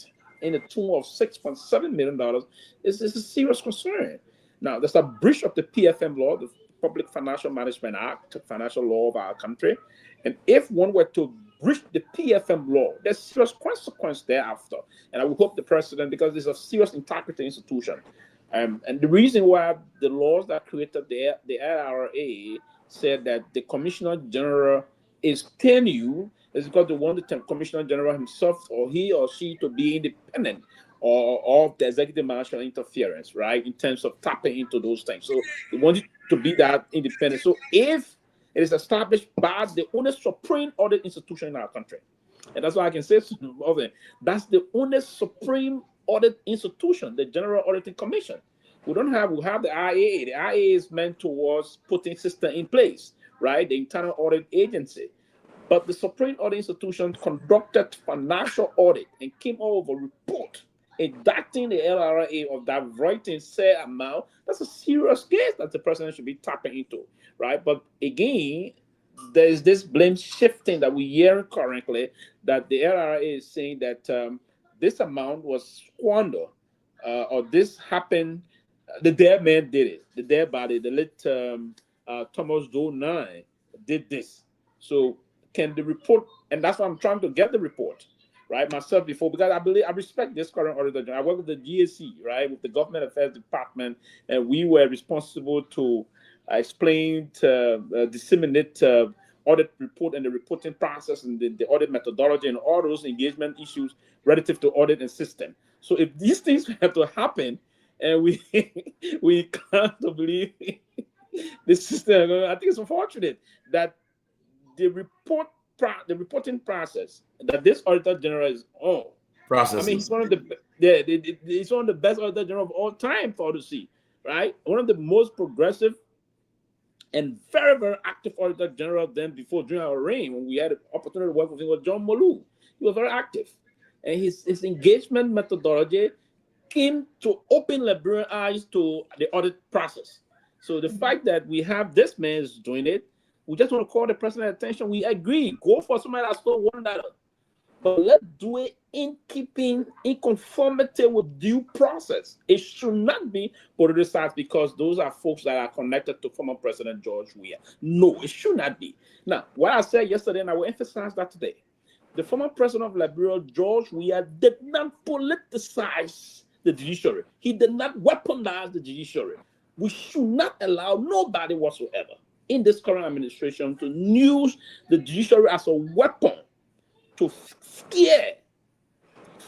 in the tune of $6.7 million, is a serious concern. Now, there's a breach of the PFM law, the Public Financial Management Act, financial law of our country. And if one were to breach the PFM law, there's serious consequence thereafter. And I would hope the president, because it's a serious integrity institution. And the reason why the laws that created the LRA said that the Commissioner General is tenure is because they want the Commissioner General himself or he or she to be independent of the executive management interference, right, in terms of tapping into those things. So they want it to be that independent. So if it is established by the only supreme audit institution in our country, and that's why I can say that's the only supreme audit institution, the General Auditing Commission. We have the IA. The IA is meant towards putting system in place, right? The internal audit agency. But the Supreme Audit Institution conducted financial audit and came out with a report indicting the LRA of diverting said amount. That's a serious case that the president should be tapping into, right? But again, there's this blame shifting that we hear currently that the LRA is saying that this amount was squandered or this happened. The dead man did it. The dead body, the late Thomas Doe 9 did this. So can the report, and that's why I'm trying to get the report, right, myself before, because I respect this current auditor general. I work with the GAC, right, with the Government Affairs Department, and we were responsible to explain, disseminate audit report and the reporting process and the audit methodology and all those engagement issues relative to audit and system. So if these things have to happen, and we can't believe the system, I think it's unfortunate that the reporting process that this auditor general is on. Process. I mean, he's one of he's one of the best auditor general of all time for us to see, right? One of the most progressive and very, very active auditor general then before during our reign, when we had an opportunity to work with him, was John Molu. He was very active, and his engagement methodology came to open Liberian eyes to the audit process. So the fact that we have this man is doing it, we just want to call the president attention. We agree. Go for somebody that stole $1. But let's do it in conformity with due process. It should not be politicized because those are folks that are connected to former President George Weah. No, it should not be. Now, what I said yesterday, and I will emphasize that today, the former president of Liberia, George Weah, did not politicize the judiciary. He did not weaponize the judiciary. We should not allow nobody whatsoever in this current administration to use the judiciary as a weapon to scare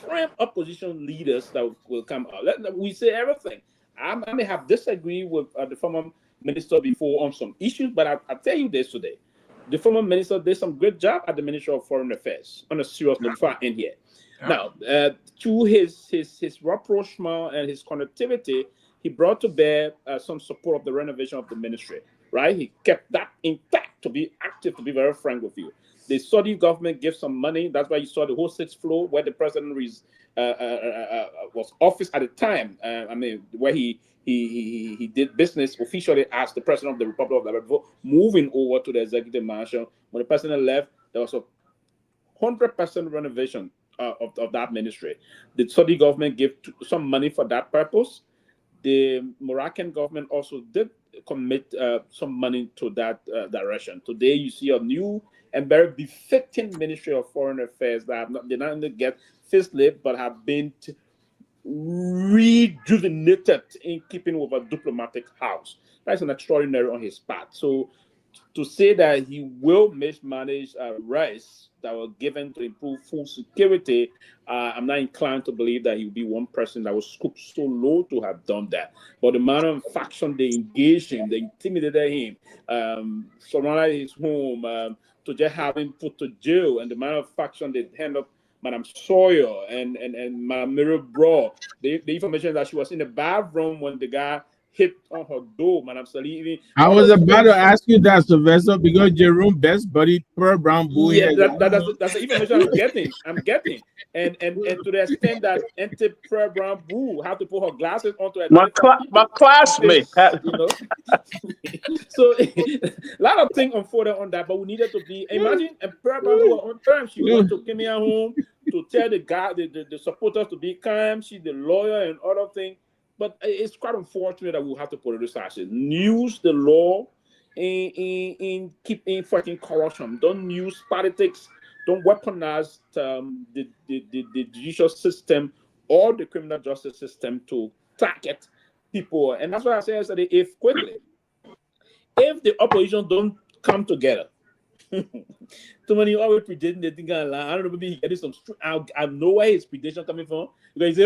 prime opposition leaders that will come out. We say everything. I may have disagreed with the former minister before on some issues, but I tell you this today. the former minister did some great job at the Ministry of Foreign Affairs on a serious note before I end here. Now, through his rapprochement and his connectivity, he brought to bear some support of the renovation of the ministry, right? He kept that intact, to be active, to be very frank with you. The Saudi government gave some money. That's why you saw the whole sixth floor where the president was office at the time. Where he did business officially as the president of the Republic of Liberia before moving over to the executive mansion. When the president left, there was a 100% renovation of that ministry. The Saudi government gave some money for that purpose. The Moroccan government also did commit some money to that direction. Today, you see a new and very befitting Ministry of Foreign Affairs that did not only get facelift, but have been rejuvenated in keeping with a diplomatic house. That's an extraordinary on his part. So to say that he will mismanage rights that were given to improve food security, I'm not inclined to believe that he will be one person that was scooped so low to have done that. But the amount of faction they engaged him, they intimidated him, surrounded his home, to just have him put to jail, and the amount of faction they hand up Madam Sawyer and Madam Mary Bro. The information that she was in the bathroom when the guy hit on her door, Madam Salih. I was about to ask you that, Sylvester, because Jerome best buddy Pearl Brown Boo. Yeah, that's the information I'm getting. And to the extent that Auntie Pearl Brown Boo have to put her glasses onto her. My classmate. You know. So a lot of things unfolded on that, but we needed to be. Imagine and Pearl Brown Boo on time. She went to Kenya home to tell the guy, the supporters to be calm. She's the lawyer and other things. But it's quite unfortunate that we'll have to politicize it. Use the law in keeping fighting corruption. Don't use politics. Don't weaponize the judicial system or the criminal justice system to target people. And that's why I said yesterday, if the opposition don't come together, too many always predicting they think I don't know, maybe he getting some. I know where his prediction coming from. Because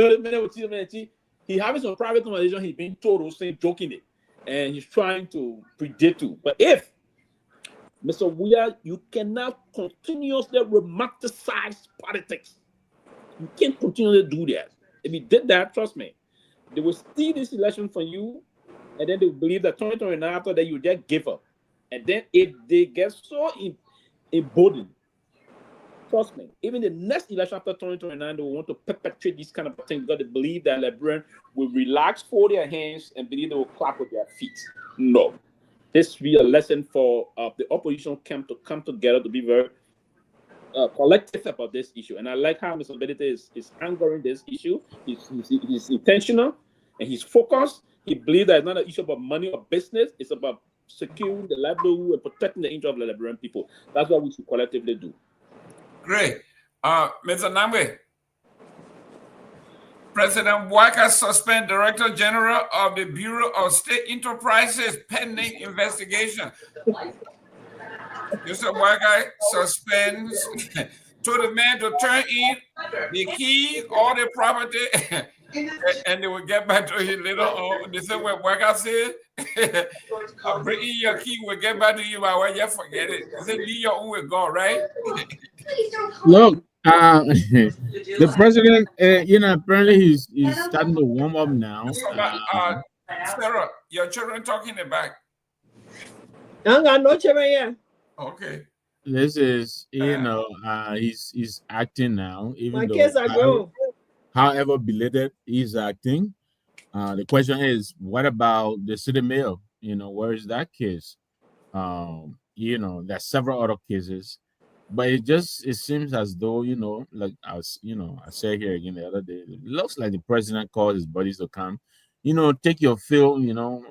he having some private conversation, he's being told those things jokingly, and he's trying to predict you. But if Mr. Weah, you cannot continuously romanticize politics. You can't continually do that. If you did that, trust me, they will steal this election from you, and then they will believe that 2029 after that you just give up. And then if they get so emboldened, trust me, even the next election after 2029, they will want to perpetrate these kind of things because they believe that Liberians will relax, fold their hands, and believe they will clap with their feet. No. This will be a lesson for the opposition camp to come together to be very collective about this issue. And I like how Mr. Benedict is angering this issue. He's intentional and he's focused. He believes that it's not an issue about money or business. It's about securing the livelihood and protecting the interest of the Liberian people. That's what we should collectively do. Great. Mr. Namwe, President Waka suspend Director General of the Bureau of State Enterprises pending investigation. Mr. Waka suspends to the man to turn in the key or the property and they will get back to you later on. This is what Waka said. I'll bring in your key, we'll get back to you, but when you forget it. He said, leave your own with God, right? Look, the president, apparently he's starting to warm up now. Sarah, your children talking in the back. I don't got no children yet. Okay. This is, he's acting now. Even My though, kids are grown. However belated he's acting. The question is, what about the city mayor? Where is that case? There's several other cases. But it seems as though, like I said here again the other day, it looks like the president called his buddies to come, take your fill,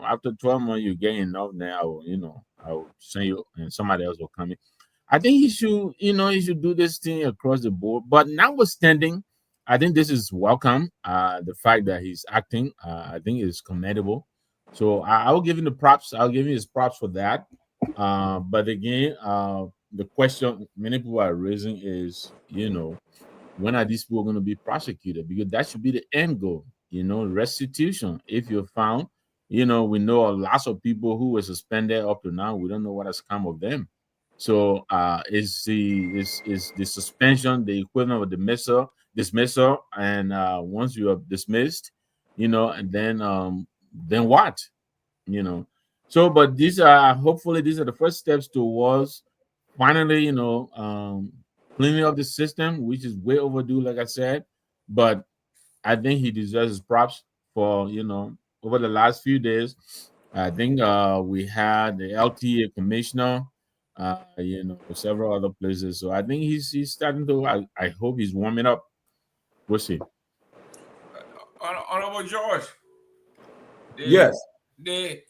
after 12 months, you get enough now, I will send you and somebody else will come in. I think he should do this thing across the board. But notwithstanding, I think this is welcome. The fact that he's acting, I think is commendable. So I will give him the props. I'll give him his props for that. But again, the question many people are raising is, when are these people going to be prosecuted? Because that should be the end goal, restitution. If you're found, we know lots of people who were suspended up to now. We don't know what has come of them. So is the suspension the equivalent of dismissal, and once you are dismissed, and then what, So, but these are hopefully these are the first steps towards finally, cleaning up the system, which is way overdue, like I said. But I think he deserves his props for, over the last few days. I think we had the LTA commissioner, several other places. So I think he's starting to. I hope he's warming up. We'll see. Honorable George. Yes. But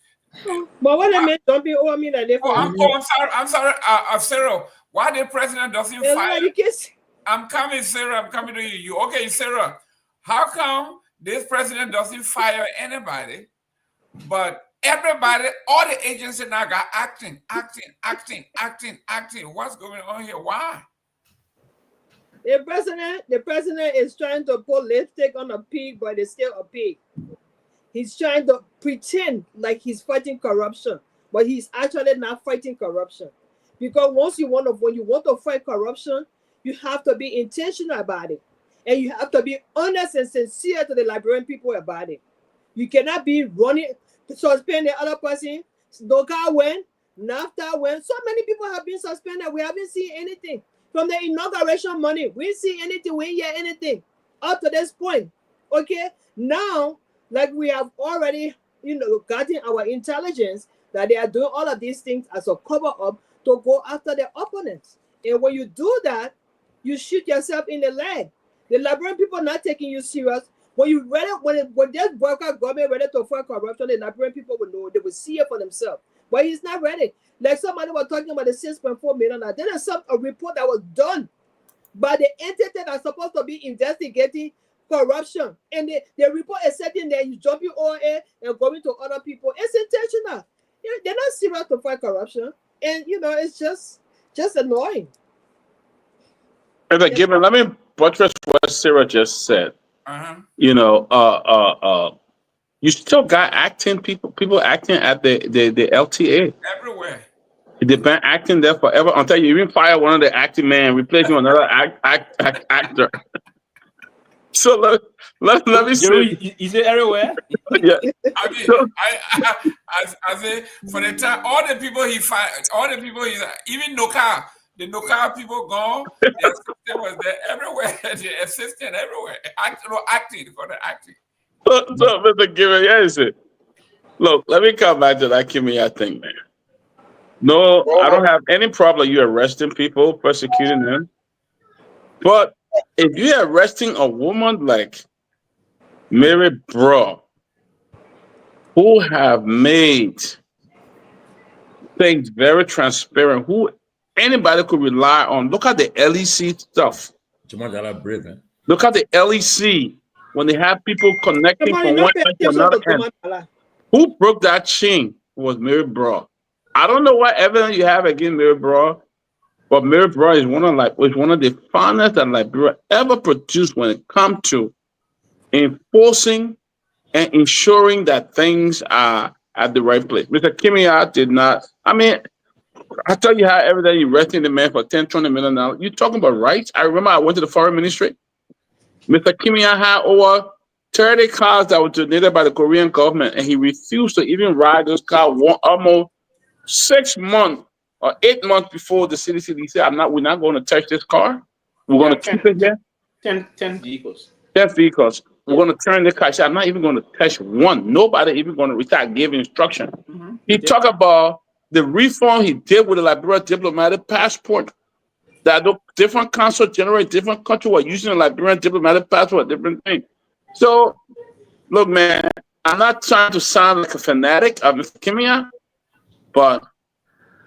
what I meant, don't be over me like they. I'm sorry, Sarah. Why the president doesn't fire? I'm coming, Sarah. I'm coming to you. Okay, Sarah. How come this president doesn't fire anybody, but everybody, all the agencies now got acting? What's going on here? Why? The president is trying to put lipstick on a pig, but it's still a pig. He's trying to pretend like he's fighting corruption, but he's actually not fighting corruption. Because when you want to fight corruption, you have to be intentional about it. And you have to be honest and sincere to the Liberian people about it. You cannot be running to suspend the other person. Doka went, NAFTA went. So many people have been suspended. We haven't seen anything. From the inauguration money, we see anything, we hear anything up to this point. Okay? Now, like we have already, gotten our intelligence that they are doing all of these things as a cover-up to go after their opponents. And when you do that, you shoot yourself in the leg. The Liberian people are not taking you serious. When this worker government ready to fight corruption, the Liberian people will know. They will see it for themselves. But he's not ready. Like somebody was talking about the 6.4 million. There is a report that was done by the entity that's supposed to be investigating corruption. And the report is sitting there, you jumping OA and going to other people. It's intentional. They're not serious to fight corruption. And, it's just annoying. Given, let me buttress what Sarah just said. You still got people acting at the LTA. Everywhere. They've been acting there forever until you even fire one of the acting men, replace him with another actor. So let me see. Is it everywhere? Yeah. I mean, I say for the time, all the people he fired, even Noka. The Noka people gone, the assistant was there everywhere, the assistant everywhere, acting for the acting. So Mr. Given, yes, look, let me come back to that Kimia thing, man. No, I don't have any problem you arresting people, persecuting them. But if you're arresting a woman like Mary Bro, who have made things very transparent, who anybody could rely on. Look at the LEC stuff. Look at the LEC when they have people connecting from one end to another end. Who broke that chain was Mary Bro. I don't know what evidence you have against Mary Bro, but Mary Bro is one of the finest that Liberia ever produced when it comes to enforcing and ensuring that things are at the right place. Mr. Kimia did not. I tell you how every day you're arresting the man for $10, $20 million. You're talking about rights. I remember I went to the foreign ministry. Mr. Kimia had over 30 cars that were donated by the Korean government, and he refused to even ride those cars almost 6 months or 8 months before the CDC. He said, we're not going to touch this car. We're going to keep it here. 10 vehicles. 10 vehicles. We're going to turn the car. He said, I'm not even going to touch one. Nobody even going to retire, give instruction. He talked about the reform he did with the Liberia diplomatic passport, that the different consul generate different countries were using the Liberian diplomatic passport, different things. So, look, man, I'm not trying to sound like a fanatic of Mr. Kimia, but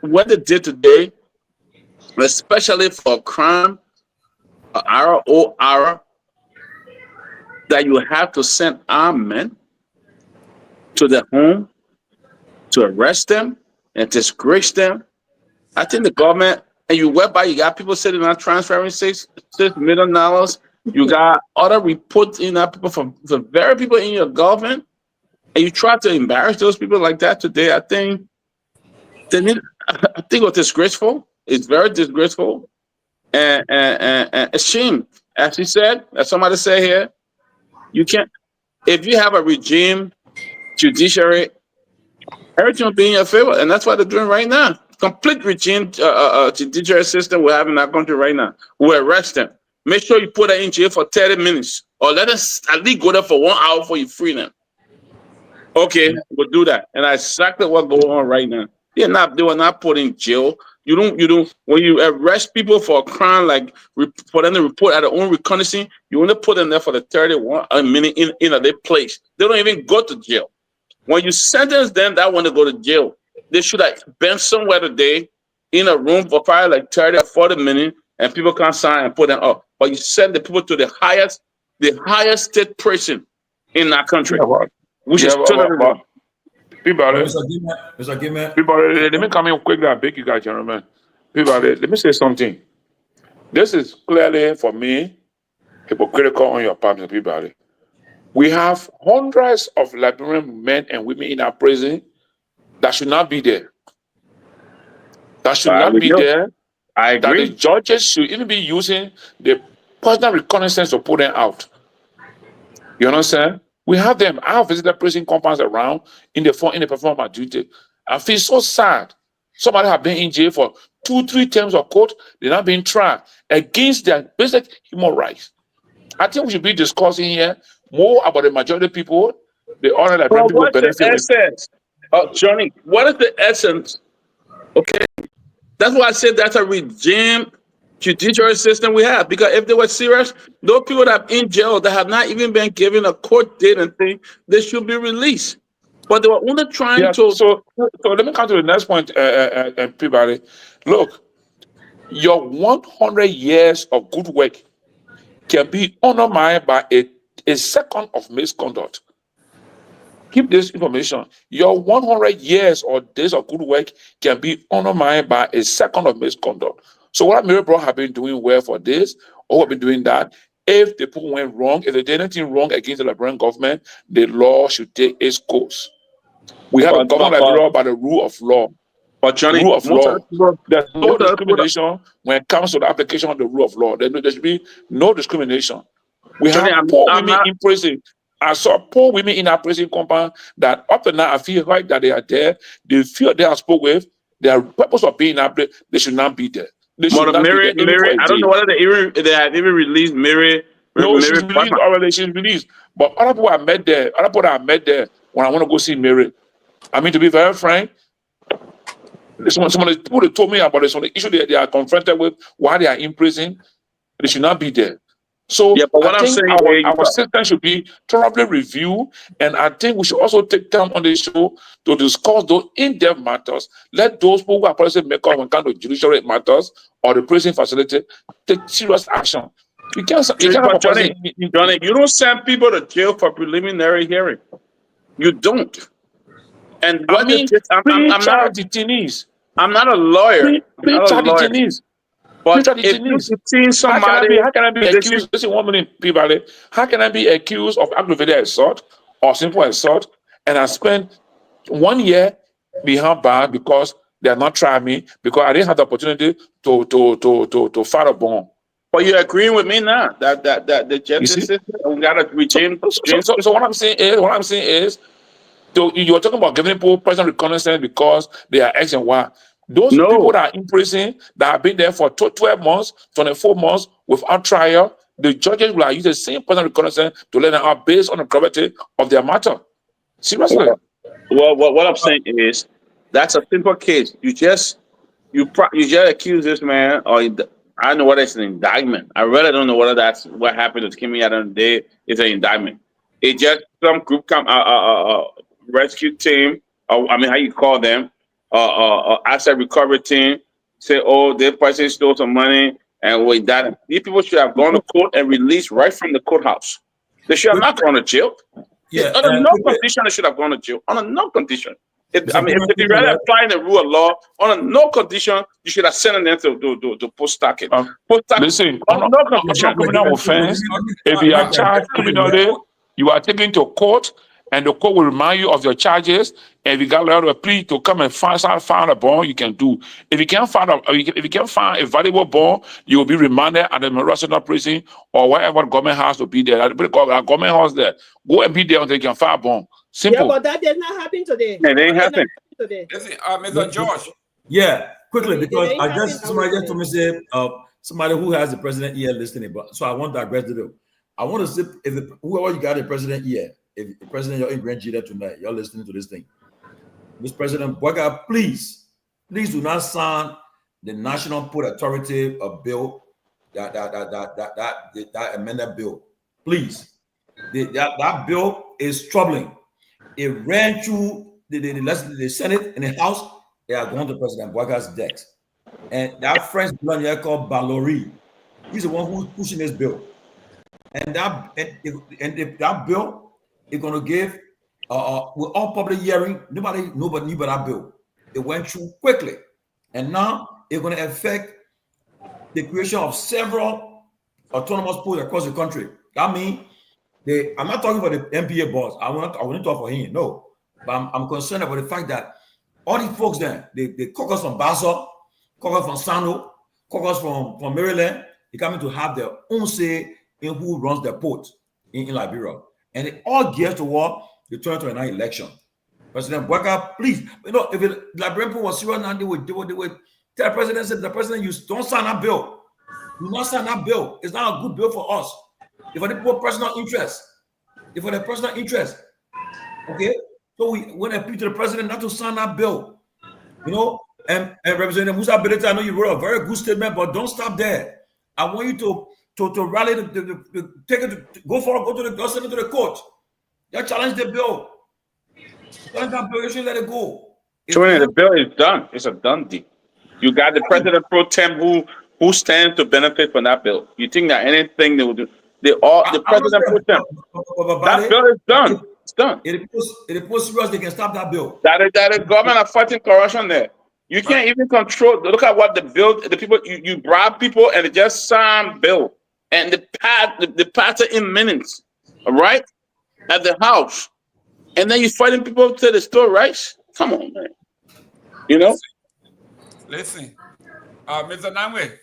what they did today, especially for a crime, ROR, that you have to send armed men to their home to arrest them and disgrace them. I think the government, and you got people sitting on transferring $6 million. You got other reports in that people from the very people in your government, and you try to embarrass those people like that today. I think it was disgraceful. It's very disgraceful and a shame. As he said, as somebody said here, you can't, if you have a regime judiciary, everything will be in your favor, and that's what they're doing right now. Complete regime judiciary system we have in our country right now. We arrest them. Make sure you put them in jail for 30 minutes, or let us at least go there for 1 hour before you free them. Okay, we'll do that, and that's exactly what's going on right now. They were not put in jail. You don't. When you arrest people for a crime, like for them to report at their own reconnaissance, you only put them there for the 31 minute in their place. They don't even go to jail. When you sentence them, that want to go to jail, they should have been somewhere today in a room for probably like 30 or 40 minutes, and people can't sign and put them up. But you send the people to the highest state prison in that country, which is totally. Peabody, Peabody, let me come in quickly and beg you guys, gentlemen. Peabody, let me say something. This is clearly, for me, hypocritical on your part, Peabody. We have hundreds of Liberian men and women in our prison that should not be there. That should not be there. I agree. That the judges should even be using the personal reconnaissance to put them out. You understand? We have them. I have visited prison compounds around in the perform my duty. I feel so sad. Somebody have been in jail for 2-3 terms of court. They're not being tried against their basic human rights. I think we should be discussing here more about the majority of people, the honor that people what's benefit the with. essence? Johnny, what is the essence? Okay, that's why I said that's a regime judiciary system we have. Because if they were serious, those people that are in jail that have not even been given a court date and thing, they should be released. But they were only trying to. So let me come to the next point, Peabody. Look, your 100 years of good work can be undermined by a second of misconduct. Keep this information. Your 100 years or days of good work can be undermined by a second of misconduct. So what Mary Brown have been doing well for this, or have been doing that, if the people went wrong, if they did anything wrong against the Liberian government, the law should take its course. We have a government Liberia by the rule of law. But Johnny, rule of law. There's no discrimination when it comes to the application of the rule of law. There should be no discrimination. We have poor women in prison. I saw poor women in our prison compound that up to now I feel right that they are there. They feel they are spoke with. Their purpose of being up there, they should not be there. But Mary, I don't know whether they have even released Mary. No, she's released already. She's released. But other people I met there, when I want to go see Mary. I mean, to be very frank, some of the people that told me about this, some of the issue they are confronted with while they are in prison, they should not be there. So yeah, but what I think our system should be thoroughly reviewed, and I think we should also take time on the show to discuss those in-depth matters. Let those people who are policy makers when it comes to judicial matters or the prison facility take serious action. You can't Johnny, you don't send people to jail for preliminary hearing. You don't. And what I'm not a lawyer. But if you've seen somebody, how can I be accused? Listen, 1 minute, Peabody. How can I be accused of aggravated assault or simple assault, and I spent 1 year behind bars because they are not trying me because I didn't have the opportunity to file a bond? But you're agreeing with me now that the justice system we got to regime. So what I'm saying is, you're talking about giving people personal reconnaissance because they are X and Y. Those people that are in prison that have been there for 12 months, 24 months without trial, the judges will use the same personal reconnaissance to let them out based on the gravity of their matter. Seriously. Well, what I'm saying is that's a simple case. You just accuse this man, or I don't know whether it's an indictment. I really don't know whether that's what happened to Kimmy at the end of the day. It's an indictment. It just some group rescue team, how you call them, asset recovery team, say, oh, this person stole some money, and with that, these people should have gone to court and released right from the courthouse. They should have not gone to jail. Yeah, under no condition they should have gone to jail. Under no condition. If you really applying the rule of law, under no condition you should have sent them to post-stacking. Listen, under no criminal offense. If you are charged criminally, you are taken to court, and the court will remind you of your charges. And if you got a letter of plea to come and find a bond, you can do. If you can't find a valuable bond, you will be remanded at the National Prison or wherever the government house will be there. Our government house there. Go and be there until you can find a bond. Simple. Yeah, but that did not happen today. It ain't happen. Today. Listen, Mr. George. Yeah, quickly, because somebody just told me say somebody who has the president here listening, but so I want to digress to them. I want to see if whoever you got the president here, if the president you're in Grand Gita tonight, you're listening to this thing. Mr. President Boyka, please do not sign the National Port Authority bill, that amended bill. Please. That bill is troubling. It ran through the Senate and the House. They are going to President Boyka's desk. And that French blonde here called Ballory, he's the one who's pushing this bill. And that bill is going to give with all public hearing, nobody knew about that bill. It went through quickly. And now it's going to affect the creation of several autonomous ports across the country. That means I'm not talking about the MPA boss. I want to talk for him. No. But I'm concerned about the fact that all these folks there, they caucus from Basel, caucus from Sano, caucus from Maryland, they're coming to have their own say in who runs their port in Liberia. And it all gears toward the 2029 election. President Boyka, please, if the Liberian people was serious now, they would tell the president, you don't sign that bill. Do not sign that bill. It's not a good bill for us. If for the personal interest. Okay? So we want to appeal to the president not to sign that bill. And Representative Musa Belete, I know you wrote a very good statement, but don't stop there. I want you to rally, to take it, go to the court. You challenge the bill. Challenge that bill, you should let it go. The bill is done. It's a done deal. You got the president pro tem who stands to benefit from that bill. You think that anything they will do? The president pro tem. That bill is done. It's done. If it was serious, they can stop that bill. That the government are fighting corruption there. You can't even control. Look at what the people, you bribe people and they just sign bill. And the pass it in minutes. All right? At the house. And then you're fighting people to the store, right? Come on, man. Listen, Mr. Namwe,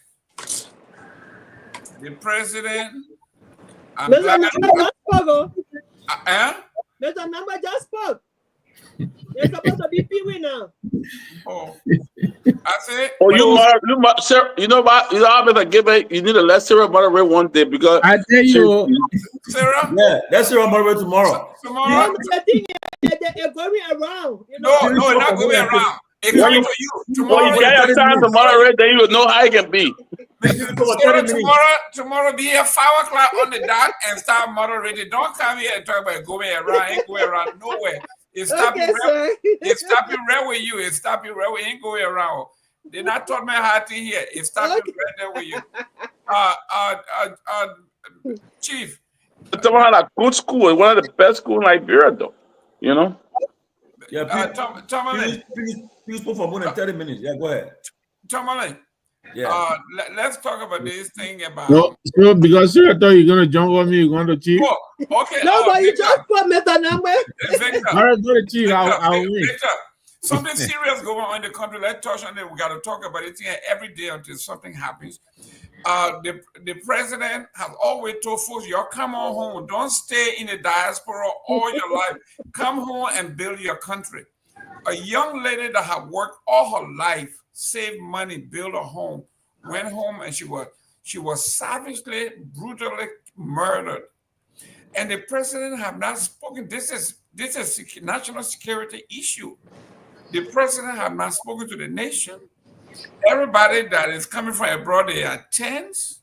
the president. Mr. Namwe just spoke. You're supposed to be Pewee now. Oh, I said. Oh, sir, you know what? You need to let Sarah moderate one day because I tell you, Sarah. Yeah, let Sarah moderate tomorrow. Tomorrow. The thing is, they're going around. No, it's not going around. It's coming to you tomorrow. When you get your time to moderate, then you will know how it can be. Tomorrow be here 5 o'clock on the dot and start moderating. Don't come here and talk about going around. Ain't going around nowhere. It's stopping right with you. It's stopping right with you. Ain't going around. They not taught me how to hear. It's stopping right there with you. Chief. It's one of the good school. It's one of the best schools in Liberia, though. Yeah, Tomalin. Please spoke for more than 30 minutes. Yeah, go ahead. Tomalin. Yeah. Let's talk about this thing about. No, because sir, I thought you're gonna jump on me. You're going to Chief. Oh, okay. No, but you just put Mr. Namwe. All right, go to Chief. I'll win. Something serious going on in the country. Let's touch on it. We got to talk about it here every day until something happens. The president has always told folks, y'all come on home. Don't stay in the diaspora all your life. Come home and build your country. A young lady that had worked all her life, saved money, built a home, went home, and she was savagely, brutally murdered. And the president have not spoken. This is a national security issue. The president have not spoken to the nation. Everybody that is coming from abroad, they are tense.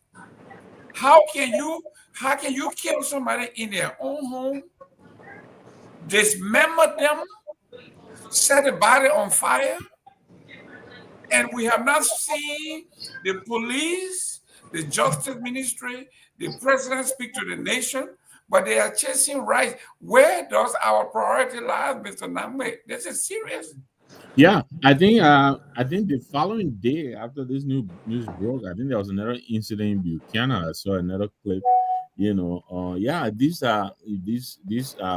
How can you kill somebody in their own home, dismember them, set the body on fire? And we have not seen the police, the justice ministry, the president speak to the nation, but they are chasing rights. Where does our priority lie, Mr. Namwe? This is serious. Yeah, I think the following day after this news broke, I think there was another incident in Buchanan. I saw another clip. Yeah, these are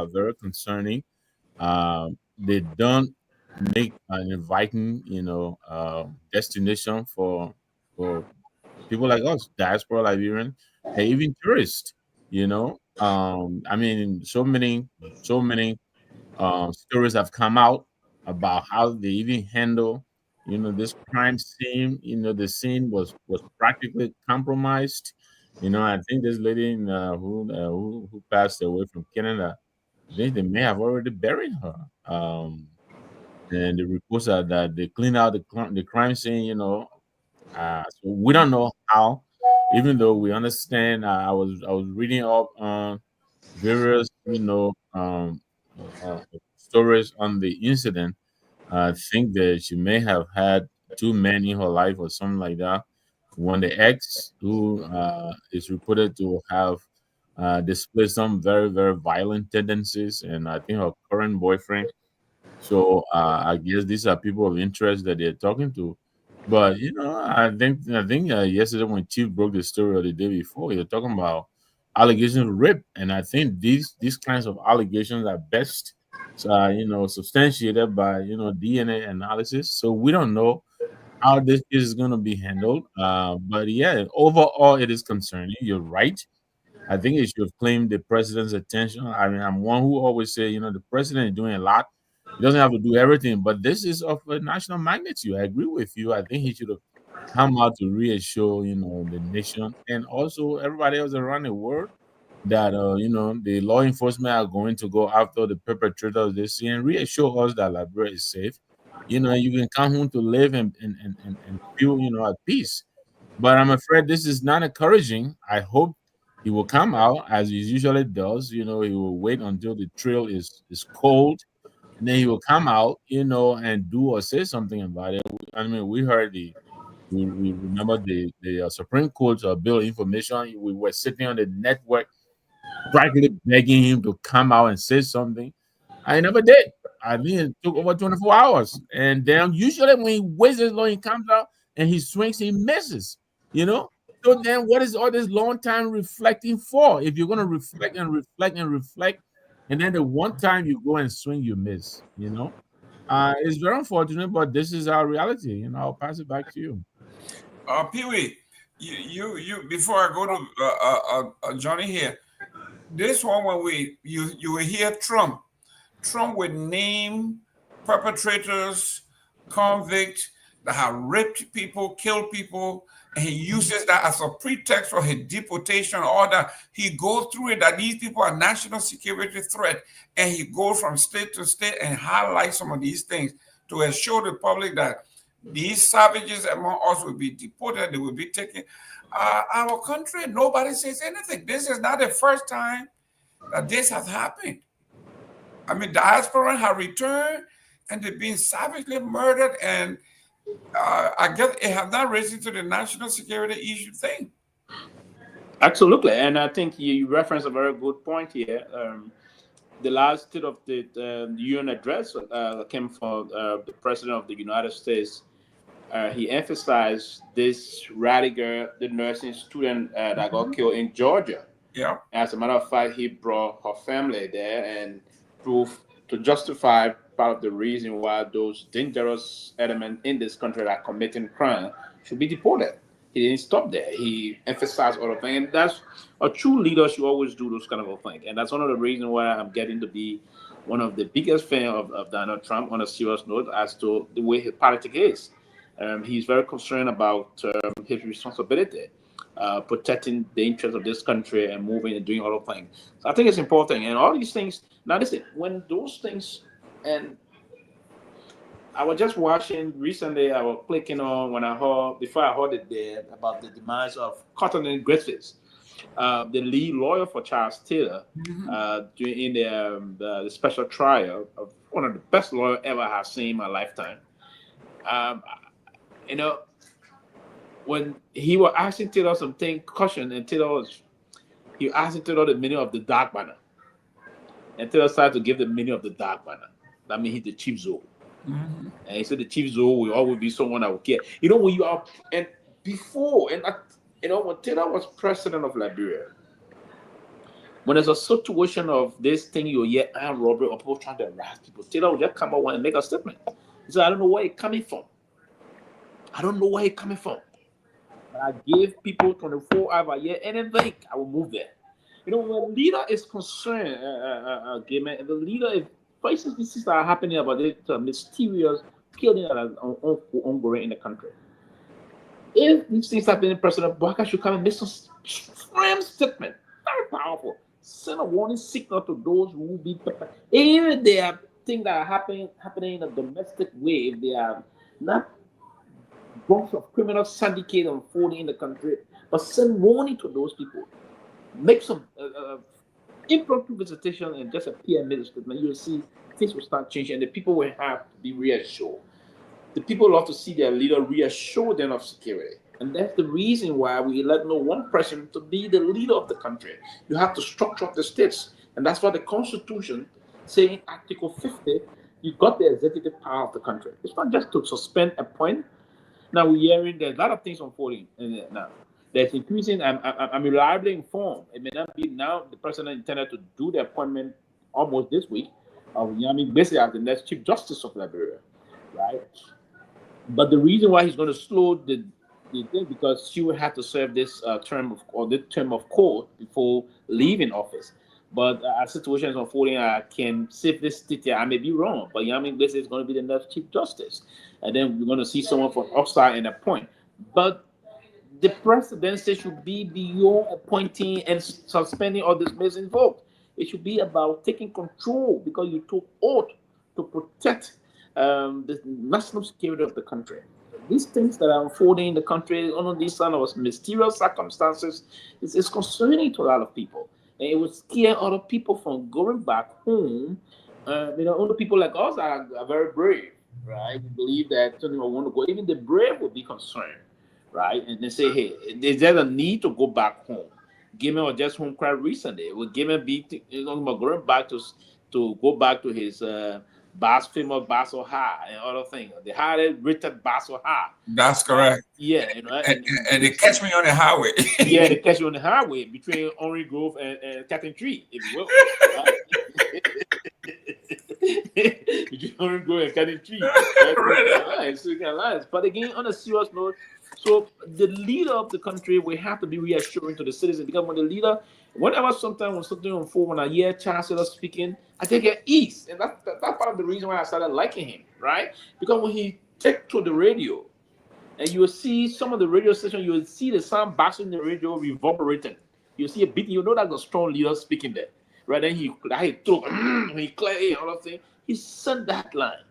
very concerning. They don't make an inviting, destination for people like us, diaspora Liberian, and even tourists. I mean, so many stories have come out about how they even handle, this crime scene. The scene was practically compromised. I think this lady who passed away from Canada, I think they may have already buried her. And the reports are that they clean out the crime scene. So we don't know how, even though we understand. I was reading up on various, stories on the incident. I think that she may have had two men in her life or something like that. One, the ex, who is reported to have displayed some very, very violent tendencies, and I think her current boyfriend. So I guess these are people of interest that they're talking to. But I think yesterday when Chief broke the story or the day before, you're talking about allegations of rape, and I think these kinds of allegations are best, substantiated by DNA analysis. So we don't know how this is going to be handled. But yeah, overall, it is concerning. You're right. I think it should have claimed the president's attention. I mean, I'm one who always say, the president is doing a lot. He doesn't have to do everything, but this is of a national magnitude. I agree with you. I think he should have come out to reassure, the nation and also everybody else around the world that, the law enforcement are going to go after the perpetrators of this and reassure us that Liberia is safe. You can come home to live and feel, at peace. But I'm afraid this is not encouraging. I hope he will come out as he usually does. He will wait until the trail is cold, and then he will come out, and do or say something about it. I mean, we heard we remember the Supreme Court bill information. We were sitting on the network, practically begging him to come out and say something. I never did. I mean, it took over 24 hours. And then usually when he waits as long, he comes out and he swings, he misses, So then what is all this long time reflecting for? If you're going to reflect and reflect and reflect, and then the one time you go and swing, you miss, It's very unfortunate, but this is our reality. I'll pass it back to you. Pewee, you before I go to Johnny here, this one when you will hear Trump would name perpetrators, convicts that have raped people, killed people, and he uses that as a pretext for his deportation order. He goes through it that these people are national security threat, and he goes from state to state and highlights some of these things to assure the public that these savages among us will be deported, they will be taken. Our country, nobody says anything. This is not the first time that this has happened. I mean, diaspora have returned and they've been savagely murdered, and I guess it has not risen to the national security issue thing. Absolutely, and I think you referenced a very good point here. The last State of the UN address came from the President of the United States. He emphasized this radical, the nursing student that got killed in Georgia. Yeah. As a matter of fact, he brought her family there and proved to justify part of the reason why those dangerous elements in this country that are committing crime should be deported. He didn't stop there. He emphasized all of things. And that's a true leader should always do those kind of things. And that's one of the reasons why I'm getting to be one of the biggest fans of Donald Trump on a serious note as to the way his politics is. He's very concerned about his responsibility, protecting the interests of this country and moving and doing all of things. So I think it's important. And all these things, now listen, when those things, and I was just watching recently, I was clicking on before I heard it there about the demise of Cotton Griffiths, the lead lawyer for Charles Taylor, during the special trial of one of the best lawyers ever I've seen in my lifetime. When he was asking Taylor something, caution, and he asking Taylor the meaning of the dark banner. And Taylor started to give the meaning of the dark banner. That means he's the chief Zoe. And he said the chief Zoe will always be someone that will care. When you are, and before, when Taylor was president of Liberia, When there's a situation of this thing, you hear armed robbery or people trying to harass people, Taylor will just come out and make a statement. He said, I don't know where it's coming from. I don't know where it's coming from. But I gave people 24 hours a year, anything, I will move there. You know, when a leader is concerned, gay man, the leader, if for instance, these things that are happening about this mysterious killing that are ongoing in the country. If these things happen, President Baka should come and make some firm statement, very powerful. Send a warning signal to those who will be even if they are things that are happening in a domestic way, if they are not bunch of criminal syndicate unfolding in the country, but send warning to those people. Make some impromptu visitation and just a PM statement. You will see things will start changing, and the people will have to be reassured. The people love to see their leader reassure them of security. And that's the reason why we let no one person to be the leader of the country. You have to structure up the states. And that's why the Constitution, saying Article 50, you got the executive power of the country. It's not just to suspend a point. Now we're hearing there's a lot of things unfolding now. There's increasing, I'm reliably informed. It may not be now the president intended to do the appointment almost this week of Yami basically as the next Chief Justice of Liberia, right? But the reason why he's going to slow the thing, because she will have to serve this term of court before leaving office. But as situations unfolding, I can safely state here, I may be wrong, but Yami basically is going to be the next Chief Justice. And then we're going to see someone from outside and appoint. But the presidency should be beyond appointing and suspending or dismissing votes. It should be about taking control, because you took oath to protect the national security of the country. These things that are unfolding in the country under these kind of mysterious circumstances is concerning to a lot of people. And it would scare other people from going back home. Only people like us are very brave, right? We believe that something will want to go. Even the brave will be concerned, right? And they say, hey, is there a need to go back home? Gimme was just home quite recently. Will Gimme be going back to go back to his famous Basel High and other things, the highly rated Basel High. That's correct. Yeah, and they catch me on the highway. Yeah, they catch you on the highway between Orange Grove and Captain Tree, if you will. Right? Between Orange Grove and Captain Tree. But again, on a serious note, so the leader of the country will have to be reassuring to the citizens, because whenever something unfolds, when I hear Chancellor speaking, I take it ease. And that's part of the reason why I started liking him, right? Because when he take to the radio, and you will see some of the radio stations, you will see the sound bouncing in the radio reverberating. You see a beat, you know that's a strong leader speaking there. Right? Then he clear all of things. He sent that line.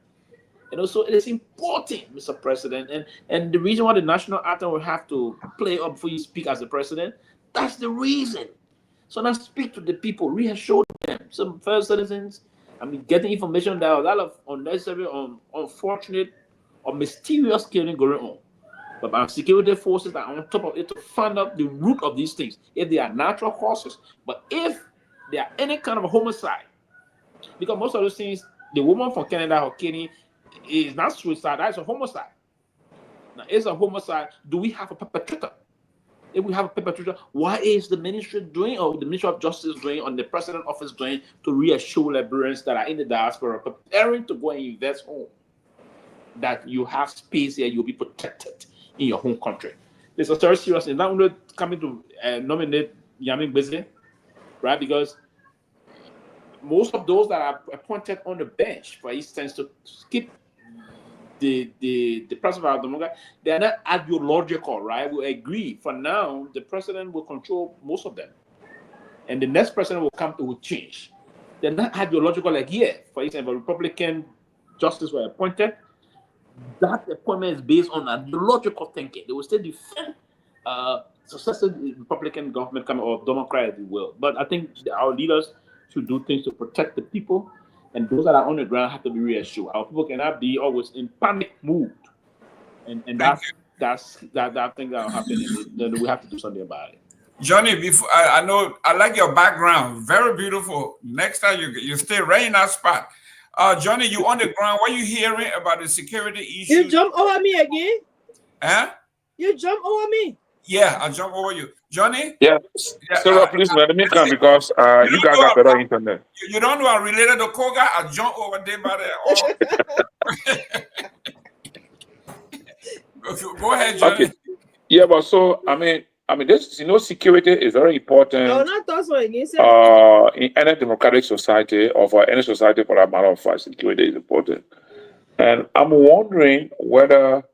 So it is important, Mr. President, and the reason why the national anthem will have to play up before you speak as the president, that's the reason. So now speak to the people, reassure them. Some first citizens, getting information that a lot of unnecessary, unfortunate, or mysterious killing going on. But our security forces are on top of it to find out the root of these things, if they are natural causes. But if they are any kind of homicide, because most of those things, the woman from Canada or Kenya, is not suicide, that's a homicide. Now, it's a homicide. Do we have a perpetrator? If we have a perpetrator, what is the ministry doing, or the Ministry of Justice doing, or the President's office doing to reassure Liberians that are in the diaspora, preparing to go and invest home, that you have space here, you'll be protected in your home country? This is very serious. It's not only coming to nominate Yami Gbese, right? Because most of those that are appointed on the bench, for instance, to keep the president of the Democrat, they are not ideological, right? We agree. For now, the president will control most of them, and the next president will change. They're not ideological like here. For instance, if a Republican justice were appointed, that appointment is based on ideological thinking. They will still defend successive Republican government coming, or Democrat, if you will. But I think our leaders should do things to protect the people, and those that are on the ground have to be reassured. Our people cannot be always in panic mood, and that's thing that will happen. Then we have to do something about it. Johnny, before I know I like your background, very beautiful. Next time you stay right in that spot. Johnny, you on the ground. What are you hearing about the security issues? You jump over me again? Huh? You jump over me? Yeah, I'll jump over you. Johnny? Yeah. Yeah, Sarah, please let me come because you guys got better internet. You don't know I'm related to Koga? I jump over there by there. Go ahead, Johnny. Okay. Yeah, but so this security is very important. No, not those one again. In any democratic society or for any society for that matter of fact, security is important. And I'm wondering whether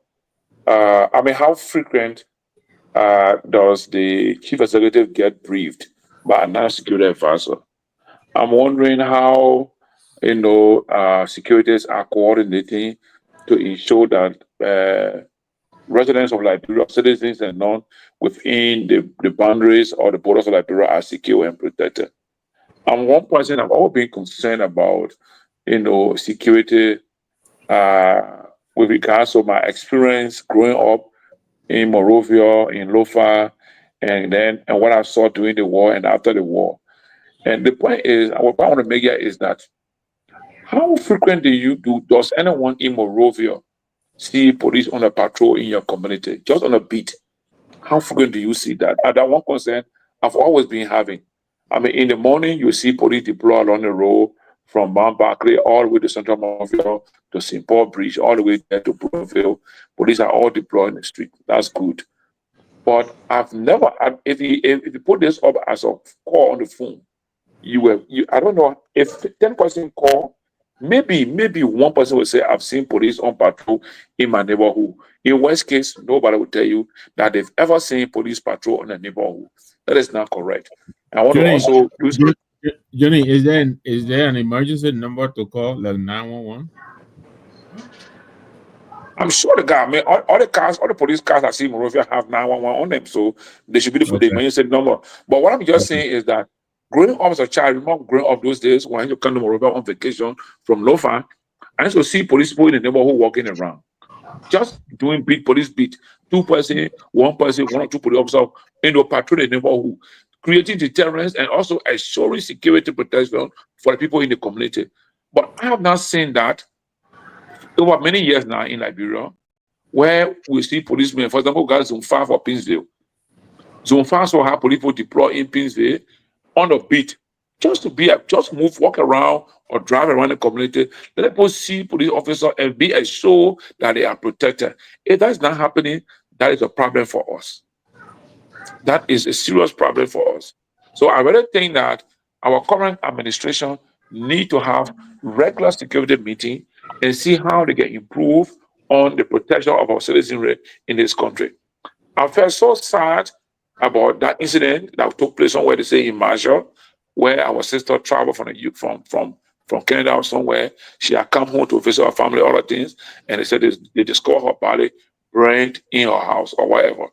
how frequent does the chief executive get briefed by a national security advisor? I'm wondering how securities are coordinating to ensure that residents of Liberia, citizens and none within the boundaries or the borders of Liberia are secure and protected. And one person I've always been concerned about, security with regards to my experience growing up in Monrovia, in Lofa, and what I saw during the war and after the war. And the point is, what I want to make here is that how frequent does anyone in Monrovia see police on a patrol in your community, just on a beat? How frequent do you see that? And that one concern I've always been having. In the morning, you see police deploy along the road from Mount Barclay all the way to Central Monrovia to St. Paul Bridge, all the way there to Brunville. Police are all deployed in the street. That's good. But I've never, if you put this up as a call on the phone, I don't know, if 10 person call, maybe one person will say, I've seen police on patrol in my neighborhood. In worst case, nobody will tell you that they've ever seen police patrol in a neighborhood. That is not correct. I want to also use... Johnny, is there an emergency number to call, like 911? I'm sure the guy, all the police cars I see in Monrovia have 911 on them, so they should be the emergency number. But what I'm just saying is that growing up as a child, remember growing up those days when you come to Monrovia on vacation from Lofa, I used to see police people in the neighborhood walking around, just doing police beat, 2 person, 1 person, 1 or 2 police officers, patrol the neighborhood, creating deterrence and also assuring security protection for the people in the community. But I have not seen that over many years now in Liberia, where we see policemen, for example, got Zone 5 or Pinsville. Zone 5 so have police people deploy in Pinsville on the beat, just move, walk around or drive around the community. Let people see police officers and be assured that they are protected. If that's not happening, that is a problem for us. That is a serious problem for us. So I really think that our current administration need to have regular security meeting and see how they can improve on the protection of our citizenry in this country. I felt so sad about that incident that took place somewhere, they say in Marshall, where our sister traveled from Canada or somewhere. She had come home to visit her family, other things, and they said they discovered her body burned in her house or whatever.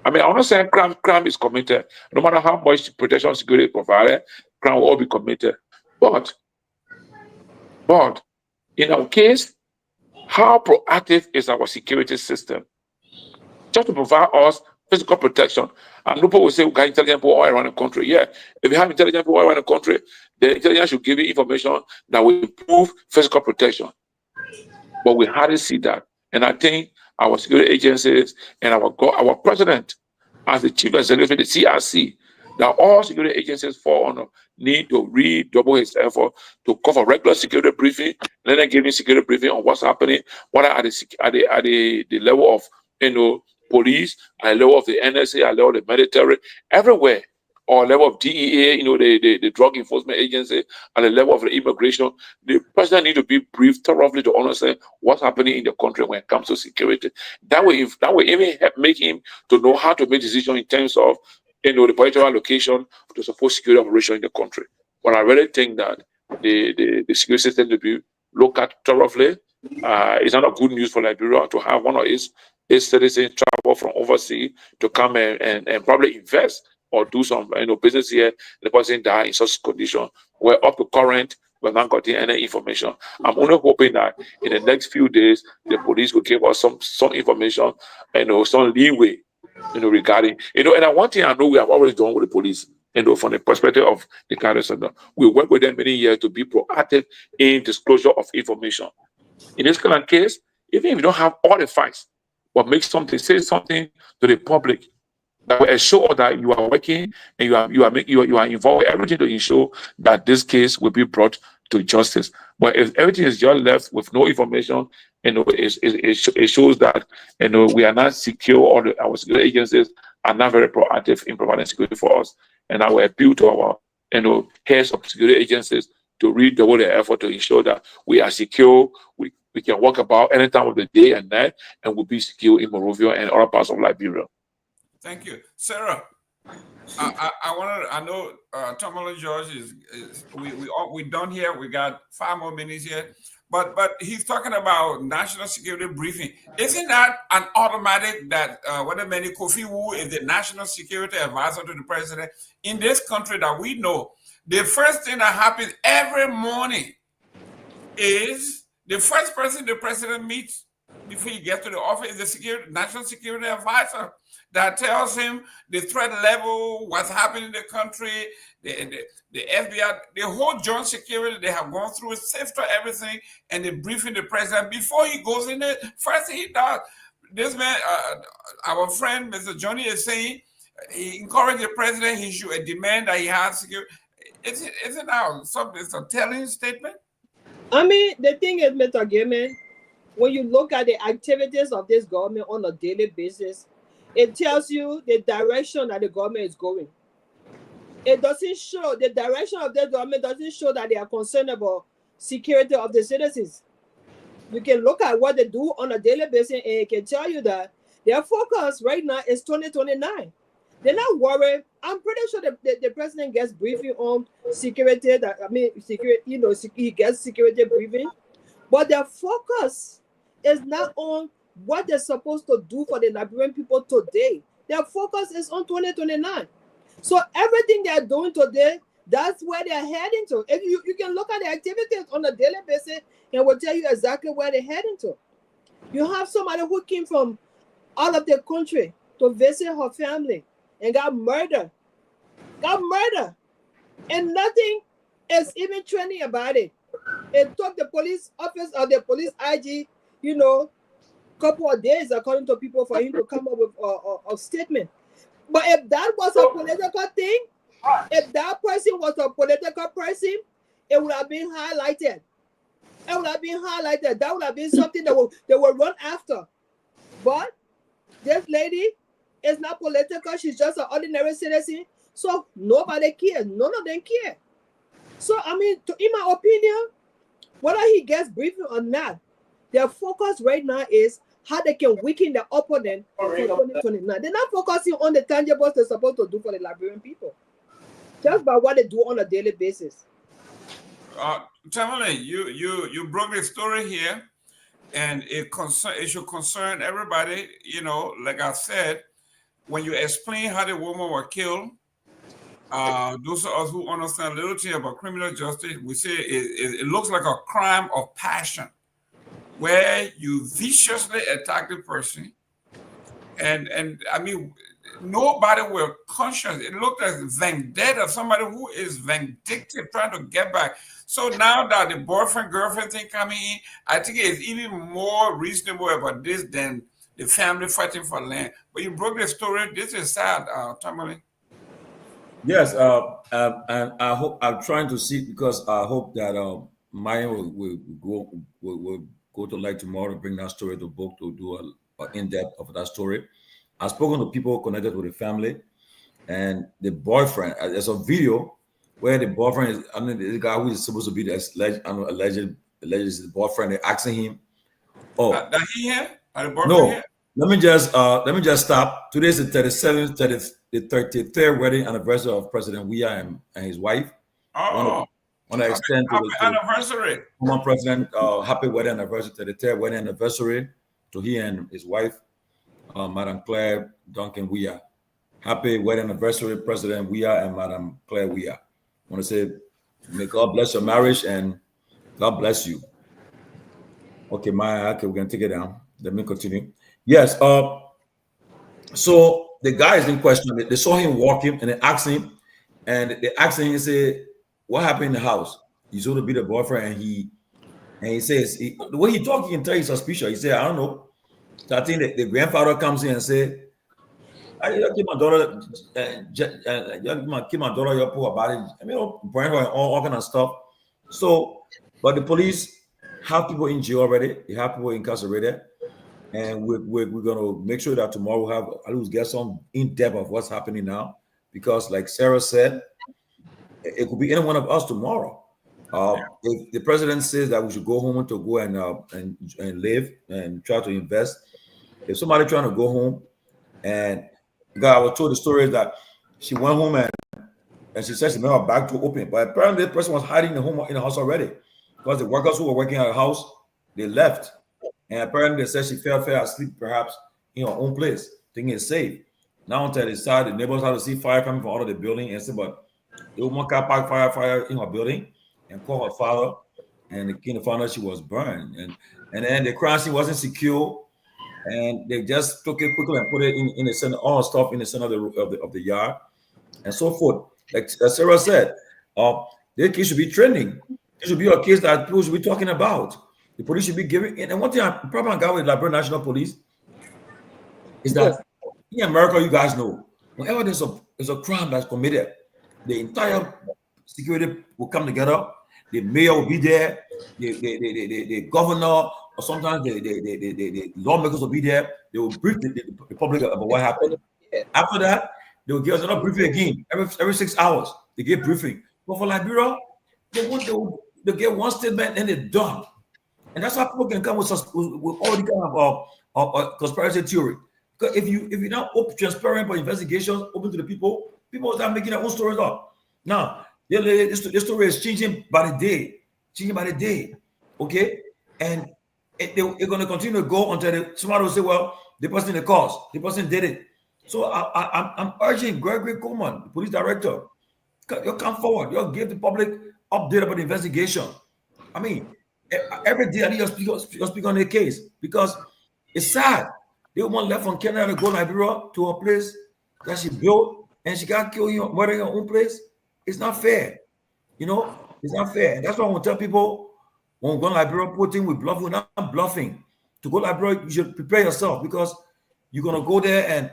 I'm not saying crime is committed. No matter how much protection security provided, crime will all be committed. But in our case, how proactive is our security system? Just to provide us physical protection. And people will say we got intelligent people all around the country. Yeah, if you have intelligent people all around the country, the intelligence should give you information that will improve physical protection. But we hardly see that. And I think our security agencies and our president, as the chief executive of the CRC, that all security agencies fall on need to redouble his effort to cover regular security briefing, and then giving security briefing on what's happening, what are the level of police, at the level of the NSA, at the level of the military, everywhere, or level of DEA, the drug enforcement agency, at the level of the immigration. The president need to be briefed thoroughly to understand what's happening in the country when it comes to security. That way even help make him to know how to make decisions in terms of the budget allocation to support security operation in the country. But I really think that the security system to be looked at thoroughly. It's not good news for Liberia to have one of its citizens travel from overseas to come and probably invest or do some business here. The person die in such condition where up to current we're not getting any information. I'm only hoping that in the next few days the police will give us some information, some leeway, regarding and one thing I know we have always done with the police, from the perspective of the Canada Center, we work with them many years to be proactive in disclosure of information. In this kind of case, even if you don't have all the facts, but say something to the public, that will ensure that you are working and you are involved with everything to ensure that this case will be brought to justice. But if everything is just left with no information, it shows that we are not secure, or our security agencies are not very proactive in providing security for us. And I will appeal to our heads of security agencies to redouble their effort to ensure that we are secure. We can walk about any time of the day and night, and we'll be secure in Monrovia and other parts of Liberia. Thank you, Sarah. I know Tomalin George is we done here. We got 5 more minutes here, but he's talking about national security briefing. Isn't that an automatic that what a many Kofi Wu is the national security advisor to the president in this country that we know? The first thing that happens every morning is the first person the president meets before he gets to the office is the national security advisor that tells him the threat level, what's happening in the country, the FBI, the whole joint security. They have gone through, sift through everything, and they briefing the president before he goes in there. First thing he does, this man, our friend Mr. Johnny is saying, he encouraged the president. He should demand that he has security. Isn't now something? It's a telling statement. I mean, the thing is, Mr. Gaiman, when you look at the activities of this government on a daily basis, it tells you the direction that the government is going. It doesn't show, the direction of the government doesn't show that they are concerned about security of the citizens. You can look at what they do on a daily basis, and it can tell you that their focus right now is 2029. They're not worried. I'm pretty sure the president gets briefing on security. Security, he gets security briefing, but their focus is not on what they're supposed to do for the Liberian people today. Their focus is on 2029. So everything they're doing today, that's where they're heading to. If you can look at the activities on a daily basis, and will tell you exactly where they're heading to. You have somebody who came from out of the country to visit her family and got murdered. And nothing is even trending about it. It took the police office or the police IG, couple of days, according to people, for him to come up with a statement. But if that was a political thing, if that person was a political person, it would have been highlighted. That would have been something that they would run after. But this lady is not political. She's just an ordinary citizen. So nobody cares. None of them care. So, I mean, in my opinion, whether he gets briefing or not, their focus right now is how they can weaken the opponent for 2029. They're not focusing on the tangibles they're supposed to do for the Liberian people. Just by what they do on a daily basis. Tomalin, you broke the story here, and it should concern everybody. Like I said, when you explain how the woman was killed, those of us who understand a little thing about criminal justice, we say it looks like a crime of passion, where you viciously attack the person, and I mean, nobody will conscious. It looked like vendetta, somebody who is vindictive, trying to get back. So now that the boyfriend-girlfriend thing coming in, I think it's even more reasonable about this than the family fighting for land. But you broke the story. This is sad, Tomalin. Yes, and I hope I'm trying to see, because I hope that Myean will go to like tomorrow to bring that story to book to do an in-depth of that story. I've spoken to people connected with the family and the boyfriend. There's a video where the boyfriend is, the guy who is supposed to be the alleged boyfriend. They're asking him, "Oh, that he here? The boyfriend no." here? Let me just stop. Today is the 33rd wedding anniversary of President Myean and his wife. Oh, want to extend happy anniversary. Former President, happy wedding anniversary, 33rd wedding anniversary to he and his wife, Madam Claire Duncan Myean. Happy wedding anniversary, President Myean and Madam Claire Myean. I want to say, may God bless your marriage and God bless you. Okay, okay, we're gonna take it down. Let me continue. Yes. So the guy is in question. They saw him walking and they asked him, and they asked him, he said, "What happened in the house?" He's going to be the boyfriend, and he says, the way he talks, you can tell he's suspicious. He said, "I don't know." So I think that the grandfather comes in and said, I keep my daughter, keep my daughter your poor body. I mean, burn her and all kind of stuff. So, but the police have people in jail already. They have people incarcerated, and we're gonna make sure that tomorrow we'll have at least get some in depth of what's happening now. Because, like Sarah said, it could be any one of us tomorrow. If the president says that we should go home to go and live and try to invest, if somebody trying to go home and I was told the story that she went home and she said she made her back door open, but apparently the person was hiding in the house already because the workers who were working at the house, they left, and apparently they said she fell asleep perhaps in her own place, thinking it's safe. Now until they started, the neighbors had to see fire coming from out of the building and said, but the woman car park fire in her building and call her father, and the king found out she was burned, and then the crime scene wasn't secure. And they just took it quickly and put it in the center, all stuff in the center of the yard, and so forth. Like Sarah said, the case should be trending. It should be a case that people should be talking about. The police should be giving. And one thing I probably got with Liberia National Police is that in America, you guys know, whenever there's a crime that's committed, the entire security will come together. The mayor will be there. The governor. Or sometimes the lawmakers will be there. They will brief the public about what happened. After that, they will give us another briefing again. Every 6 hours, they give briefing. But for Liberia, they get one statement and they're done. And that's how people can come with all the kind of conspiracy theory. Because if you're not open, transparent for investigations, open to the people will start making their own stories up. Now, this story is changing by the day. Okay? And they're going to continue to go until somebody will say, well, the person the cause, the person did it. So I'm urging Gregory Coleman, the police director, you come forward, you give the public update about the investigation. I mean, every day I need to speak on the case because it's sad. They want left from Canada to go to Liberia to a place that she built and she got killed in her own place. It's not fair. It's not fair. And that's why I want to tell people, when we go to Liberia, we're not bluffing. To go to Liberia, you should prepare yourself because you're going to go there and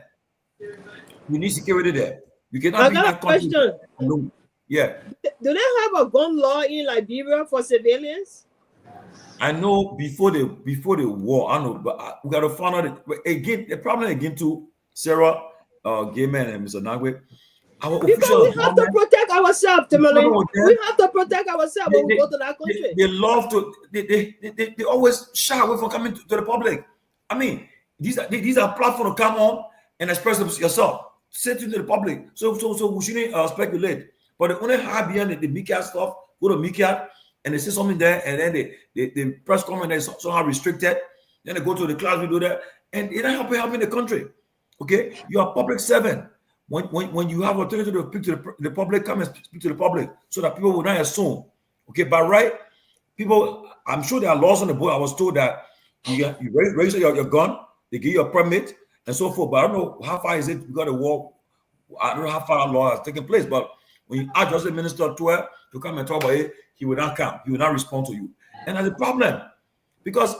you need security there. You cannot be in that country alone. Yeah. Do they have a gun law in Liberia for civilians? I know before the war, I know, but we got to find out. But again, the problem again to Sarah, Gayman, and Mr. Nagwe. Because we have to protect ourselves, Tomalin. We have to protect ourselves when we go to that country. They love to. They always shy away from coming to the public. I mean, these are platforms to come on and express yourself. Say to the public. So we shouldn't speculate. But they only hide behind the Myean stuff. Go to Myean and they say something there, and then the press comment is somehow restricted. Then they go to the class, we do that, and they're not helping the country. Okay, you are a public servant. When you have opportunity to speak to the public, come and speak to the public so that people will not assume. Okay, but right, people, I'm sure there are laws on the board. I was told that you register your gun, they give you a permit and so forth. But I don't know how far is it. You got to walk. I don't know how far law has taken place. But when you ask Justice Minister to come and talk about it, he will not come. He will not respond to you. And that's a problem because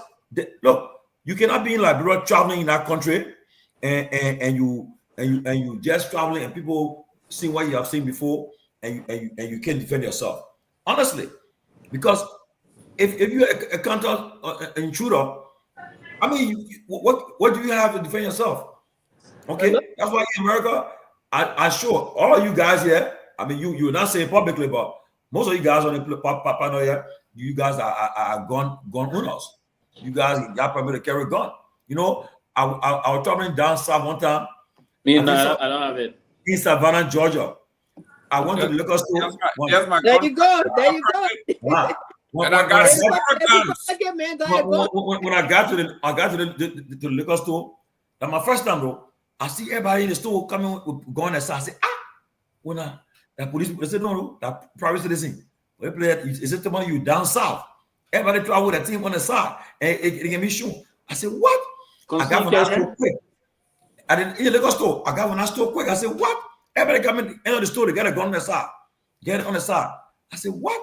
look, you cannot be in Liberia traveling in that country and you just traveling and people see what you have seen before and you can't defend yourself. Honestly, because if you're a counter intruder, I mean, what do you have to defend yourself? Okay, that's why in America, I'm sure all of you guys here, I mean, you will not say it publicly, but most of you guys on the panel here, you guys are gun owners. You guys got permit to carry a gun. I was traveling down south one time. I don't have it. In Savannah, Georgia. I went to the liquor store. There you go. When I got to the liquor store, that's my first time though. I see everybody in the store coming with going aside. I say, when the police, they said, no, that private citizen. Is it the money you down south? Everybody travel with a team on the side and it can be shown. I said, what? I got one store quick. I didn't in the liquor store. I got one store quick. I said, what? Everybody come in the store to get a gun on the side. Get it on the side. I said, what?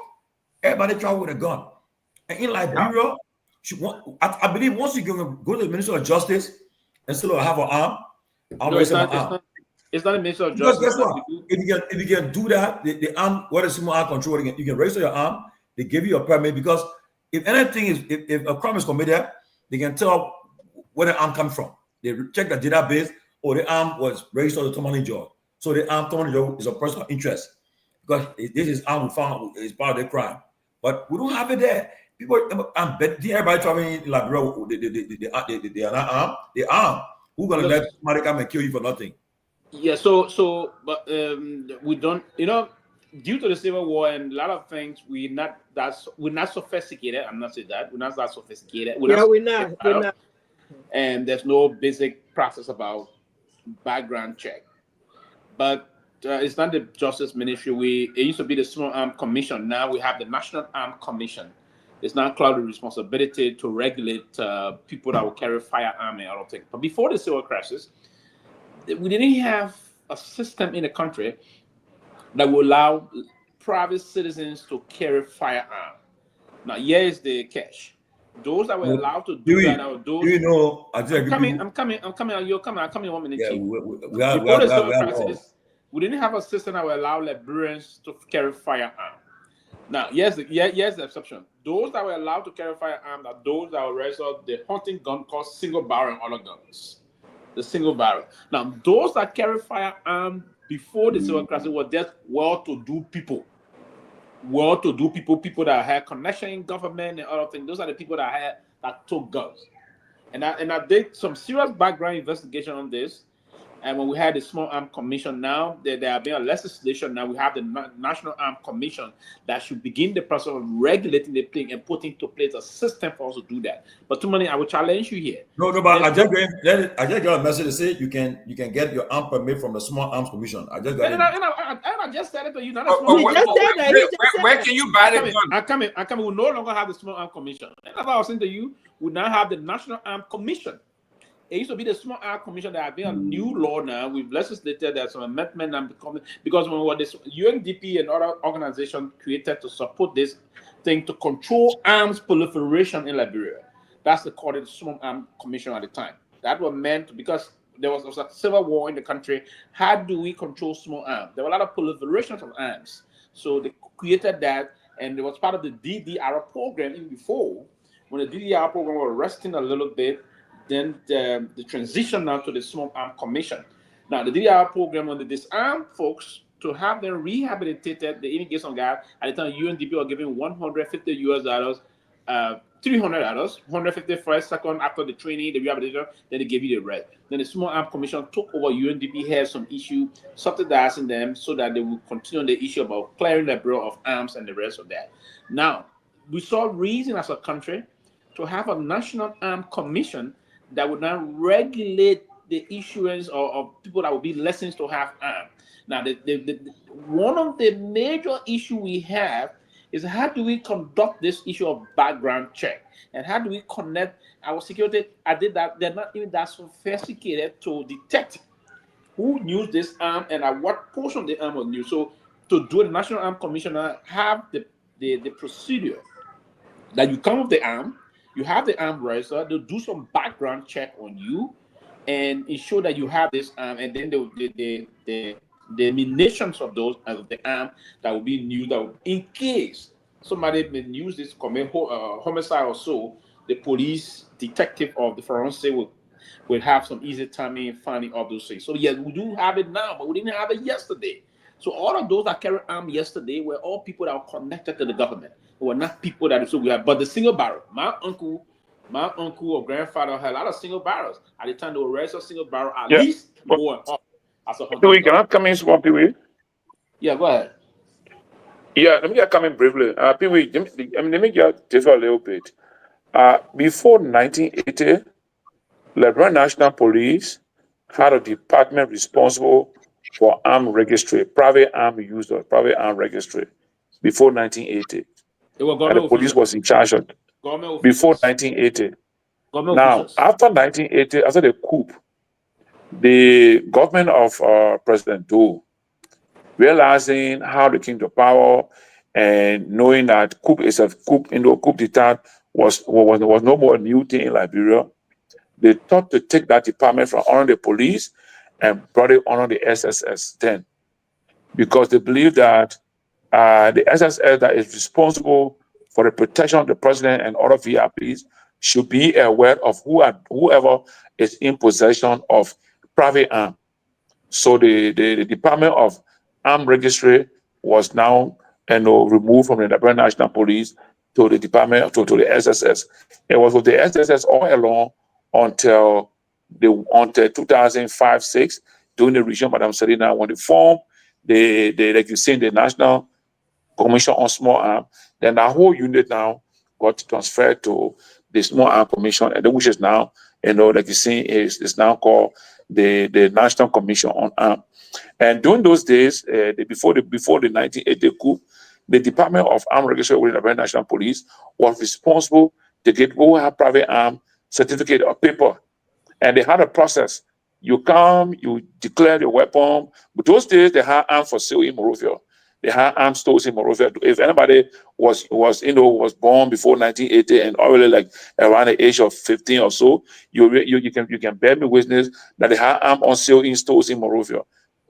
Everybody travel with a gun. And in Liberia, I believe once you go to the Ministry of Justice and still have an arm, I'll raise my arm. It's not a minister of Because justice. guess what? If you can do that, the arm, what is small arm control, you can register your arm, they give you a permit, because if anything is, if a crime is committed, they can tell where the arm comes from. They check the database, or the arm was registered to Tomalin George. So the arm Tomalin George is a personal interest, because this is arm we found is part of the crime. But we don't have it there. People, everybody traveling in Liberia, they are not armed. They armed. Who's gonna let somebody come and kill you for nothing? Yeah, but we don't, due to the Civil War and a lot of things, we're not sophisticated. I'm not saying that we're not that sophisticated. We're not. And there's no basic process about background check. But it's not the Justice Ministry. It used to be the Small Arms Commission. Now we have the National Arms Commission. It's now clouded responsibility to regulate people that will carry firearm and other things. But before the civil crisis, we didn't have a system in the country that will allow private citizens to carry firearm. Now, here is the catch. Those that were allowed to do that are those. Do you know? I'm coming. You're coming. I'm coming 1 minute. Yeah, before the civil crisis, we didn't have a system that would allow Liberians to carry firearm. Now, here's the exception. Those that were allowed to carry firearm are those that were registered the hunting gun called single barrel and other guns. The single barrel. Now, those that carry firearm before the civil crisis were just well-to-do people. People that had connection in government and other things. Those are the people that took guns. And I did some serious background investigation on this. And when we had the Small Arms Commission, now there have been a legislation. Now we have the National Arms Commission that should begin the process of regulating the thing and putting into place a system for us to do that. But Tomalin, I will challenge you here. No, but I just got a message to say you can get your arm permit from the Small Arms Commission. I just got it. I just said it to you. Where can you buy the gun? I'm coming. We no longer have the Small Arms Commission. And as I was saying to you, we now have the National Arms Commission. It used to be the Small Arms Commission. There have been a new law now. We've legislated there's some amendment and because when this UNDP and other organizations created to support this thing to control arms proliferation in Liberia. That's the called the Small Arms Commission at the time. That was meant because there was a civil war in the country. How do we control small arms? There were a lot of proliferations of arms. So they created that, and it was part of the DDR program even before. When the DDR program was resting a little bit, then the transition now to the Small Arms Commission. Now, the DDR program on the disarmed folks to have them rehabilitated, they even get some guy at the time UNDP were giving $150, $300, 150 first, second after the training, the rehabilitation, then they gave you the rest. Then the Small Arms Commission took over. UNDP had some issue subsidizing them so that they would continue on the issue about clearing the bureau of arms and the rest of that. Now, we saw reason as a country to have a National Arms Commission that would now regulate the issuance of people that would be licensed to have arms. Now, one of the major issues we have is how do we conduct this issue of background check? And how do we connect our security? I did that. They're not even that sophisticated to detect who used this arm and at what portion of the arm was used. So to do the National Arms Commissioner have the procedure that you come with the arm, you have the arm register, they'll do some background check on you and ensure that you have this arm, and then the munitions of those of the arm that will be used, in case somebody may use this commit homicide or so, the police detective of the forensic will have some easy time in finding all those things. So yes, we do have it now, but we didn't have it yesterday. So all of those that carried arms yesterday were all people that were connected to the government. They were not people that so we have. But the single barrel, my uncle or grandfather had a lot of single barrels. At the time, they were registered single barrel at least more. Pewee, can I come in small, Pewee? Yeah, go ahead. Yeah, let me just come in briefly. Pewee, let me just differ a little bit. Before 1980, Liberia National Police had a department responsible for arm registry, private arm user, private arm registry, before 1980. And the police was in charge of it before 1980. Now, after 1980, after the coup, the government of President Doe, realizing how they came to power and knowing that coup d'etat was no more a new thing in Liberia, they thought to take that department from under the police and brought it under the SSS then, because they believe that the SSS that is responsible for the protection of the president and other VIPs should be aware of whoever is in possession of private arm. So the Department of Armed Registry was now removed from the Liberia National Police to the Department to the SSS. It was with the SSS all along until 2005-6 during the regime of Madam Selina, when they formed like you say, the National Commission on Small Arms. Then that whole unit now got transferred to the Small Arms Commission, and which is now, like you see, is now called the National Commission on Arms. And during those days, before the 1980 coup, the Department of Armed Registry with the Liberia National Police was responsible to get people who have private arm certificate or paper, and they had a process. You come, you declare the weapon. But those days they had arms for sale in Monrovia. They had arms stores in Monrovia. If anybody was born before 1980 and already like around the age of 15 or so, you can bear me witness that they had arms on sale in stores in Monrovia.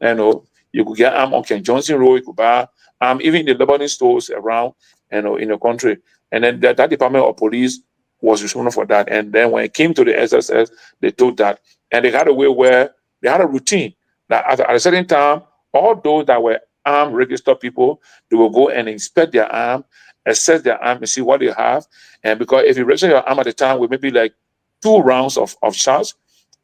You could get arms on Ken Johnson Road. You could buy arms even in the Lebanon stores around in the country. And then that Department of Police was responsible for that. And then when it came to the SSS, they told that. And they had a way where they had a routine that at a certain time, all those that were armed registered people, they will go and inspect their arm, assess their arm, and see what they have. And because if you register your arm at the time with maybe like 2 rounds of shots,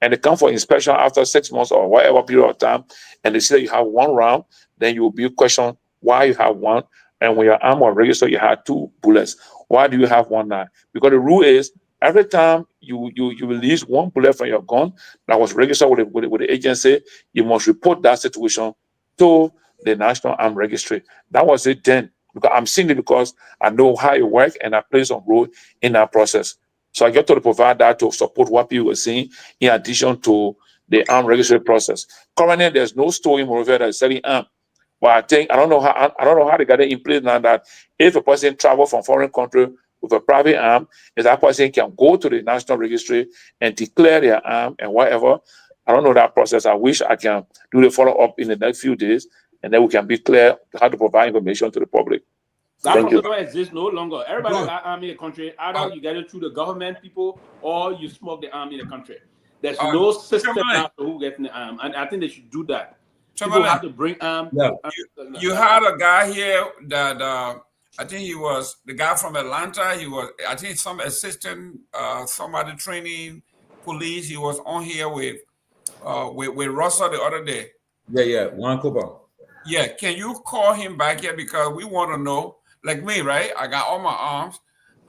and they come for inspection after 6 months or whatever period of time, and they see that you have 1 round, then you will be questioned why you have 1. And when your arm was registered, you had 2 bullets. Why do you have 1 now? Because the rule is every time you release 1 bullet from your gun that was registered with the agency, you must report that situation to the National Armed Registry. That was it then. Because I'm seeing it because I know how it works and I play some role in that process. So I get to provide that to support what people were saying in addition to the armed registry process. Currently, there's no store in Monrovia that is selling arms. But I don't know how they got it in place now that if a person travels from foreign country with a private arm, is that person can go to the National Registry and declare their arm and whatever. I don't know that process. I wish I can do the follow-up in the next few days, and then we can be clear how to provide information to the public. That Thank you. process exists no longer. Everybody got arm in the country. Either you get it through the government people or you smoke the arm in the country. There's no system now for who gets the arm, and I think they should do that. People have to bring arm. You had a guy here that I think he was the guy from Atlanta. He was, I think, some assistant, somebody training police. He was on here with Russell the other day. Yeah, Juan Cooper. Yeah, can you call him back here because we want to know? Like me, right? I got all my arms.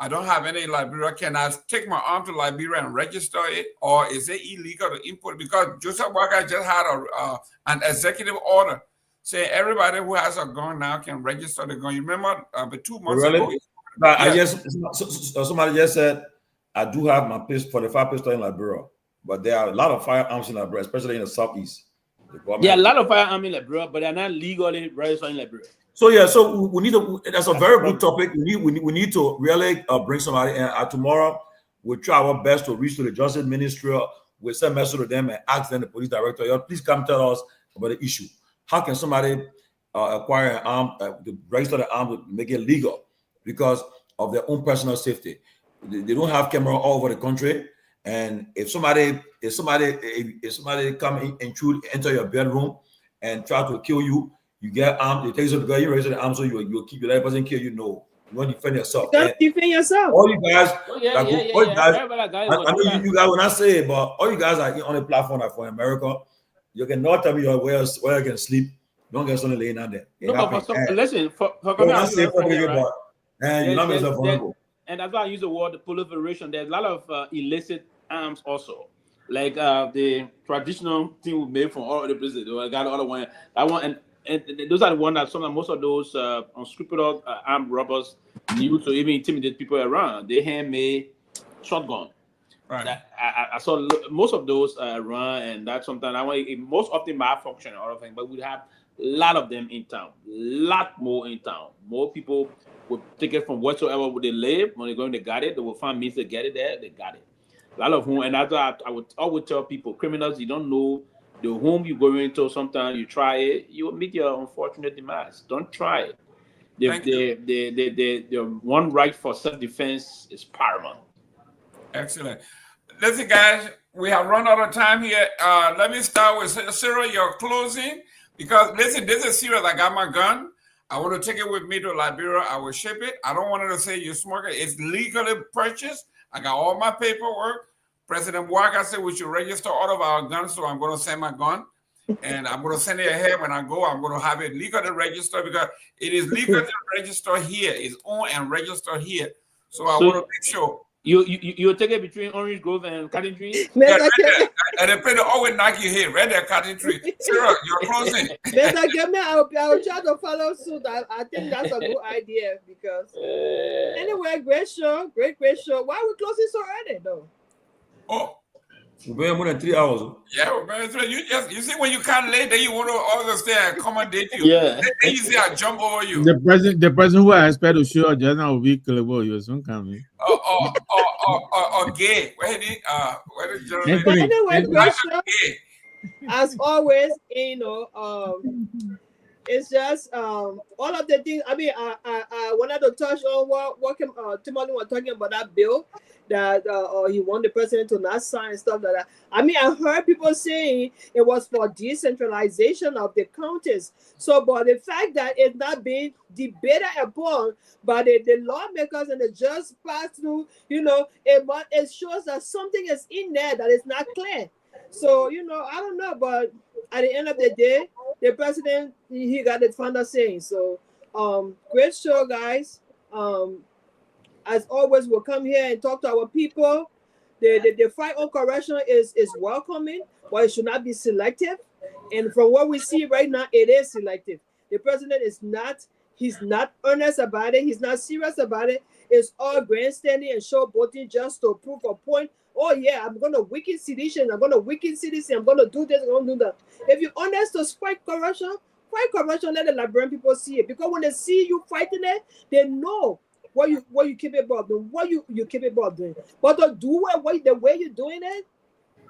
I don't have any Liberia. Can I take my arm to Liberia and register it, or is it illegal to import? Because Joseph Waka just had an executive order saying everybody who has a gun now can register the gun. You remember, but 2 months ago? I just somebody just said I do have my 45 pistol in Liberia, but there are a lot of firearms in Liberia, especially in the southeast. There are a lot of firearms in Liberia, but they're not legally registered in Liberia. So yeah, so we need to. That's a very good topic. We need to really bring somebody in. Tomorrow we'll try our best to reach to the Justice Ministry. We'll send a message to them and ask them, the police director, please come tell us about the issue. How can somebody acquire an arm, register the arm, to make it legal because of their own personal safety? They don't have camera all over the country, and if somebody come intrude, enter your bedroom and try to kill you. You get armed, they take you because you raise the arm, so you'll keep your life doesn't kill you. No, you want to defend yourself. You gotta defend yourself. All you guys, I know you guys will not say it, but all you guys are on a platform like for America, you cannot tell me where you can sleep. Don't get something laying out there. Listen, and that's why I use the word proliferation. There's a lot of illicit arms also. Like the traditional thing we made from all the places. I got the other one. And those are the ones that most of those unscrupulous armed robbers use to even intimidate people around. They handmade shotgun. Right. I saw most of those run, and that's sometimes most often malfunction and other things. But we have a lot of them in town. A lot more in town. More people would take it from whatsoever they live. When they go and they got it, they will find means to get it there. They got it. A lot of whom, and that's why I would always tell people, criminals, you don't know the home you go into, sometimes you try it, you will meet your unfortunate demise. Don't try it. The one right for self-defense is paramount. Excellent. Listen, guys, we have run out of time here. Let me start with Cyril, your closing. Because listen, this is serious. I got my gun. I want to take it with me to Liberia. I will ship it. I don't want it to say you smoke it. It's legally purchased. I got all my paperwork. President Walker said we should register all of our guns, so I'm going to send my gun. And I'm going to send it ahead when I go. I'm going to have it legally registered because it is legal to register here. It's owned and registered here. So I want to make sure. You take it between Orange Grove and Cotton Tree? Yeah, right there. And they play the always knock your head right there, Cotton Tree. Sarah, you're closing. I'll try to follow suit. I think that's a good idea because anyway, great show. Great show. Why are we closing so early though? Oh. We're more than 3 hours. Yeah, you see when you come late, then you want to always stay and accommodate you. Yeah. Then you see I jump over you. The person who I expect to show just now will be Kehleboe. You soon coming. Or gay. Where did Jeremy? But anyway, great show. As always, it's just all of the things. I mean, I wanted to touch on what Tomalin was talking about, that bill that he want the president to not sign and stuff like that. I mean, I heard people saying it was for decentralization of the counties. So, but the fact that it's not being debated upon by the lawmakers and the judges passed through, it shows that something is in there that is not clear. So, I don't know, but at the end of the day, the president, he got the final saying. So, great show, guys. As always, we'll come here and talk to our people. The fight on corruption is welcoming, but it should not be selective. And from what we see right now, it is selective. The president he's not earnest about it. He's not serious about it. It's all grandstanding and showboating just to prove a point. Oh yeah, I'm gonna weaken sedition. I'm gonna weaken CDC. I'm gonna do this. I'm gonna do that. If you're honest to fight corruption, let the Liberian people see it. Because when they see you fighting it, they know what you capable of doing, what you're capable of doing. But to do it the way you're doing it,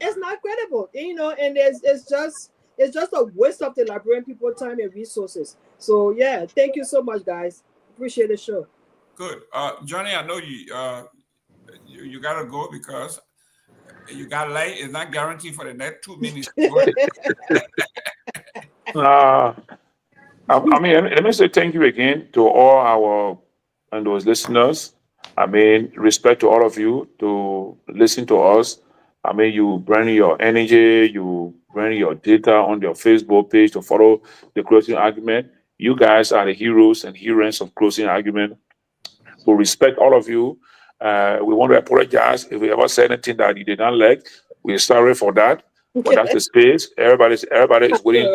it's not credible. And it's just a waste of the Liberian people time and resources. So yeah, thank you so much, guys. Appreciate the show. Good. Johnny, I know you gotta go because you got late. It's not guaranteed for the next 2 minutes. I mean, let me say thank you again to all our and those listeners. I mean, respect to all of you to listen to us. I mean, you bring your energy, you bring your data on your Facebook page to follow the closing argument. You guys are the heroes and heroines of closing argument. We respect all of you. We want to apologize if we ever said anything that you did not like. We're sorry for that. But that's the space. Everybody is willing.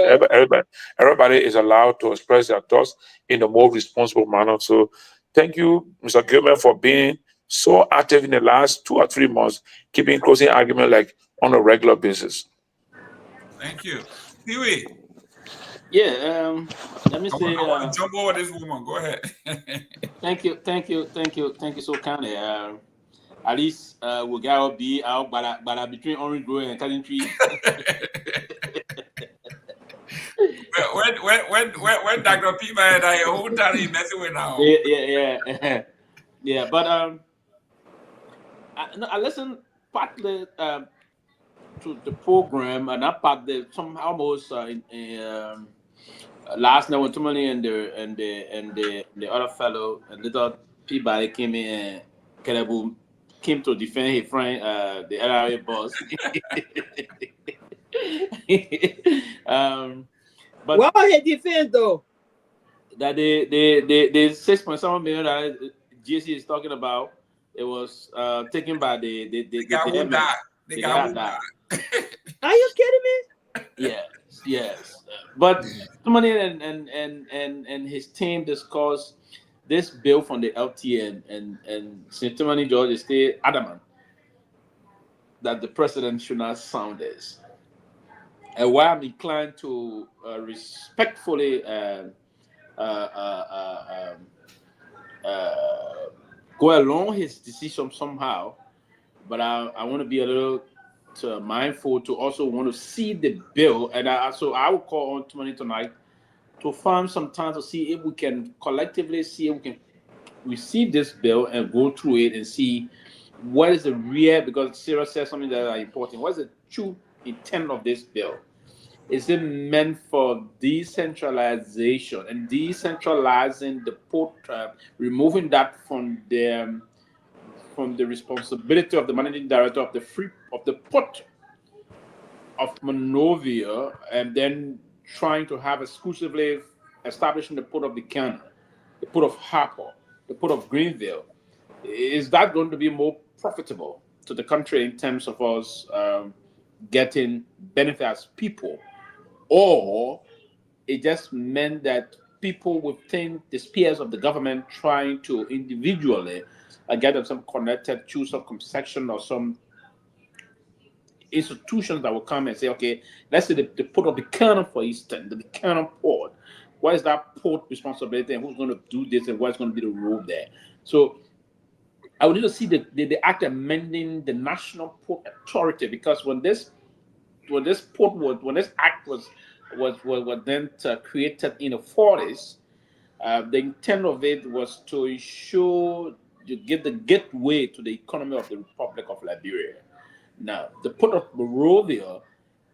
Everybody is allowed to express their thoughts in the most responsible manner. So, thank you, Mr. Gilman, for being so active in the last 2 or 3 months, keeping closing argument like on a regular basis. Thank you, Pewee. Yeah. Let me say. I want to jump over this woman. Go ahead. Thank you so kindly. At least we gotta be out, but between Orange Grove and Cotton Tree. when Dr. Peabody and I whole time he messing with now. Yeah. But I listened partly to the program, and I partly somehow almost last night when Tomalin and the other fellow and little Peabody came in and Kehleboe came to defend his friend, the LRA boss. But what was his defense though? That the $6.7 million GC is talking about, it was taken by the guy who died. The guy who died. Are you kidding me? Yes. But Tomalin and his team discussed this bill from the LTN and St. Tomalin George is still adamant that the president should not sound this. And while I'm inclined to respectfully go along his decision somehow, but I want to be a little mindful to also want to see the bill, and so I will call on Tomalin tonight to find some time to see if we can collectively see if we can receive this bill and go through it and see what is the real, because Sarah said something that is important. What is the true intent of this bill? Is it meant for decentralization and decentralizing the port, removing that from the responsibility of the managing director of the port of Monrovia, and then trying to have exclusively establishing the port of Buchanan, the port of Harper, the port of Greenville? Is that going to be more profitable to the country in terms of us getting benefit as people? Or it just meant that people within the spheres of the government trying to individually get them some connected to some section or some institutions that will come and say, okay, let's say the port of Buchanan, for instance, the Buchanan port. What is that port responsibility and who's going to do this and what's going to be the role there? So I would need to see the act amending the National Port Authority, because when this act was then created in the 40s, the intent of it was to ensure you get the gateway to the economy of the Republic of Liberia. Now, the port of Monrovia,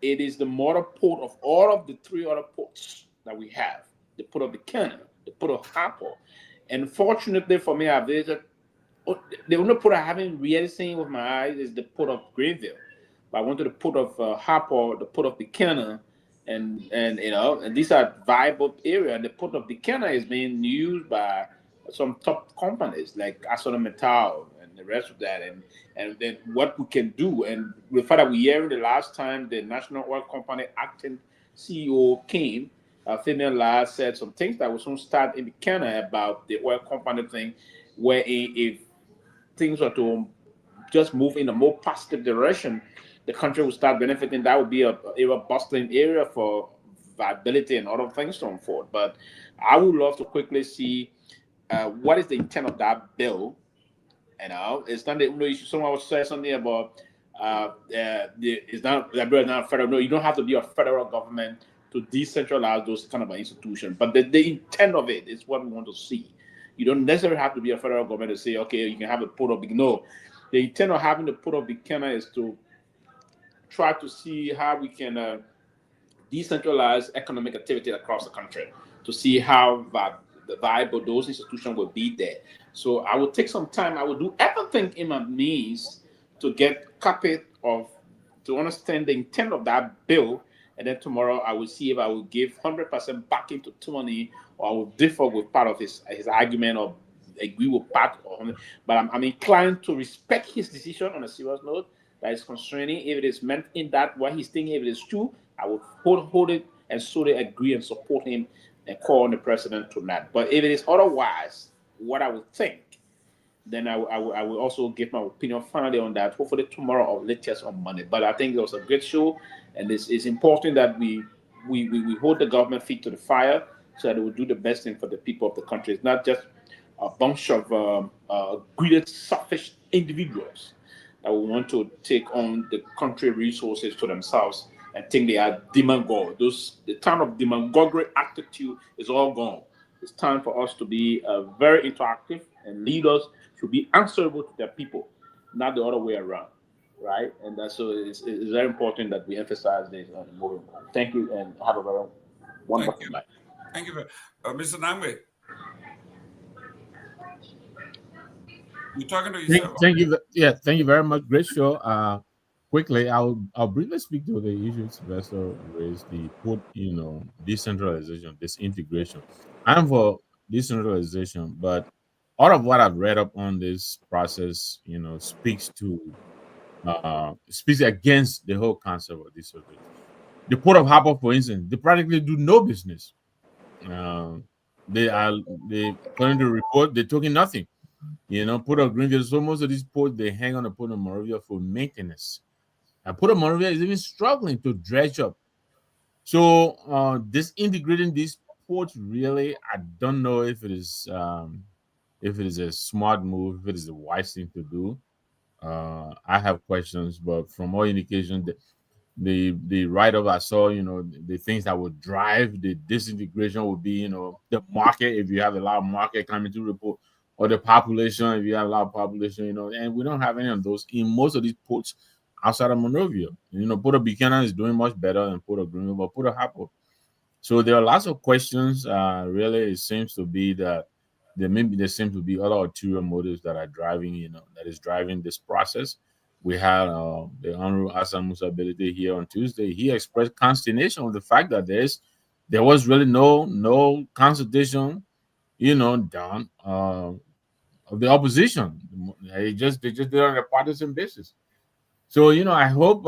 it is the mother port of all of the three other ports that we have: the port of Buchanan, the port of Harper, and fortunately for me, I visited. The only port I haven't really seen with my eyes is the port of Greenville. But I went to the port of Harper, the port of Buchanan, and these are viable areas. And the port of Buchanan is being used by some top companies like ArcelorMittal and the rest of that. And then what we can do, and the fact that we hearing the last time the National Oil Company acting CEO came, female last said some things that will soon start in Buchanan about the oil company thing, where if things are to just move in a more positive direction, the country will start benefiting. That would be a bustling area for viability and other things to unfold. But I would love to quickly see what is the intent of that bill. It's not the issue. Someone was saying something about it's not federal. No, you don't have to be a federal government to decentralize those kind of institutions. But the intent of it is what we want to see. You don't necessarily have to be a federal government to say, okay, you can have a port of Buchanan. No, the intent of having the port of Buchanan is to try to see how we can decentralize economic activity across the country, to see how viable those institutions will be there. So I will take some time. I will do everything in my means to get copy to understand the intent of that bill. And then tomorrow I will see if I will give 100% backing to Tomalin, or I will differ with part of his argument or agree with part of it. But I'm inclined to respect his decision on a serious note. That is concerning. If it is meant in that what he's thinking, if it is true, I will hold it and solely agree and support him and call on the president to that. But if it is otherwise, what I would think, then I will also give my opinion finally on that, hopefully tomorrow or latest on Monday. But I think it was a great show, and it's important that we hold the government feet to the fire so that it will do the best thing for the people of the country. It's not just a bunch of greedy, selfish individuals that will want to take on the country resources to themselves and think they are demagogue. The time of demagoguery attitude is all gone. It's time for us to be very interactive, and leaders should be answerable to their people, not the other way around, right? And that's so it's very important that we emphasize this moving on. Thank you, and have a very wonderful night. Thank you, Mr. Nyenwolo. You're talking to yourself. Thank you. Yeah, thank you very much. Great show. Quickly, I'll briefly speak to the issues Sylvester raised: the port, decentralization, disintegration. I'm for decentralization, but all of what I've read up on this process, speaks against the whole concept of decentralization. The port of Harper, for instance, they practically do no business. According to the report, they're talking nothing. Port of Greenville. So most of these ports, they hang on the port of Monrovia for maintenance. And port of Monrovia is even struggling to dredge up. So disintegrating these ports, really, I don't know if it is a smart move, if it is the wise thing to do. I have questions, but from all indications, the write-up I saw, the things that would drive the disintegration would be, the market, if you have a lot of market coming to report, or the population, if you have a lot of population, and we don't have any of those in most of these ports outside of Monrovia. Port of Buchanan is doing much better than Port of Greenville, but Port of Harcourt. So there are lots of questions. Really, it seems to be that there seem to be other ulterior motives that are driving, that is driving this process. We had the Honorable Asa Musa Belete here on Tuesday. He expressed consternation with the fact that there was really no consultation, done of the opposition. They just did it on a partisan basis. So I hope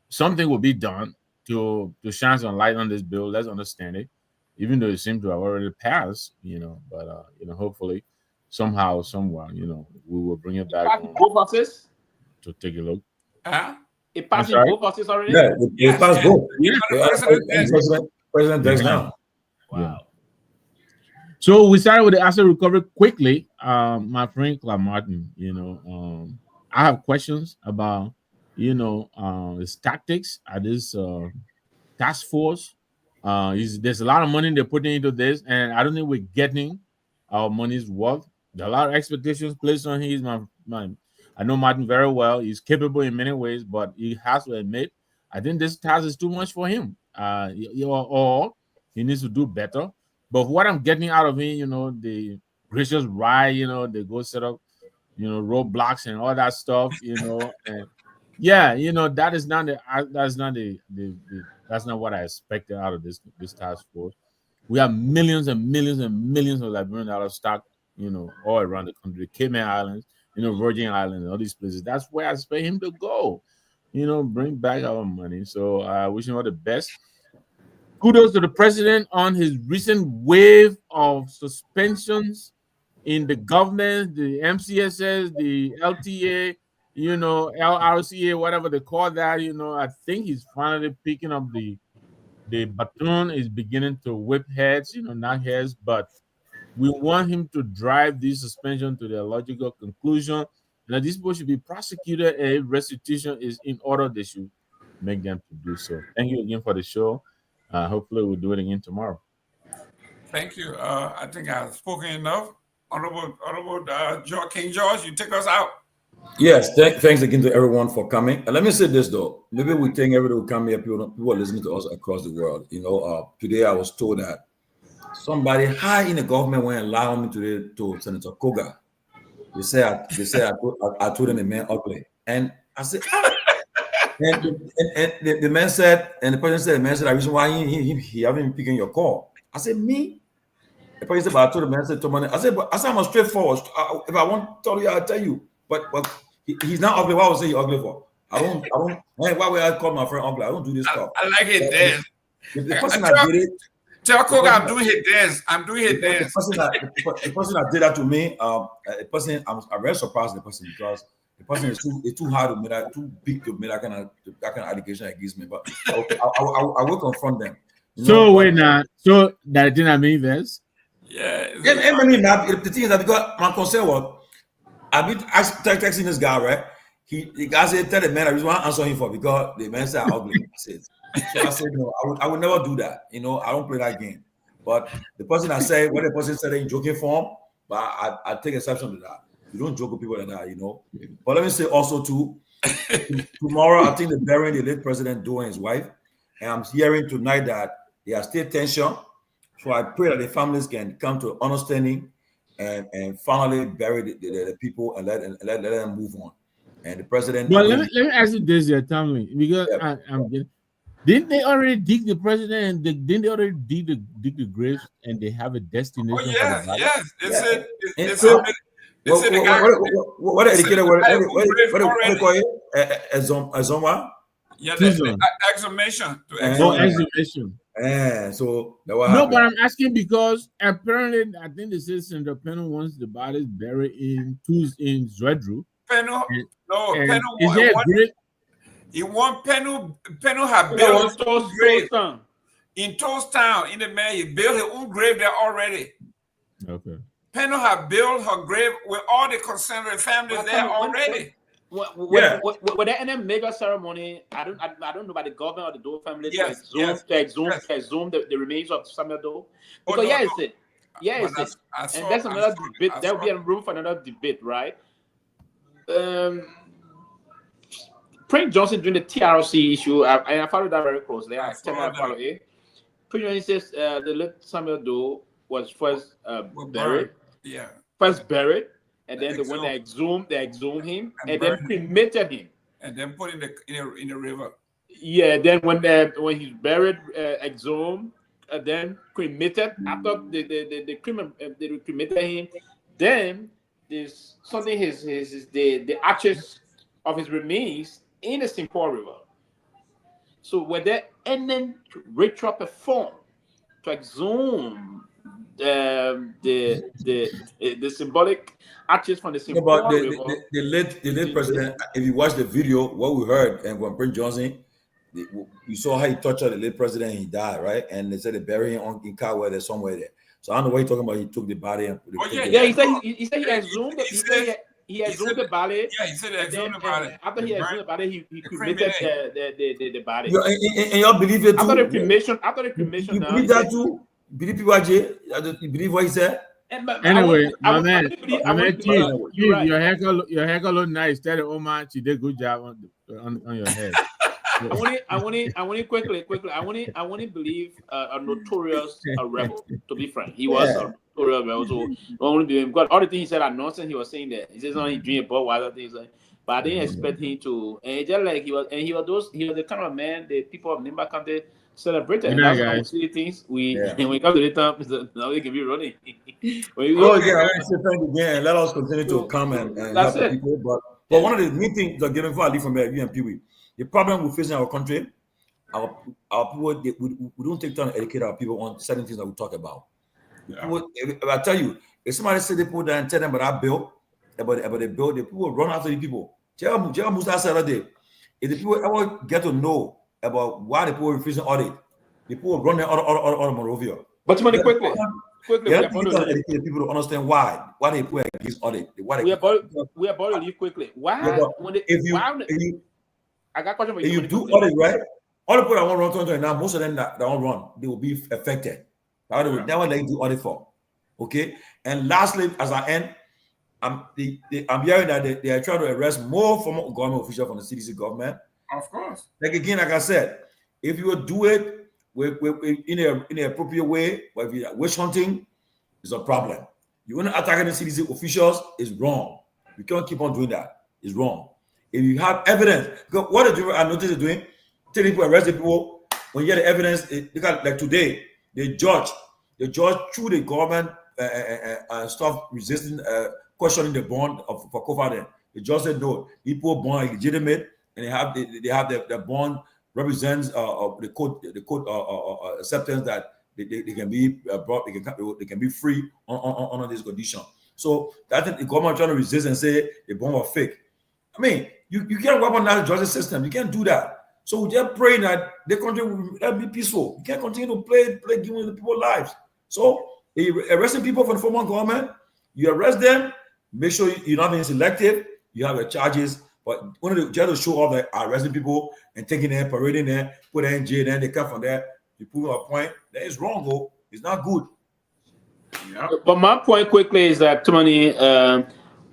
something will be done to shine some light on this bill. Let's understand it, even though it seems to have already passed. But hopefully somehow, somewhere, we will bring it back to take a look. It passed in both houses already? Yeah, it passed both. President does now. Wow. So we started with the asset recovery quickly. My friend Clark Martin, I have questions about, his tactics at this task force. There's a lot of money they're putting into this, and I don't think we're getting our money's worth. There are a lot of expectations placed on him. I know Martin very well. He's capable in many ways, but he has to admit, I think this task is too much for him. Or he needs to do better. But what I'm getting out of him, the gracious ride, they go set up, roadblocks and all that stuff, and that is not that's not what I expected out of this task force. We have millions and millions and millions of Liberian dollars stock, all around the country, Cayman Islands, Virgin Islands, all these places. That's where I expect him to go, bring back our money. So I wish him all the best. Kudos to the president on his recent wave of suspensions in the government, the MCSS, the LTA, LRCA, whatever they call that. I think he's finally picking up the baton, is beginning to whip heads, not heads, but we want him to drive this suspension to their logical conclusion. And that these people should be prosecuted, and if restitution is in order, they should make them to do so. Thank you again for the show. Hopefully we'll do it again tomorrow. Thank you. I think I've spoken enough. Honorable King George, you take us out. Yes, thanks again to everyone for coming. And let me say this though, maybe we think everybody will come here. People are listening to us across the world. Today I was told that somebody high in the government went and lied on me to Senator Koga. They say I told him the man ugly, and I said. And the man said, and the president said, the man said, the reason why he haven't been picking your call. I said, me? The president said, but I told the man, said, Tomalin. I said, I'm a straightforward. If I want to tell you, I'll tell you. But he's not ugly. Why would I say you're ugly for? I don't. Why would I call my friend ugly? I don't do this stuff. I like his dance. The person that did it. Tell Koga I'm doing his dance. I'm doing his dance. The person that did that to me, I'm very surprised the person because the person is too hard to make that, too big to make that kind of allegation against me. But I will confront them. So wait now. So that didn't mean this. Yeah. The thing is that because my concern was, I've been texting this guy, right? The guy said, tell the man I just want to answer him for because the man said I'm ugly. So I said no, I would never do that. I don't play that game. But the person that said what the person said in joking form, but I take exception to that. You don't joke with people like that, But let me say also too, tomorrow I think they're burying the late president Doe and his wife, and I'm hearing tonight that there are still tension. So I pray that the families can come to understanding and finally bury the people and let them move on. And the president. Well, let me ask you this, tell me, because didn't they already dig the president and didn't they already dig the graves and they have a destination? Oh yes. What educated? What do you call it? Azoma? Yeah, the exhumation. Exhumation. So no, but I'm asking because apparently I think the citizen the Peno wants the bodies buried in Zredru. Peno, is there a grave? He want Peno have built his own grave in Toast Town. In the man, he built his own grave there already. Okay. Peno have built her grave with all the concerned families there already. With any mega ceremony, I don't know about the government or the Doe family to exhume the remains of Samuel Doe. Because and that's another debate. There will be a room for another debate, right? Prince Johnson during the TRC issue, I followed that very closely. I follow it. Prince Johnson says the late Samuel Doe was first buried. Yeah. First buried. And then when they exhumed him, and then cremated him, and then put in the river. Yeah. Then when he's buried, exhumed, and then cremated. After they cremated him, then there's something the ashes of his remains in the St. Paul River. So were there any ritual performed to exhume the symbolic arches from the St. Paul River? The late president, if you watch the video, what we heard, and when Prince Johnson, you saw how he tortured the late president and he died, right? And they said they buried him in Garguah there, somewhere there. So I don't know what you're talking about. He took the body and put it. He said he exhumed it. He exhumed the body. Yeah, he said he exhumed the body. After he exhumed the body, he cremated the body. And y'all believe it too? After the cremation. You believe that too? Believe PYJ? You believe what he said? Anyway, my man, your hair look nice. Tell the old man she did a good job on your head. I want to quickly. I want to believe a notorious rebel. To be frank, he was a notorious rebel. So I want to believe because all the things he said are nonsense. He was saying that he says he dreamed about other things. But I didn't expect him to. And just like he was the kind of man the people of Nimba County celebrated. Good night, guys. Things when we come to the time, now we can be running. Let us continue to come and help the people. But one of the main things that given value from you and Pewee, the problem we're facing in our country, our people, we don't take time to educate our people on certain things that we talk about. Yeah. If I tell you, if somebody say they put there and tell them about that bill, about the bill, the people run after the people. Jerry Musa said that day, if the people ever get to know about why the people are refusing audit, the people will run their other Monrovia. But money quickly. You have to educate people to understand why they put against audit. We are about to leave quickly. Why? I got a question for you. If you do audit right, all the people that want to run now, most of them that don't run, they will be affected. That will never let you do audit for. Okay. And lastly, as I end, I'm hearing that they are trying to arrest more former government officials from the CDC government. Of course. Like I said, if you will do it in an appropriate way, but if you're witch hunting, it's a problem. You want to attack the CDC officials is wrong. You can't keep on doing that. It's wrong. If you have evidence, because what I noticed is doing, telling people arrest people when you get the evidence. Like today, the judge through the government stuff resisting questioning the bond for COVID. The judge said no, people bond are legitimate, and they have the bond represents the court acceptance that they can be brought, they can be free on this condition. So I think the government trying to resist and say the bond was fake. I mean, you can't work on that justice system. You can't do that. So we just pray that the country will be peaceful. You can't continue to play giving the people lives. So you're arresting people from the former government, you arrest them, make sure you're not being selective, you have the charges, but one of the just to show off that arresting people and taking them, parading them, put them in jail, then they come from there, you prove a point. That is wrong, though. It's not good. Yeah. But my point quickly is that Tomalin,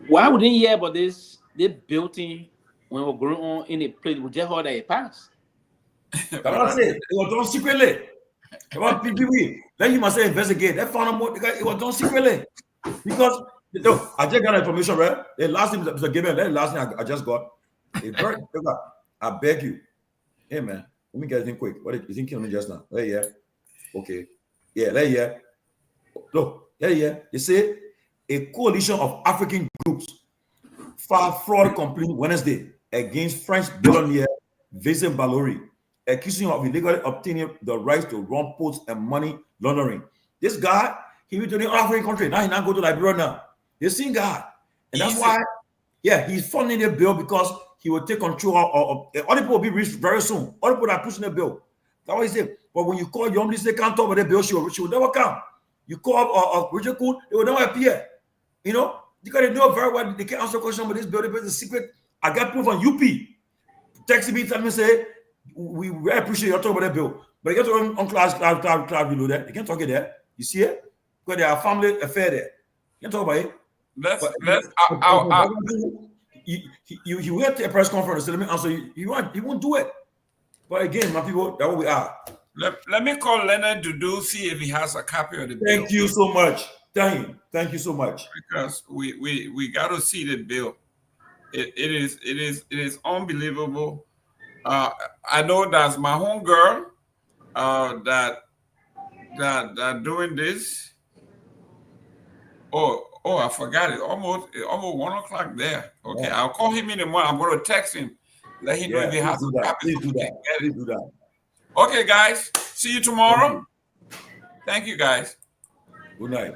why wouldn't you hear about this? They built in when we were growing on in a place we just heard that it passed. That's what I said. It was done secretly. About PPP. Then you must say investigate. They found out more. It was done secretly. Because I just got information, right? The last thing, Mr. Gabriel, the last thing I just got. I beg you. Hey man, let me get this quick. What is it killing me just now? Yeah. Okay. Yeah. Look, yeah. They say a coalition of African groups filed fraud complaint Wednesday against French billionaire Vincent Bolloré, accusing him of illegally obtaining the rights to run posts and money laundering. This guy, he went to the African country. Now he not go to Liberia now. They seen God. And that's why, he's funding the bill because he will take control of other people will be rich very soon. Other people are pushing the bill. That's what he said. But when you call your say can't talk about the bill, she will never come. You call Richard Cool, they will never appear. You know, because they know very well they can't answer questions, but this building is a secret. I got proof on UP. Texting me, telling me, say, we really appreciate your talk about that bill. But you get to on class below that. You can't talk it there. You see it? Because they are family affair there. You can't talk about it. You went to a press conference, so let me answer you. You won't do it. But again, my people, that's what we are. Let me call Leonard Dudu, see if he has a copy of the bill. Thank you so much. Thank you so much. Because we got to see the bill. It is unbelievable. I know that's my home girl that doing this. Oh, I forgot it. Almost 1 o'clock there. Okay, I'll call him in the morning. I'm going to text him. Let him know if he has a copy. Please do that. Okay, guys. See you tomorrow. Thank you, guys. Good night.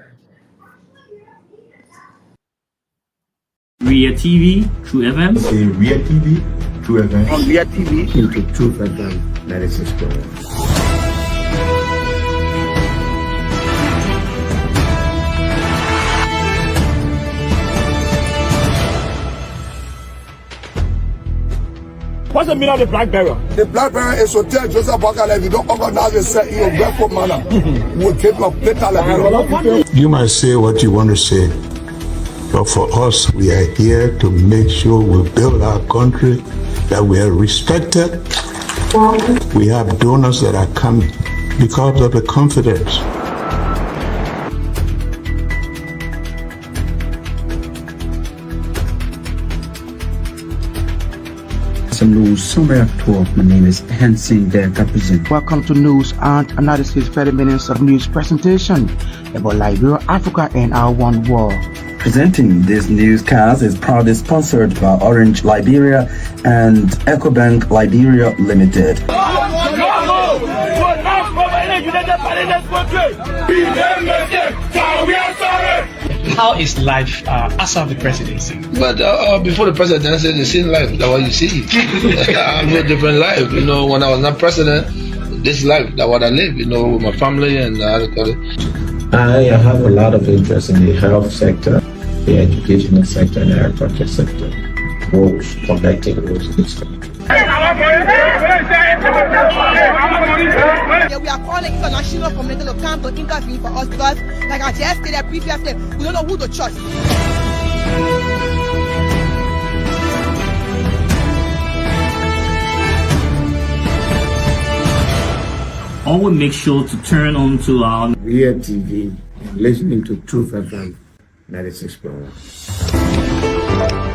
Liberia TV, True FM. Liberia TV, True FM. On Liberia TV. Into True FM 96.1. What's the meaning of the black barrier? The black barrier is to tell Joseph Bakala, if you don't organize yourself in a respectful manner, we'll keep your fatal. You might say what you want to say, but for us, we are here to make sure we build our country, that we are respected. We have donors that are coming because of the confidence. News Summary at 12. My name is Hansen Der Capuchin. Welcome to News and Analysis 30 minutes of news presentation about Liberia, Africa, and our one world. Presenting this newscast is proudly sponsored by Orange Liberia and EcoBank Liberia Limited. How is life after the presidency? But before the presidency, the same life that what you see. I live a different life. You know, when I was not president, this life that what I live. You know, with my family and I have a lot of interest in the health sector, the educational sector, and the agriculture sector. Roads, connecting roads in this country. We are calling international community to come to intervene for us because, like I just stated previously, we don't know who to trust. Always make sure to turn on to our Liberia TV and listening to Truth FM 96.1.